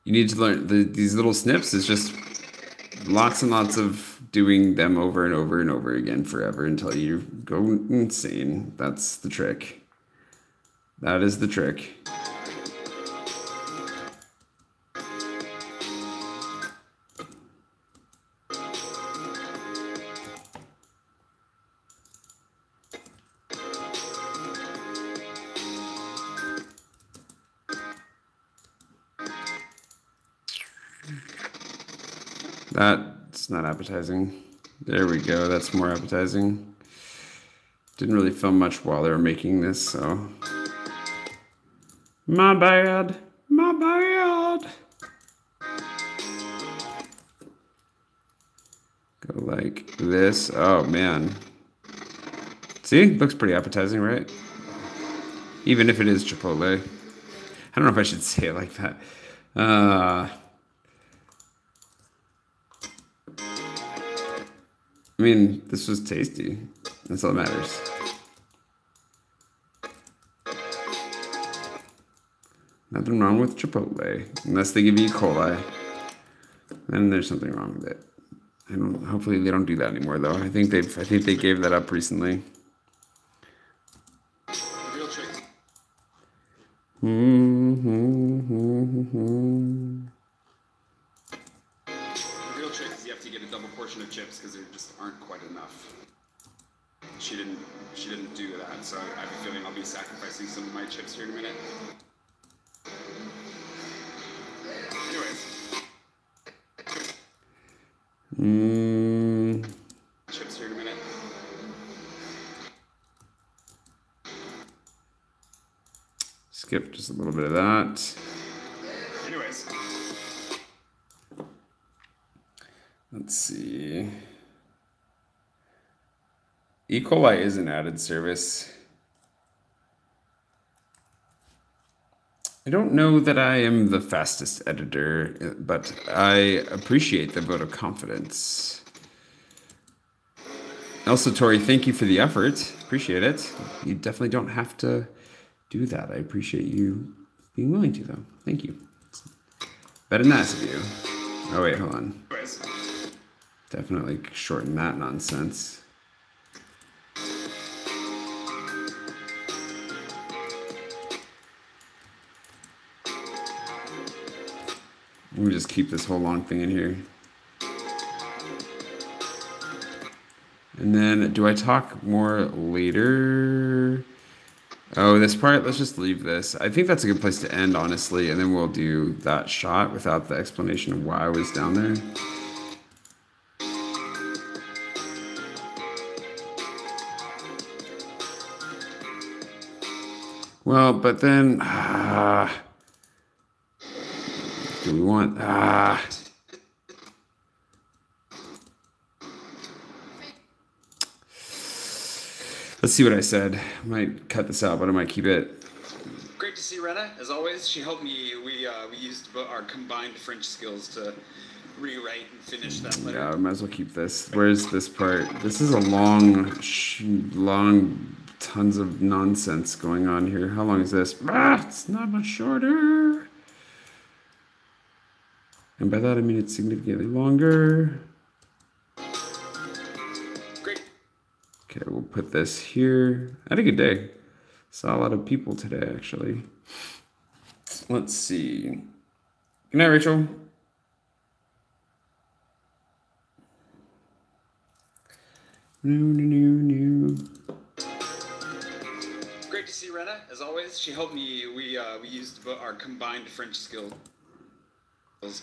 You need to learn these little snips is just lots and lots of doing them over and over and over again forever until you go insane. That's the trick. That is the trick. That's not appetizing. There we go. That's more appetizing. Didn't really film much while they were making this, so. My bad. My bad. Go like this. Oh, man. See? Looks pretty appetizing, right? Even if it is Chipotle. I don't know if I should say it like that. I mean, this was tasty. That's all that matters. Nothing wrong with Chipotle, unless they give you E. coli. Then there's something wrong with it. Hopefully they don't do that anymore, though. I think they gave that up recently. Real trick. The real trick is you have to get a double portion of chips because there just aren't quite enough. She didn't do that, so I have a feeling I'll be sacrificing some of my chips here in a minute. Anyways. Chips here in a minute. Skip just a little bit of that. Anyways. Let's see. E. coli is an added service. I don't know that I am the fastest editor, but I appreciate the vote of confidence. Also, Tori, thank you for the effort. Appreciate it. You definitely don't have to do that. I appreciate you being willing to, though. Thank you. It's very nice of you. Oh, wait, hold on. Definitely shorten that nonsense. Let me just keep this whole long thing in here. And then, do I talk more later? Oh, this part, let's just leave this. I think that's a good place to end, honestly, and then we'll do that shot without the explanation of why I was down there. Well, but then, do we want, let's see what I said. I might cut this out, but I might keep it. Great to see Rena, as always. She helped me. We used our combined French skills to rewrite and finish that letter. Yeah, I might as well keep this. Where's this part? This is a long, tons of nonsense going on here. How long is this? It's not much shorter. And by that I mean it's significantly longer. Great. Okay, we'll put this here. I had a good day. Saw a lot of people today, actually. Let's see. Good night, Rachel. No. Great to see Rena, as always. She helped me. We used our combined French skills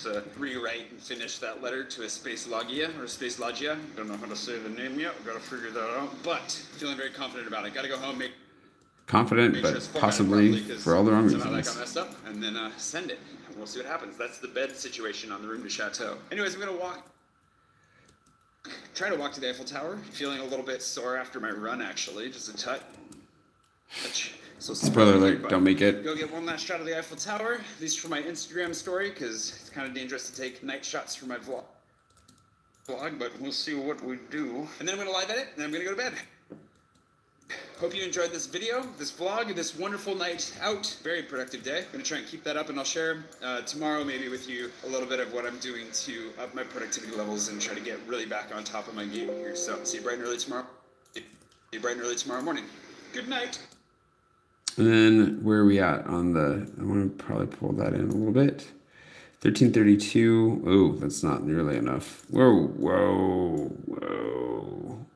to rewrite and finish that letter to a space logia or space logia. Don't know how to say the name yet. Gotta figure that out. But feeling very confident about it. Gotta go home, make confident, sure but it's formatted possibly properly, for all the wrong somehow that reasons. got messed up, and then send it. And we'll see what happens. That's the bed situation on the room to Chateau. Anyways, I'm gonna try to walk to the Eiffel Tower. Feeling a little bit sore after my run, actually, just a touch. So Spoiler alert, don't make it. Go get one last shot of the Eiffel Tower, at least for my Instagram story, because it's kind of dangerous to take night shots for my vlog, but we'll see what we do. And then I'm going to live edit, and I'm going to go to bed. Hope you enjoyed this video, this vlog, this wonderful night out. Very productive day. I'm going to try and keep that up, and I'll share tomorrow maybe with you a little bit of what I'm doing to up my productivity levels and try to get really back on top of my game here. So see you bright and early tomorrow. See you bright and early tomorrow morning. Good night. And then where are we at on the, I want to probably pull that in a little bit. 1332. Oh, that's not nearly enough. Whoa.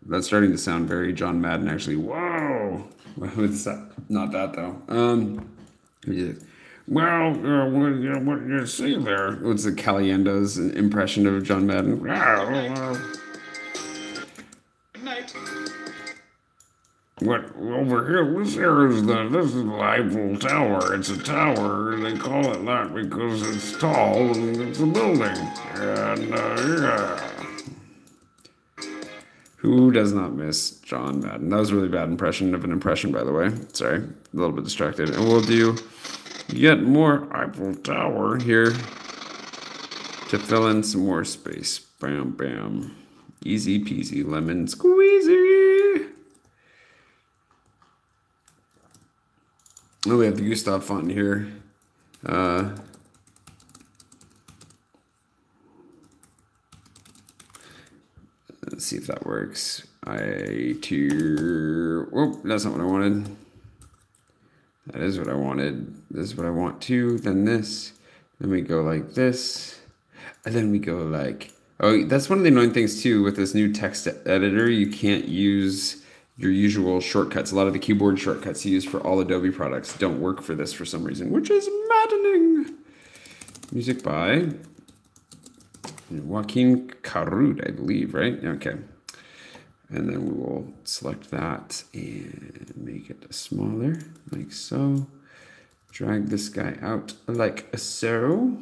That's starting to sound very John Madden, actually. Whoa. It's not that, though. What do you see there? What's the Caliendo's impression of John Madden? Good night. What over here? This is the Eiffel Tower. It's a tower. They call it that because it's tall and it's a building. And yeah. Who does not miss John Madden? That was a really bad impression of an impression, by the way. Sorry, a little bit distracted. And we'll do yet more Eiffel Tower here to fill in some more space. Bam, bam. Easy peasy lemon squeezy. Oh, we have the Gustav font here. Let's see if that works. Oh, that's not what I wanted. That is what I wanted. This is what I want too. Then this. Then we go like this. And then we go like... Oh, that's one of the annoying things too with this new text editor. You can't use your usual shortcuts. A lot of the keyboard shortcuts you use for all Adobe products don't work for this for some reason, which is maddening. Music by Joaquin Carrud, I believe, right? Okay. And then we will select that and make it smaller, like so. Drag this guy out like so.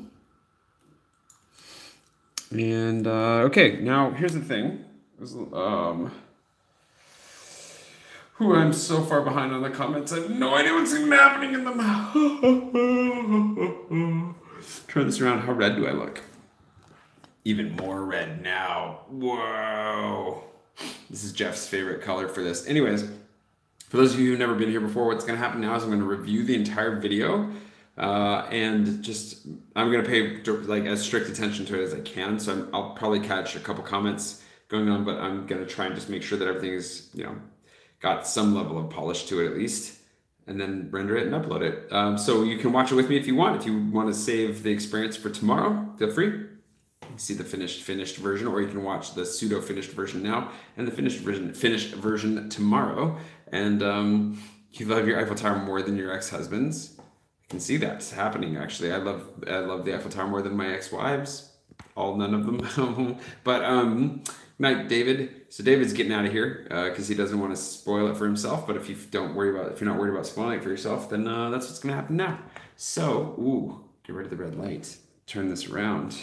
And, okay, now here's the thing. I'm so far behind on the comments. I have no idea what's even happening in them. Turn this around. How red do I look? Even more red now. Whoa. This is Jeff's favorite color for this. Anyways, for those of you who've never been here before, what's going to happen now is I'm going to review the entire video, and just I'm going to pay like as strict attention to it as I can. So I'll probably catch a couple comments going on, but I'm going to try and just make sure that everything is, you know, got some level of polish to it at least, and then render it and upload it. So you can watch it with me if you want. If you want to save the experience for tomorrow, feel free. You see the finished version, or you can watch the pseudo finished version now and the finished version tomorrow. And you love your Eiffel Tower more than your ex-husbands. I can see that's happening actually. I love the Eiffel Tower more than my ex-wives. None of them. But night, David. So David's getting out of here because he doesn't want to spoil it for himself. But if you're not worried about spoiling it for yourself, then that's what's gonna happen now. So, get rid of the red light. Turn this around.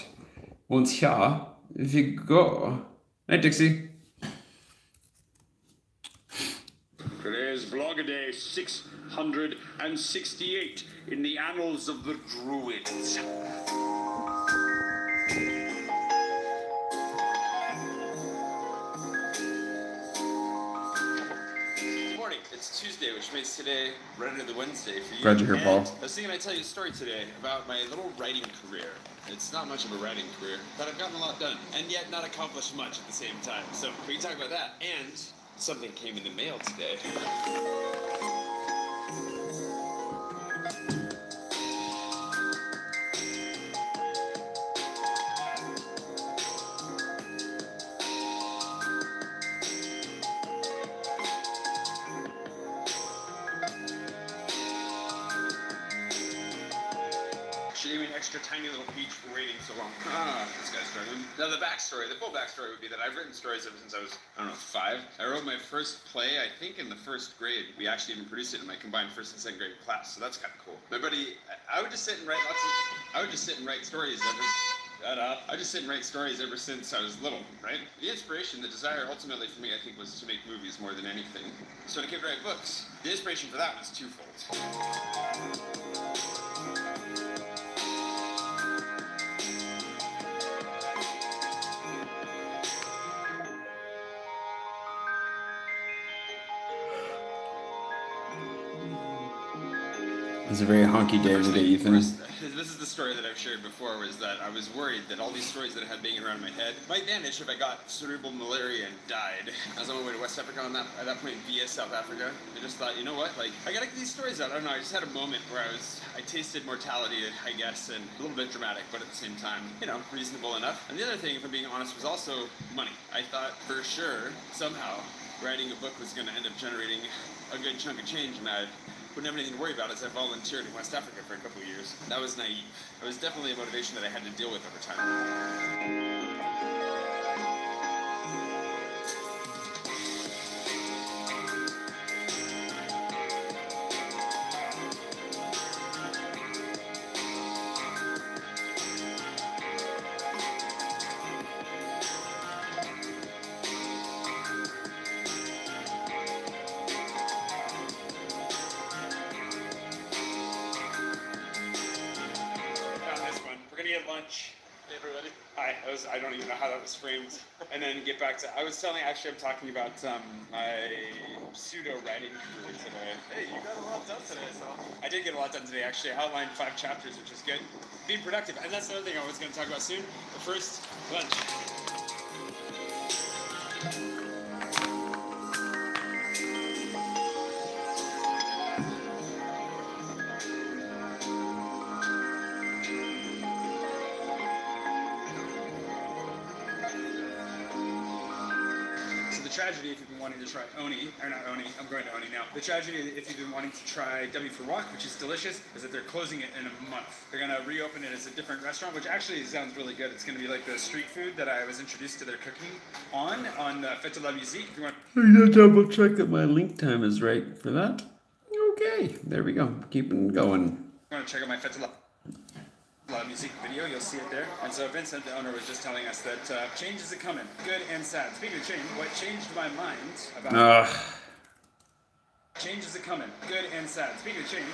Und hier wir go. Night, Dixie. Today is Vlogaday 668 in the annals of the Druids. It's Tuesday, which makes today right into the Wednesday for you. Glad you're here, Paul. I was thinking I'd tell you a story today about my little writing career. It's not much of a writing career, but I've gotten a lot done, and yet not accomplished much at the same time. So we can talk about that. And something came in the mail today. She gave me an extra tiny little peach for waiting so long. This guy's struggling. Now the full backstory would be that I've written stories ever since I was, 5. I wrote my first play, I think, in the 1st grade. We actually even produced it in my combined 1st and 2nd grade class, so that's kind of cool. My buddy, I would just sit and write stories ever since I was little, right? The inspiration, the desire, ultimately for me, I think, was to make movies more than anything. So when I came to write books, the inspiration for that was twofold. It's a very honky day today, Ethan. This is the story that I've shared before, was that I was worried that all these stories that I had banging around in my head might vanish if I got cerebral malaria and died. I was on my way to West Africa at that point via South Africa. I just thought, you know what, like, I gotta get these stories out. I don't know, I just had a moment where I tasted mortality, I guess, and a little bit dramatic, but at the same time, reasonable enough. And the other thing, if I'm being honest, was also money. I thought for sure, somehow, writing a book was gonna end up generating a good chunk of change, and I wouldn't have anything to worry about as I volunteered in West Africa for a couple of years. That was naive. It was definitely a motivation that I had to deal with over time. Lunch. Hey everybody. Hi. I don't even know how that was framed. And then get back to, I'm talking about my pseudo writing career today. Hey, you got a lot done today, so. I did get a lot done today, actually. I outlined 5 chapters, which is good. Being productive. And that's another thing I was going to talk about soon. But first, lunch. Tragedy if you've been wanting to try I'm going to Oni now. The tragedy if you've been wanting to try W for Wok, which is delicious, is that they're closing it in a month. They're going to reopen it as a different restaurant, which actually sounds really good. It's going to be like the street food that I was introduced to their cooking on Fête de la Musique. If you want to double check that my link time is right for that. Okay, there we go. Keeping going. You want to check out my Fête de la Music video, you'll see it there. And so Vincent, the owner, was just telling us that change is a-coming, good and sad. Speaking of change, what changed my mind about change is a-coming, good and sad. Speaking of change,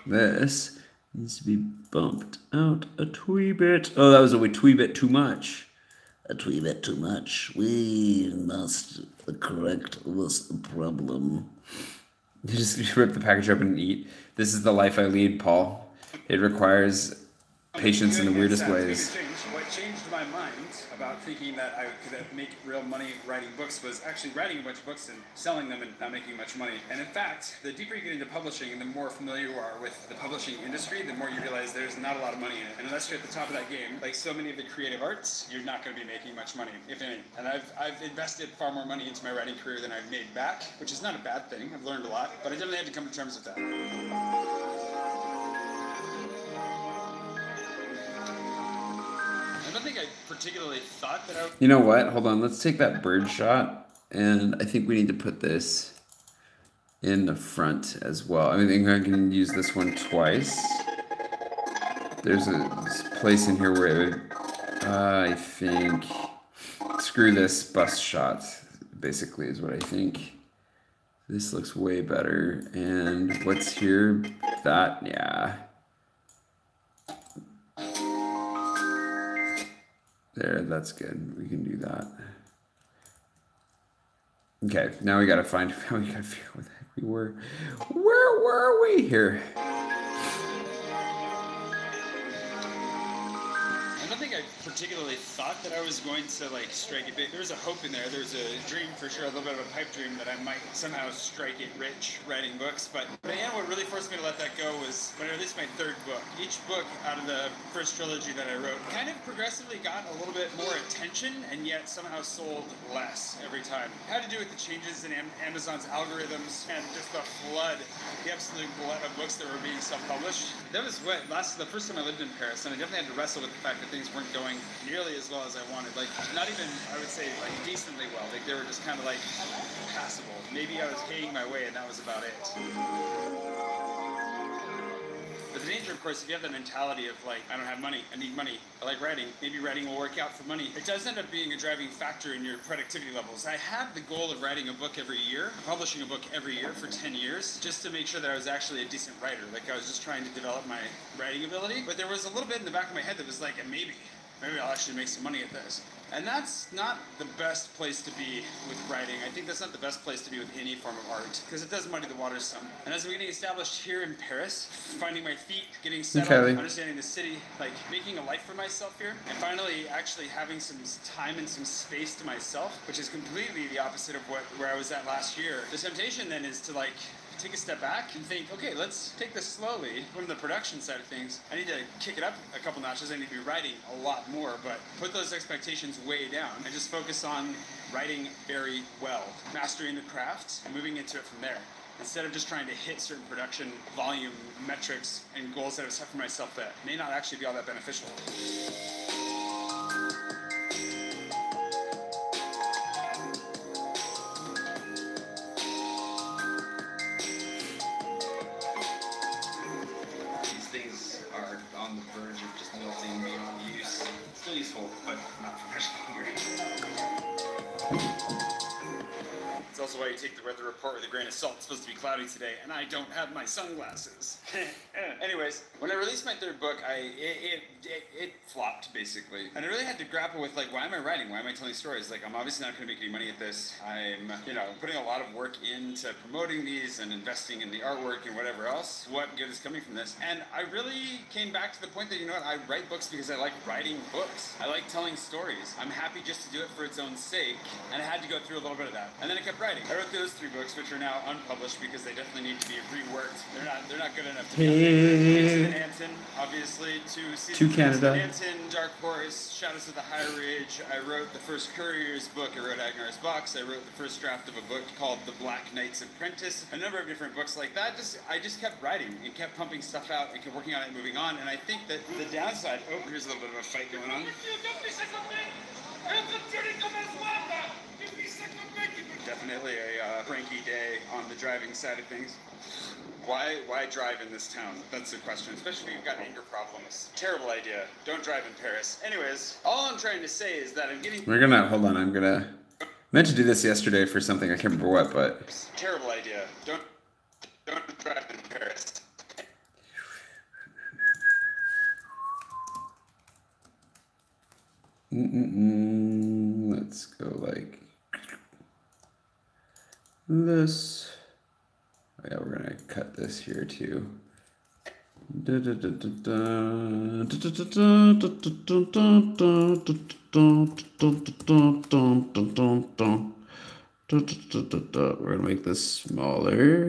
this needs to be bumped out a twee bit. Oh, that was a wee bit too much. tweet it too much. We must correct this problem. You just rip the package open and eat. This is the life I lead, Paul. It requires patience in the weirdest ways. What changed my mind about thinking that I could make real money writing books was actually writing a bunch of books and selling them and not making much money. And in fact, the deeper you get into publishing and the more familiar you are with the publishing industry, the more you realize there's not a lot of money in it. And unless you're at the top of that game, like so many of the creative arts, you're not going to be making much money, if any. And I've invested far more money into my writing career than I've made back, which is not a bad thing. I've learned a lot, but I definitely had to come to terms with that. I don't think I particularly thought that I would... You know what? Hold on. Let's take that bird shot. And I think we need to put this in the front as well. I think I can use this one twice. There's a place in here where it would, I think, screw this bust shot, basically, is what I think. This looks way better. And what's here? That, yeah. There, that's good. We can do that. Okay, now we gotta find, we gotta figure out where the heck we were. Where were we here? I don't think I particularly thought that I was going to like strike it big. There was a hope in there. There was a dream for sure, a little bit of a pipe dream that I might somehow strike it rich writing books. But again, what really forced me to let that go was when I released my third book. Each book out of the first trilogy that I wrote kind of progressively got a little bit more attention and yet somehow sold less every time. It had to do with the changes in Amazon's algorithms and just the flood, the absolute glut of books that were being self-published. That was the first time I lived in Paris, and I definitely had to wrestle with the fact that things weren't going nearly as well as I wanted. Like, not even, I would say, like, decently well. Like, they were just kind of, like, passable. Maybe I was paying my way, and that was about it. But the danger, of course, if you have the mentality of, like, I don't have money, I need money, I like writing, maybe writing will work out for money, it does end up being a driving factor in your productivity levels. I had the goal of writing a book every year, publishing a book every year for 10 years, just to make sure that I was actually a decent writer. Like, I was just trying to develop my writing ability. But there was a little bit in the back of my head that was like, maybe I'll actually make some money at this. And that's not the best place to be with writing. I think that's not the best place to be with any form of art, because it does muddy the waters some. And as I'm getting established here in Paris, finding my feet, getting settled, understanding the city, like making a life for myself here, and finally actually having some time and some space to myself, which is completely the opposite of where I was at last year. The temptation then is to like take a step back and think, okay, let's take this slowly. From the production side of things, I need to kick it up a couple notches. I need to be writing a lot more, but put those expectations way down and just focus on writing very well, mastering the craft and moving into it from there. Instead of just trying to hit certain production volume metrics and goals that I've set for myself that may not actually be all that beneficial. On the verge of just melting beyond use. Still useful, but not for much longer. It's also why you take the weather report with a grain of salt. It's supposed to be cloudy today, and I don't have my sunglasses. Anyways, when I released my third book, it flopped, basically. And I really had to grapple with, like, why am I writing? Why am I telling stories? Like, I'm obviously not going to make any money at this. I'm, putting a lot of work into promoting these and investing in the artwork and whatever else. What good is coming from this? And I really came back to the point that, I write books because I like writing books. I like telling stories. I'm happy just to do it for its own sake, and I had to go through a little bit of that. And then I kept writing. I wrote those 3 books, which are now unpublished because they definitely need to be reworked. They're not good enough to be in Anton, obviously, 2 seasons. To Canada. Anton, Dark Horse, Shadows of the High Ridge. I wrote the first Courier's book. I wrote Agnar's Box. I wrote the first draft of a book called The Black Knight's Apprentice. A number of different books like that. I just kept writing and kept pumping stuff out and kept working on it and moving on. And I think that the downside, here's a little bit of a fight going on. Definitely a cranky day on the driving side of things. Why drive in this town? That's the question, especially if you've got anger problems. Terrible idea. Don't drive in Paris. Anyways, all I'm trying to say is that I'm getting... I meant to do this yesterday for something, I can't remember what, but... Terrible idea. Don't drive in Paris. go like this. Oh yeah, we're gonna cut this here too. We're gonna make this smaller.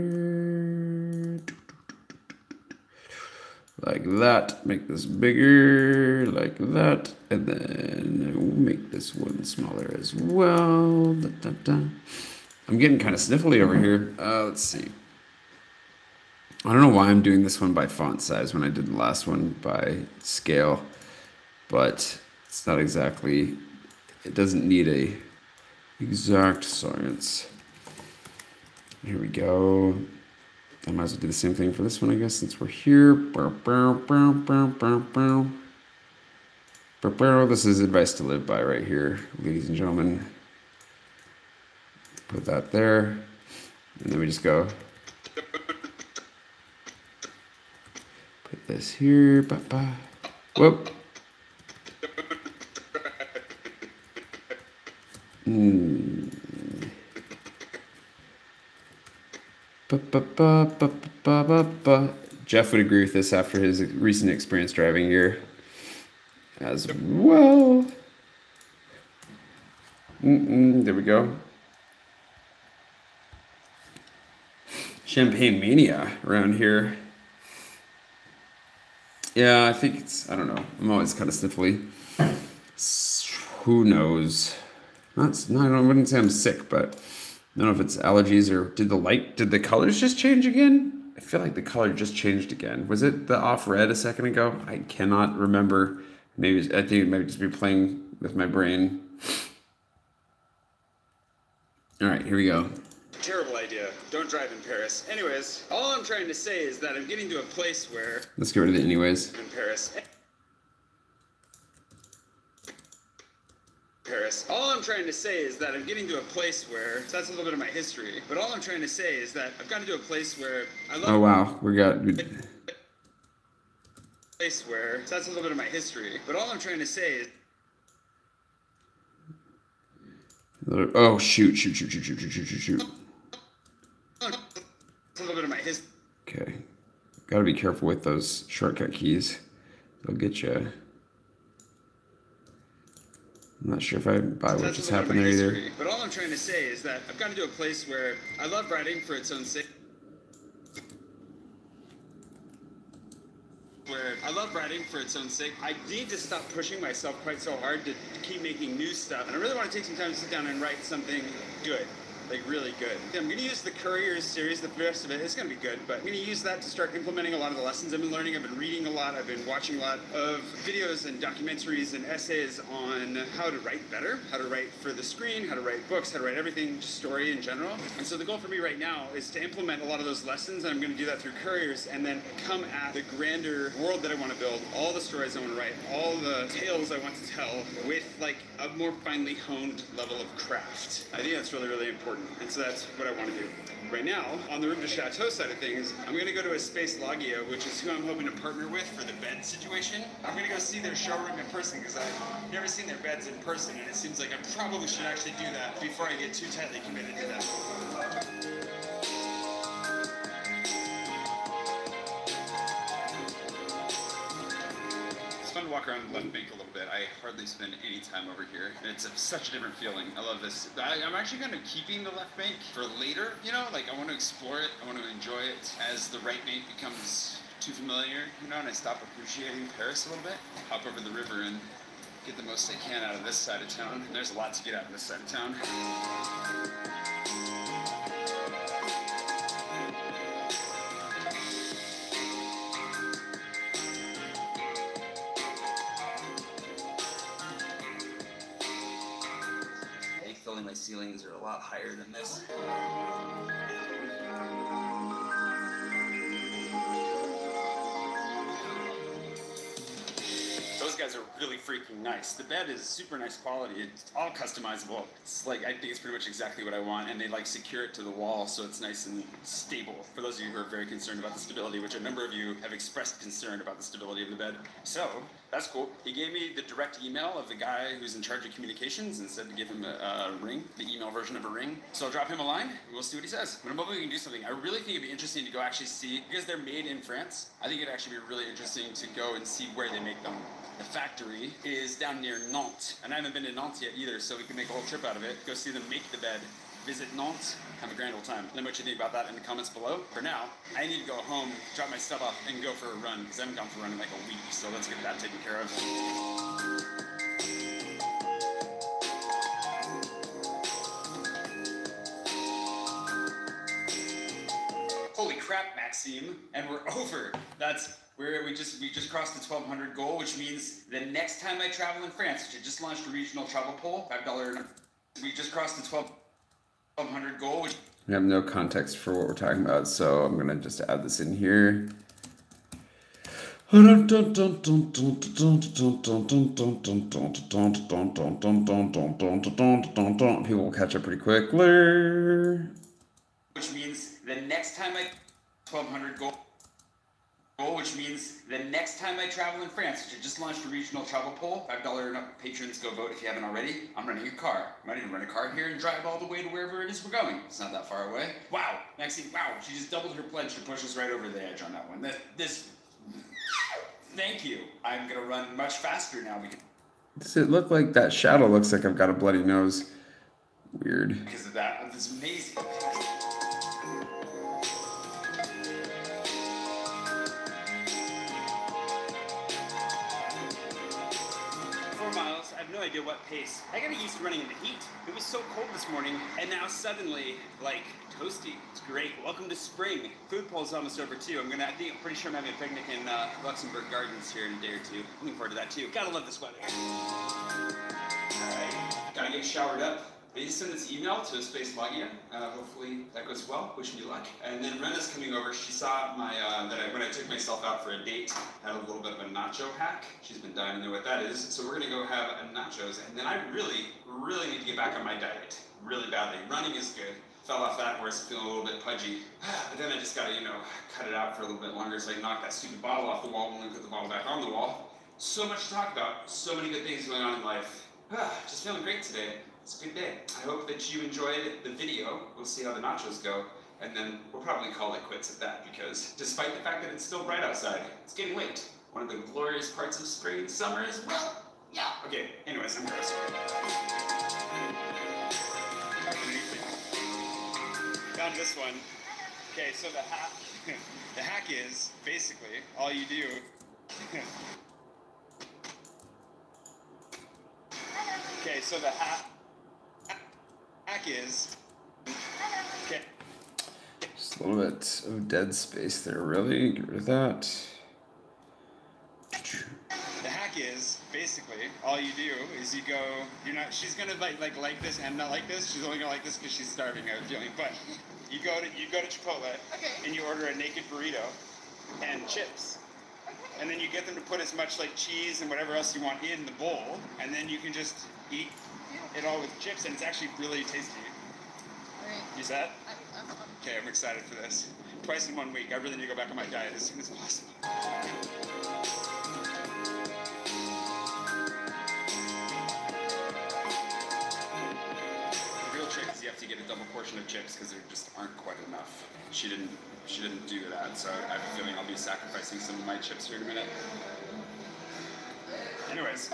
Like that. Make this bigger, like that. And then we'll make this one smaller as well. I'm getting kind of sniffly over here. Let's see. I don't know why I'm doing this one by font size when I did the last one by scale, but it's not exactly, it doesn't need a exact science. Here we go. I might as well do the same thing for this one, I guess, since we're here. This is advice to live by right here, ladies and gentlemen. Put that there, and then we just go. Put this here. Whoop. Jeff would agree with this after his recent experience driving here as well. There we go. Champagne mania around here. Yeah, I think it's, I don't know. I'm always kind of sniffly. Who knows? I wouldn't say I'm sick, but I don't know if it's allergies or did the colors just change again? I feel like the color just changed again. Was it the off red a second ago? I cannot remember. Maybe, I think it might just be playing with my brain. All right, here we go. Terrible idea. Don't drive in Paris. Anyways, all I'm trying to say is that I'm getting to a place where... Let's get rid of the anyways. In Paris. All I'm trying to say is that I'm getting to a place where... So that's a little bit of my history. But all I'm trying to say is that I've gotten to a place where I love... Oh, wow. We got... Place where... So that's a little bit of my history. But all I'm trying to say is... Oh, shoot. It's a little bit of my history. Okay. Gotta be careful with those shortcut keys. They'll get you. I'm not sure if I buy what just happened there either. But all I'm trying to say is that I've gotten to a place where I love writing for its own sake. I need to stop pushing myself quite so hard to keep making new stuff. And I really want to take some time to sit down and write something good. Like really good. I'm going to use the Couriers series, the rest of it is going to be good, but I'm going to use that to start implementing a lot of the lessons I've been learning. I've been reading a lot, I've been watching a lot of videos and documentaries and essays on how to write better, how to write for the screen, how to write books, how to write everything, story in general. And so the goal for me right now is to implement a lot of those lessons, and I'm going to do that through Couriers, and then come at the grander world that I want to build, all the stories I want to write, all the tales I want to tell with like a more finely honed level of craft. I think that's really, really important. And so that's what I want to do. Right now, on the Room to Chateau side of things, I'm going to go to Espace Lagia, which is who I'm hoping to partner with for the bed situation. I'm going to go see their showroom in person because I've never seen their beds in person, and it seems like I probably should actually do that before I get too tightly committed to that. It's fun to walk around the left bank a little bit. I hardly spend any time over here. It's such a different feeling. I love this. I'm actually kind of keeping the left bank for later, you know? Like, I want to explore it. I want to enjoy it as the right bank becomes too familiar, you know, and I stop appreciating Paris a little bit. Hop over the river and get the most I can out of this side of town. And there's a lot to get out of this side of town. My ceilings are a lot higher than this. Those guys are really freaking nice. The bed is super nice quality. It's all customizable. It's like, I think it's pretty much exactly what I want, and they like secure it to the wall so it's nice and stable. For those of you who are very concerned about the stability, which a number of you have expressed concern about the stability of the bed. So, That's cool. He gave me the direct email of the guy who's in charge of communications and said to give him a ring, the email version of a ring. So I'll drop him a line and we'll see what he says. But I'm hoping we can do something. I really think it'd be interesting to go actually see, because they're made in France, I think it'd actually be really interesting to go and see where they make them. The factory is down near Nantes, and I haven't been to Nantes yet either, so we can make a whole trip out of it, go see them make the bed, visit Nantes, have a grand old time. Let me know what you think about that in the comments below. For now, I need to go home, drop my stuff off, and go for a run, because I haven't gone for a run in like a week, so let's get that taken care of. Holy crap, Maxime, and we're over. We just crossed the 1,200 goal, which means the next time I travel in France, which I just launched a regional travel poll, $5. We just crossed the 1,200 goal. We have no context for what we're talking about, so I'm gonna just add this in here. People will catch up pretty quickly. Which means the next time I 1,200 goal. Which means the next time I travel in France, which I just launched a regional travel poll, $5 patrons go vote if you haven't already. I'm renting a car. I might even rent a car here and drive all the way to wherever it is we're going. It's not that far away. Wow, Maxine, wow, she just doubled her pledge to push us right over the edge on that one. Thank you. I'm gonna run much faster now Does it look like that shadow looks like I've got a bloody nose? Weird. because of that. This is amazing. 4 miles. I have no idea what pace. I got used to running in the heat. It was so cold this morning, and now suddenly, like, toasty. It's great. Welcome to spring. Food poll's almost over too. I'm pretty sure I'm having a picnic in Luxembourg Gardens here in a day or two. Looking forward to that too. Gotta love this weather. Alright, gotta get showered up. They just sent this email to Space Logia. Hopefully that goes well. Wish me luck. And then Rena's coming over. She saw my when I took myself out for a date, had a little bit of a nacho hack. She's been dying to know what that is. So we're gonna go have a nachos. And then I really need to get back on my diet, really badly. Running is good. Fell off that where it's feeling a little bit pudgy. But then I just gotta, cut it out for a little bit longer so I can knock that stupid bottle off the wall when we put the bottle back on the wall. So much to talk about. So many good things going on in life. Just feeling great today. It's a good day. I hope that you enjoyed the video. We'll see how the nachos go, and then we'll probably call it quits at that, because despite the fact that it's still bright outside, it's getting late. One of the glorious parts of spring and summer is, well, yeah. Okay, anyways, I'm gross. Found this one. Okay, so the hack is, basically, all you do okay, so the hack is okay. Just a little bit of dead space there, really. Get rid of that. The hack is basically all you do is you go. She's gonna like this and not like this. She's only gonna like this because she's starving. I have a feeling. But you go to Chipotle and you order a naked burrito and chips. And then you get them to put as much like cheese and whatever else you want in the bowl, and then you can just eat it all with chips, and it's actually really tasty. Right. You set? I'm Okay, I'm excited for this. Twice in 1 week. I really need to go back on my diet as soon as possible. The real trick is you have to get a double portion of chips because there just aren't quite enough. She didn't do that, so I have a feeling I'll be sacrificing some of my chips here in a minute. Anyways.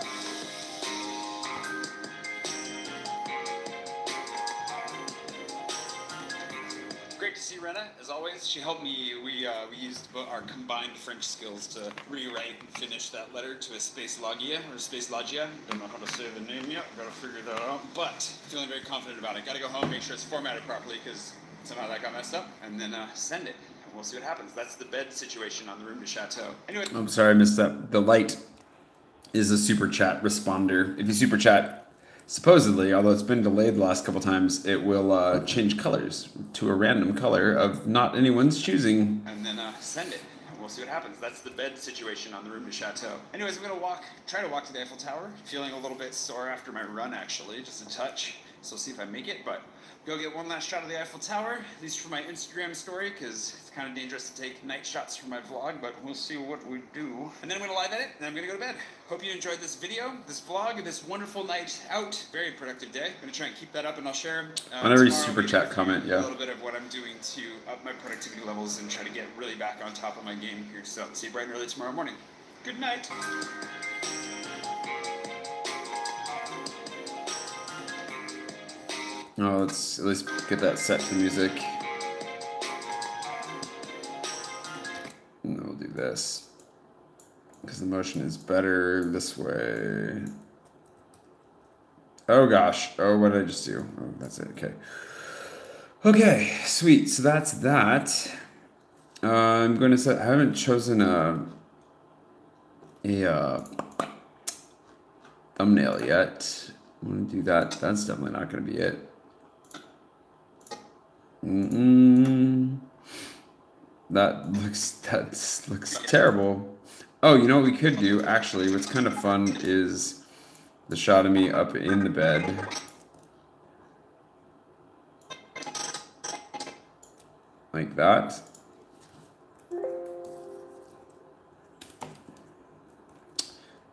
Great to see Rena, as always. She helped me. We used our combined French skills to rewrite and finish that letter to a Space Logia, or Space Logia. Don't know how to say the name yet. Gotta figure that out. But feeling very confident about it. Gotta go home, make sure it's formatted properly, because somehow that got messed up, and then send it. And we'll see what happens. That's the bed situation on the room to chateau. Anyway. I'm sorry, I missed that. The light is a super chat responder. If you super chat, supposedly, although it's been delayed the last couple times, it will change colors to a random color of not anyone's choosing. And then send it. And we'll see what happens. That's the bed situation on the room to chateau. Anyways, I'm gonna try to walk to the Eiffel Tower. Feeling a little bit sore after my run, actually, just a touch. So we'll see if I make it, but go get one last shot of the Eiffel Tower, at least for my Instagram story, because it's kind of dangerous to take night shots for my vlog, but we'll see what we do. And then I'm gonna live edit, and I'm gonna go to bed. Hope you enjoyed this video, this vlog, this wonderful night out. Very productive day. I'm gonna try and keep that up, and I'll share on every super chat comment, a little bit of what I'm doing to up my productivity levels and try to get really back on top of my game here. So see you bright and early tomorrow morning. Good night. Oh, let's at least get that set to music. And then we'll do this, because the motion is better this way. Oh gosh, oh, what did I just do? Oh, that's it, okay. Okay, sweet, so that's that. I'm going to set, I haven't chosen a thumbnail yet. I'm going to do that, that's definitely not going to be it. That looks terrible. Oh, you know what we could do, actually, what's kind of fun is the shot of me up in the bed. Like that.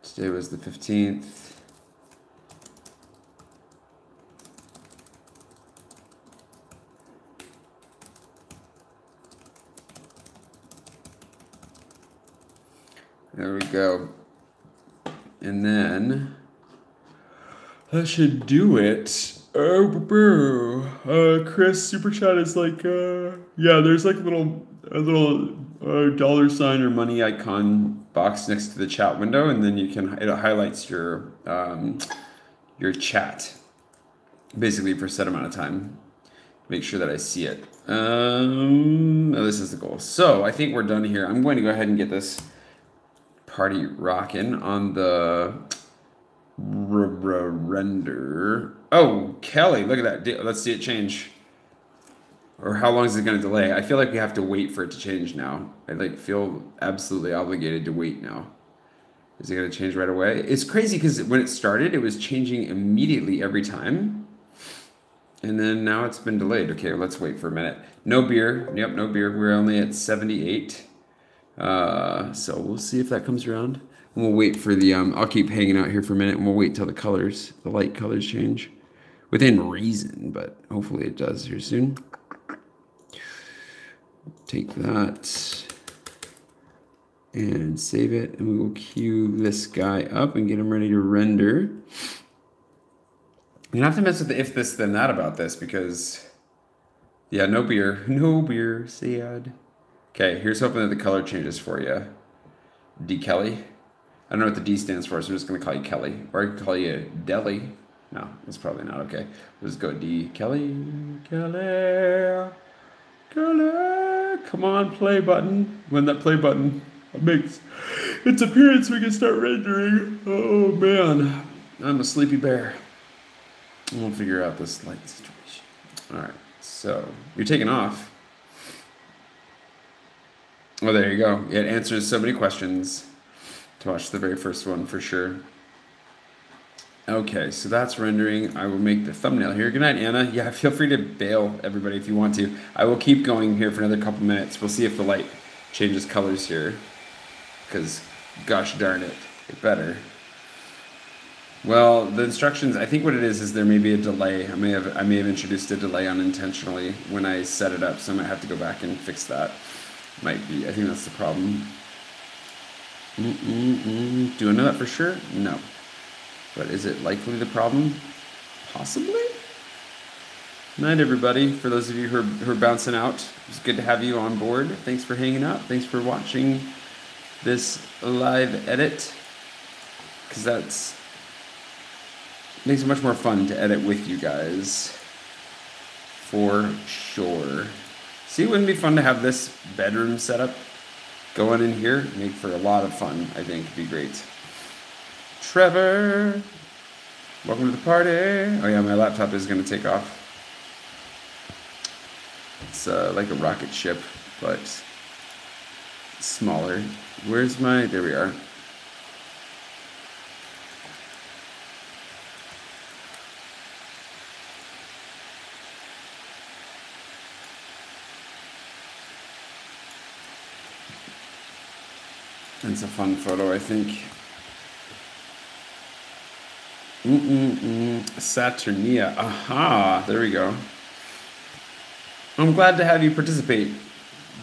Today was the 15th. There we go. And then that should do it. Oh, Chris, super chat is like, yeah, there's like a little dollar sign or money icon box next to the chat window, and then you can, it highlights your chat basically for a set amount of time. Make sure that I see it. Oh, this is the goal. So I think we're done here. I'm going to go ahead and get this party rocking on the render. Oh, Kelly, look at that. Let's see it change. Or how long is it going to delay? I feel like we have to wait for it to change now. I like feel absolutely obligated to wait now. Is it going to change right away? It's crazy because when it started, it was changing immediately every time. And then now it's been delayed. Okay, let's wait for a minute. No beer. Yep, no beer. We're only at 78. So we'll see if that comes around. And we'll wait for the, I'll keep hanging out here for a minute and we'll wait till the colors, the light colors change. Within reason, but hopefully it does here soon. Take that and save it, and we will queue this guy up and get him ready to render. You have to mess with the if this then that about this, because yeah, no beer, sad. Okay, here's hoping that the color changes for you. D Kelly. I don't know what the D stands for, so I'm just gonna call you Kelly, or I can call you Deli. No, that's probably not okay. Let's go D Kelly. Come on, play button. When that play button makes its appearance, we can start rendering. Oh man, I'm a sleepy bear. We'll figure out this light situation. All right, so you're taking off. Oh, there you go. It answers so many questions. To watch the very first one for sure. Okay, so that's rendering. I will make the thumbnail here. Good night, Anna. Yeah, feel free to bail, everybody, if you want to. I will keep going here for another couple minutes. We'll see if the light changes colors here. Because, gosh darn it, it better. Well, the instructions, I think what it is there may be a delay. I may have introduced a delay unintentionally when I set it up, so I might have to go back and fix that. Might be. I think that's the problem. Do I know that for sure? No. But is it likely the problem? Possibly? Night, everybody. For those of you who are bouncing out, it's good to have you on board. Thanks for hanging out. Thanks for watching this live edit. Because that makes it much more fun to edit with you guys. For sure. See, it wouldn't be fun to have this bedroom setup going in here? Make for a lot of fun, I think. It'd be great. Trevor, welcome to the party. Oh yeah, my laptop is going to take off. It's like a rocket ship, but smaller. Where's my, there we are. It's a fun photo, I think. Saturnia. Aha, there we go. I'm glad to have you participate,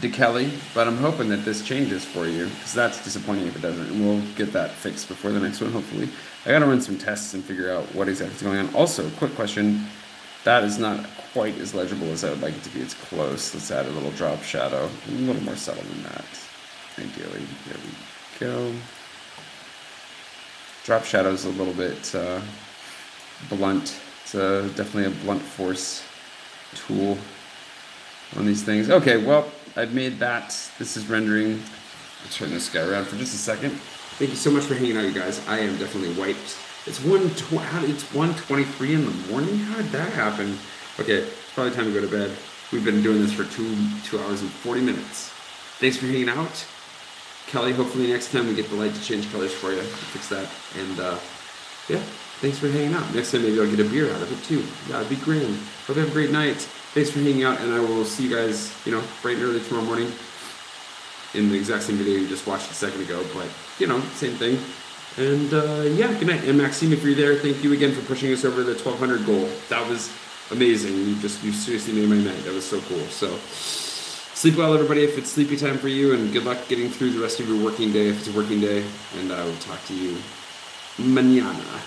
DeKelly, but I'm hoping that this changes for you, because that's disappointing if it doesn't, and we'll get that fixed before the next one, hopefully. I gotta run some tests and figure out what exactly is going on. Also, quick question, that is not quite as legible as I would like it to be. It's close. Let's add a little drop shadow, a little more subtle than that, ideally. There we go. Drop shadow is a little bit blunt. It's definitely a blunt force tool on these things. Okay, well, I've made that. This is rendering. I'll turn this guy around for just a second. Thank you so much for hanging out, you guys. I am definitely wiped. It's 1:23 in the morning? How did that happen? Okay, it's probably time to go to bed. We've been doing this for 2 hours and 40 minutes. Thanks for hanging out. Kelly, hopefully next time we get the light to change colors for you. Fix that. And yeah, thanks for hanging out. Next time maybe I'll get a beer out of it too. That'd be grand. Hope you have a great night. Thanks for hanging out, and I will see you guys, bright and early tomorrow morning in the exact same video you just watched a second ago, but, same thing. And, yeah, good night. And Maxime, if you're there, thank you again for pushing us over the 1,200 goal. That was amazing. You seriously made my night. That was so cool. So, sleep well, everybody, if it's sleepy time for you, and good luck getting through the rest of your working day, if it's a working day, and I will talk to you mañana.